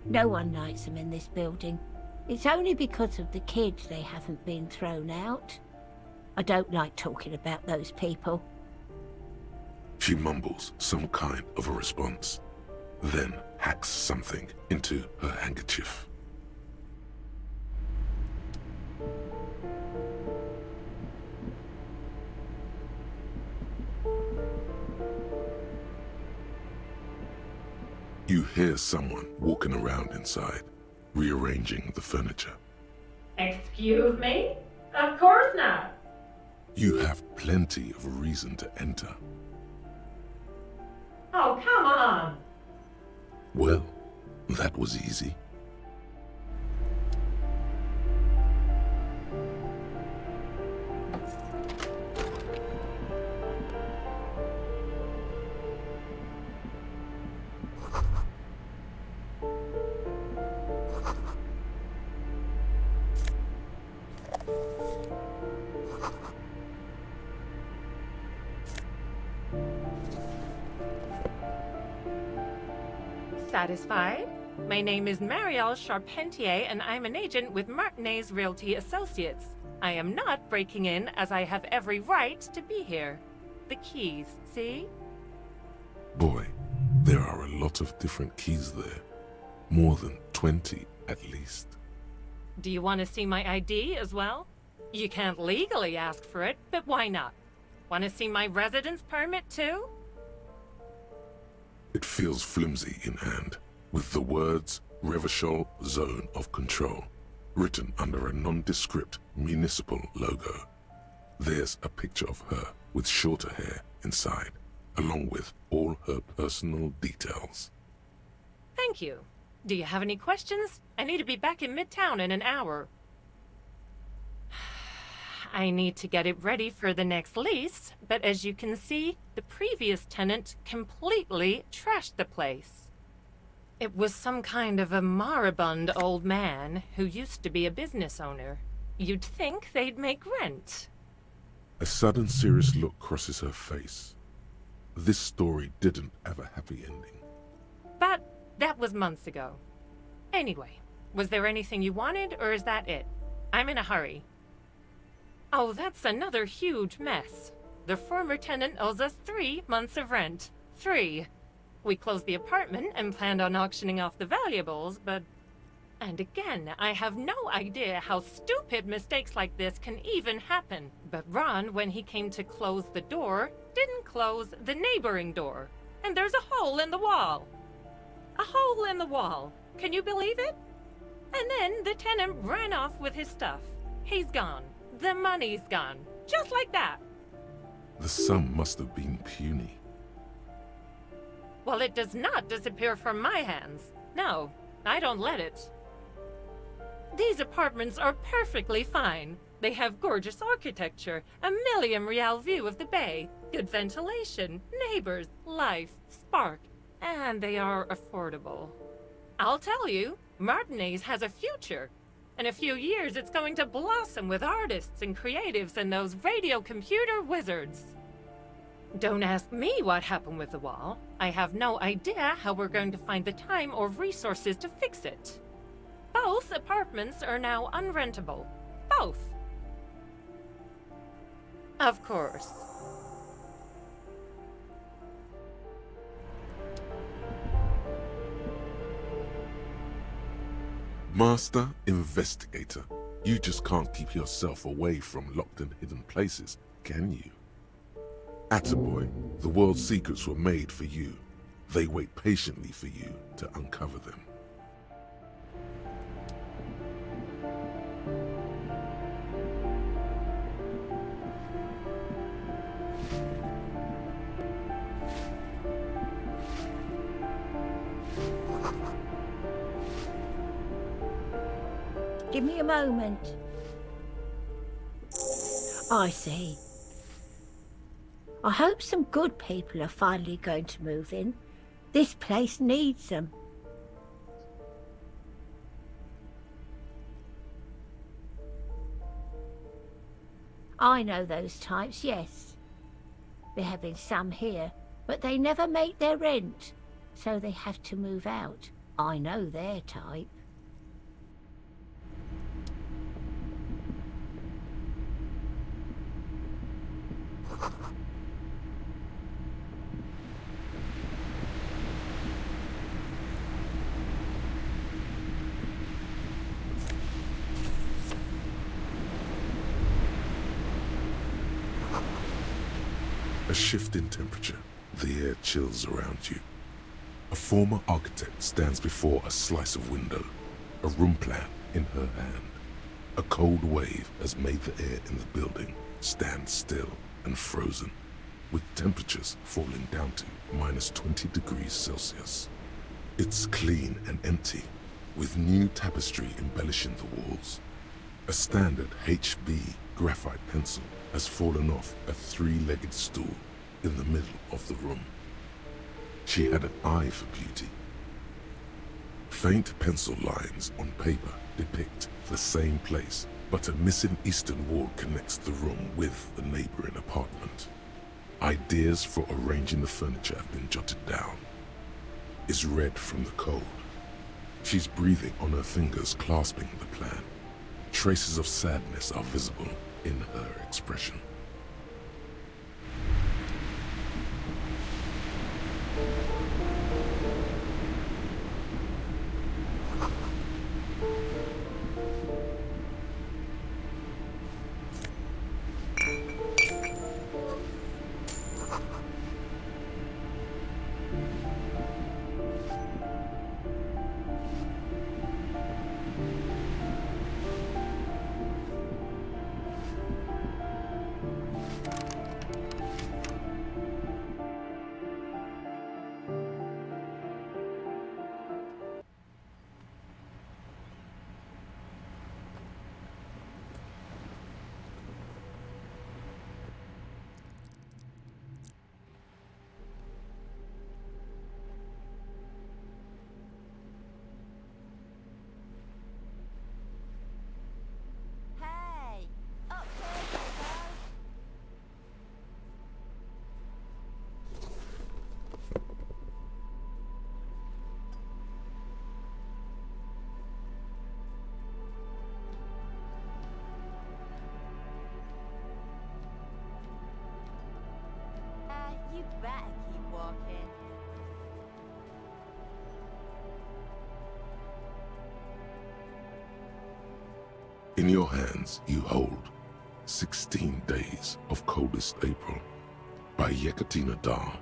No one likes them in this building. It's only because of the kids they haven't been thrown out. I don't like talking about those people. She mumbles some kind of a response, then hacks something into her handkerchief. You hear someone walking around inside, rearranging the furniture. Excuse me? Of course not. You have plenty of reason to enter. Oh, come on. Well, that was easy. Satisfied? My name is Marielle Charpentier, and I'm an agent with Martinez Realty Associates. I am not breaking in, as I have every right to be here. The keys, see? Boy, there are a lot of different keys there. More than 20, at least. Do you want to see my ID as well? You can't legally ask for it, but why not? Want to see my residence permit too? It feels flimsy in hand, with the words Revachol Zone of Control written under a nondescript municipal logo. There's a picture of her with shorter hair inside, along with all her personal details. Thank you. Do you have any questions? I need to be back in Midtown in an hour. I need to get it ready for the next lease, but as you can see, the previous tenant completely trashed the place. It was some kind of a moribund old man who used to be a business owner. You'd think they'd make rent. A sudden serious look crosses her face. This story didn't have a happy ending. But that was months ago. Anyway, was there anything you wanted, or is that it? I'm in a hurry. Oh, that's another huge mess. The former tenant owes us 3 months of rent. 3. We closed the apartment and planned on auctioning off the valuables, but... And again, I have no idea how stupid mistakes like this can even happen. But Ron, when he came to close the door, didn't close the neighboring door. And there's a hole in the wall. A hole in the wall. Can you believe it? And then the tenant ran off with his stuff. He's gone. The money's gone. Just like that. The sum must have been puny. Well, it does not disappear from my hands. No, I don't let it. These apartments are perfectly fine. They have gorgeous architecture, a million-real view of the bay, good ventilation, neighbors, life, spark, and they are affordable. I'll tell you, Martinez has a future. In a few years, it's going to blossom with artists and creatives and those radio computer wizards. Don't ask me what happened with the wall. I have no idea how we're going to find the time or resources to fix it. Both apartments are now unrentable. Both. Of course. Master Investigator, you just can't keep yourself away from locked and hidden places, can you? Attaboy, the world's secrets were made for you. They wait patiently for you to uncover them. Give me a moment. I see. I hope some good people are finally going to move in. This place needs them. I know those types, yes. There have been some here, but they never make their rent, so they have to move out. I know their type. A shift in temperature. The air chills around you. A former architect stands before a slice of window, a room plan in her hand. A cold wave has made the air in the building stand still and frozen, with temperatures falling down to -20 degrees Celsius. It's clean and empty, with new tapestry embellishing the walls. A standard HB graphite pencil has fallen off a three-legged stool in the middle of the room. She had an eye for beauty. Faint pencil lines on paper depict the same place, but a missing eastern wall connects the room with the neighboring apartment. Ideas for arranging the furniture have been jotted down. Is red from the cold. She's breathing on her fingers, clasping the plan. Traces of sadness are visible in her expression. You better keep walking. In your hands, you hold 16 Days of Coldest April by Yekaterina Dar.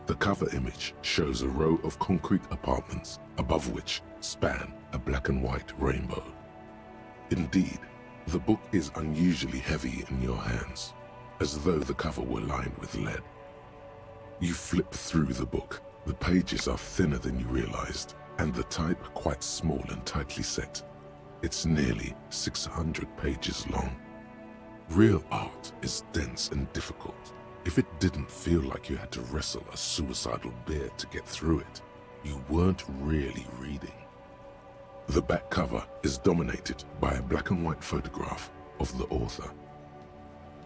The cover image shows a row of concrete apartments above which span a black and white rainbow. Indeed, the book is unusually heavy in your hands, as though the cover were lined with lead. You flip through the book. The pages are thinner than you realized, and the type quite small and tightly set. It's nearly 600 pages long. Real art is dense and difficult. If it didn't feel like you had to wrestle a suicidal bear to get through it, you weren't really reading. The back cover is dominated by a black and white photograph of the author.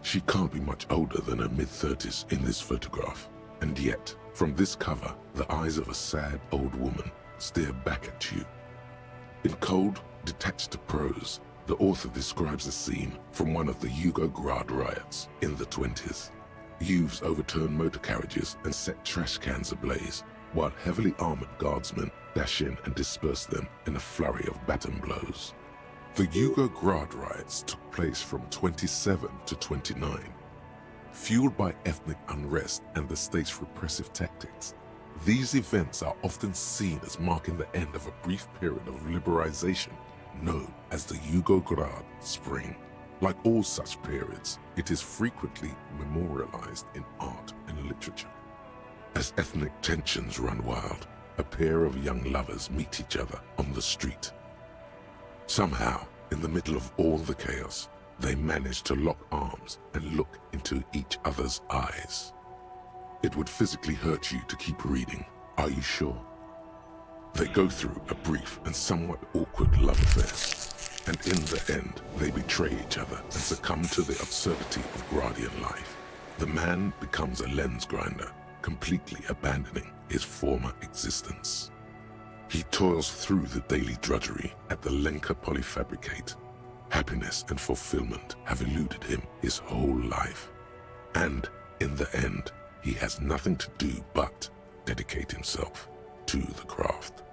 She can't be much older than her mid-30s in this photograph. And yet, from this cover, the eyes of a sad old woman stare back at you. In cold, detached prose, the author describes a scene from one of the Yugograd riots in the 20s. Youths overturned motor carriages and set trash cans ablaze, while heavily armored guardsmen dash in and disperse them in a flurry of baton blows. The Yugograd riots took place from 27 to 29. Fueled by ethnic unrest and the state's repressive tactics, these events are often seen as marking the end of a brief period of liberalization known as the Yugograd Spring. Like all such periods, it is frequently memorialized in art and literature. As ethnic tensions run wild, a pair of young lovers meet each other on the street. Somehow, in the middle of all the chaos, they manage to lock arms and look into each other's eyes. It would physically hurt you to keep reading, are you sure? They go through a brief and somewhat awkward love affair, and in the end, they betray each other and succumb to the absurdity of Gradian life. The man becomes a lens grinder, completely abandoning his former existence. He toils through the daily drudgery at the Lenka polyfabricate. Happiness and fulfillment have eluded him his whole life. And in the end, he has nothing to do but dedicate himself to the craft.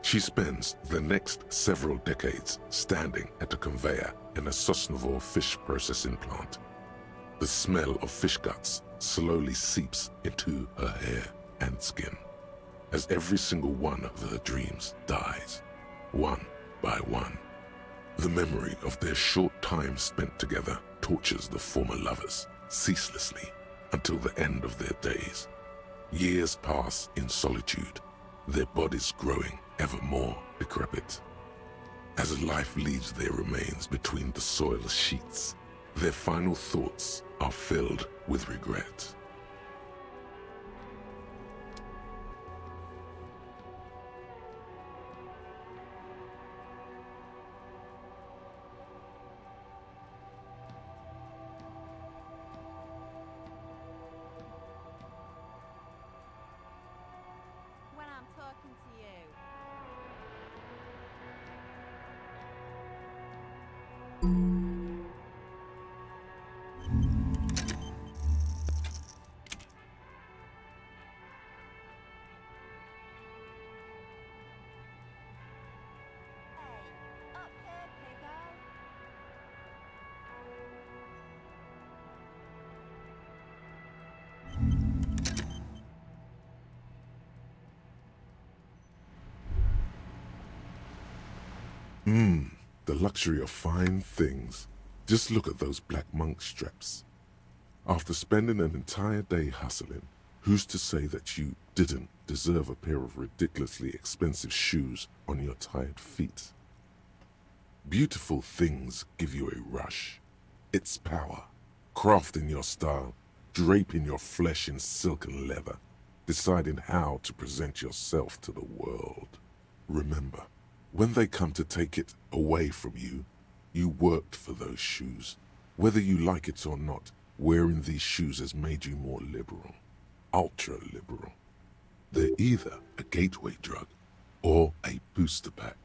She spends the next several decades standing at a conveyor in a Sosnovo fish processing plant. The smell of fish guts slowly seeps into her hair and skin. as every single one of her dreams dies, one by one. The memory of their short time spent together tortures the former lovers ceaselessly until the end of their days. Years pass in solitude, their bodies growing ever more decrepit. As life leaves their remains between the soil sheets, their final thoughts are filled with regret. When I'm talking to you. The luxury of fine things. Just look at those black monk straps. After spending an entire day hustling, who's to say that you didn't deserve a pair of ridiculously expensive shoes on your tired feet? Beautiful things give you a rush. It's power, crafting your style, draping your flesh in silk and leather, deciding how to present yourself to the world. Remember, when they come to take it away from you, you worked for those shoes. Whether you like it or not, wearing these shoes has made you more liberal, ultra-liberal. They're either a gateway drug or a booster pack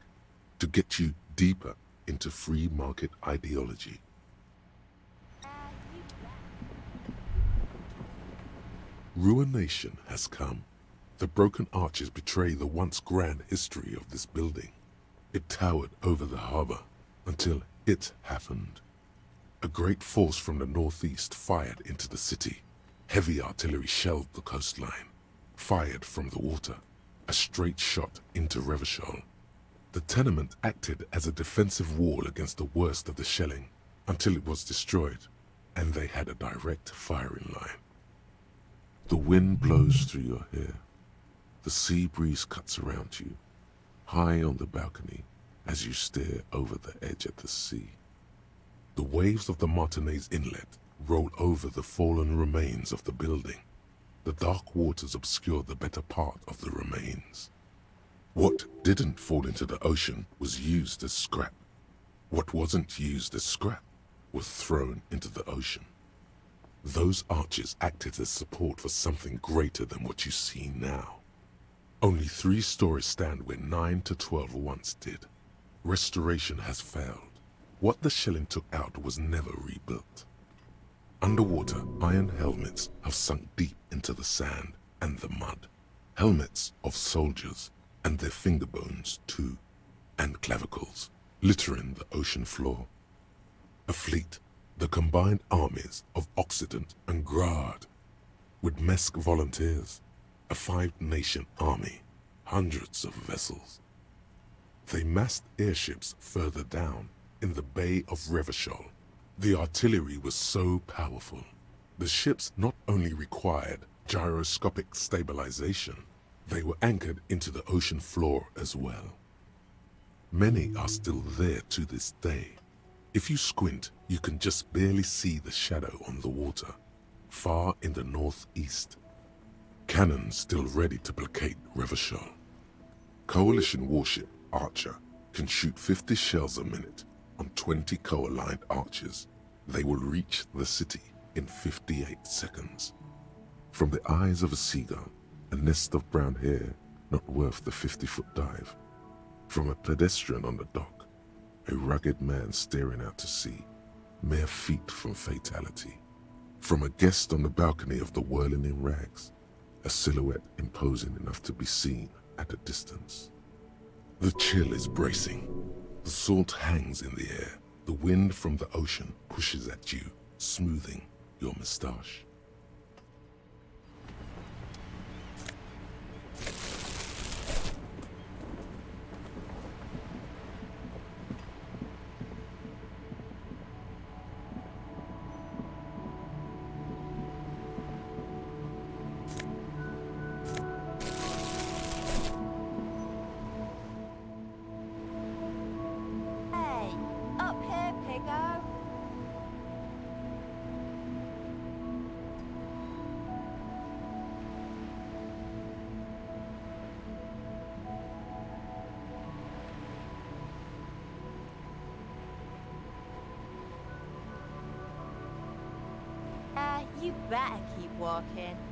to get you deeper into free market ideology. Ruination has come. The broken arches betray the once grand history of this building. It towered over the harbor until it happened. A great force from the northeast fired into the city. Heavy artillery shelled the coastline. Fired from the water, a straight shot into Revachol. The tenement acted as a defensive wall against the worst of the shelling until it was destroyed, and they had a direct firing line. The wind blows through your hair. The sea breeze cuts around you, high on the balcony as you stare over the edge at the sea. The waves of the Martinez Inlet roll over the fallen remains of the building. The dark waters obscure the better part of the remains. What didn't fall into the ocean was used as scrap. What wasn't used as scrap was thrown into the ocean. Those arches acted as support for something greater than what you see now. Only 3 stories stand where 9 to 12 once did. Restoration has failed. What the shelling took out was never rebuilt. Underwater, iron helmets have sunk deep into the sand and the mud. Helmets of soldiers, and their finger bones too, and clavicles, littering the ocean floor. A fleet, the combined armies of Occident and Grad, with Mesk volunteers, a 5-nation army, hundreds of vessels. They massed airships further down in the Bay of Revachol. The artillery was so powerful. The ships not only required gyroscopic stabilization, they were anchored into the ocean floor as well. Many are still there to this day. If you squint, you can just barely see the shadow on the water, far in the northeast. Cannons still ready to placate Revachol. Coalition warship Archer can shoot 50 shells a minute on 20 co-aligned archers. They will reach the city in 58 seconds. From the eyes of a seagull, a nest of brown hair not worth the 50-foot dive. From a pedestrian on the dock, a rugged man staring out to sea, mere feet from fatality. From a guest on the balcony of the Whirling in Rags, a silhouette imposing enough to be seen at a distance. The chill is bracing. The salt hangs in the air. The wind from the ocean pushes at you, smoothing your moustache. better keep walking.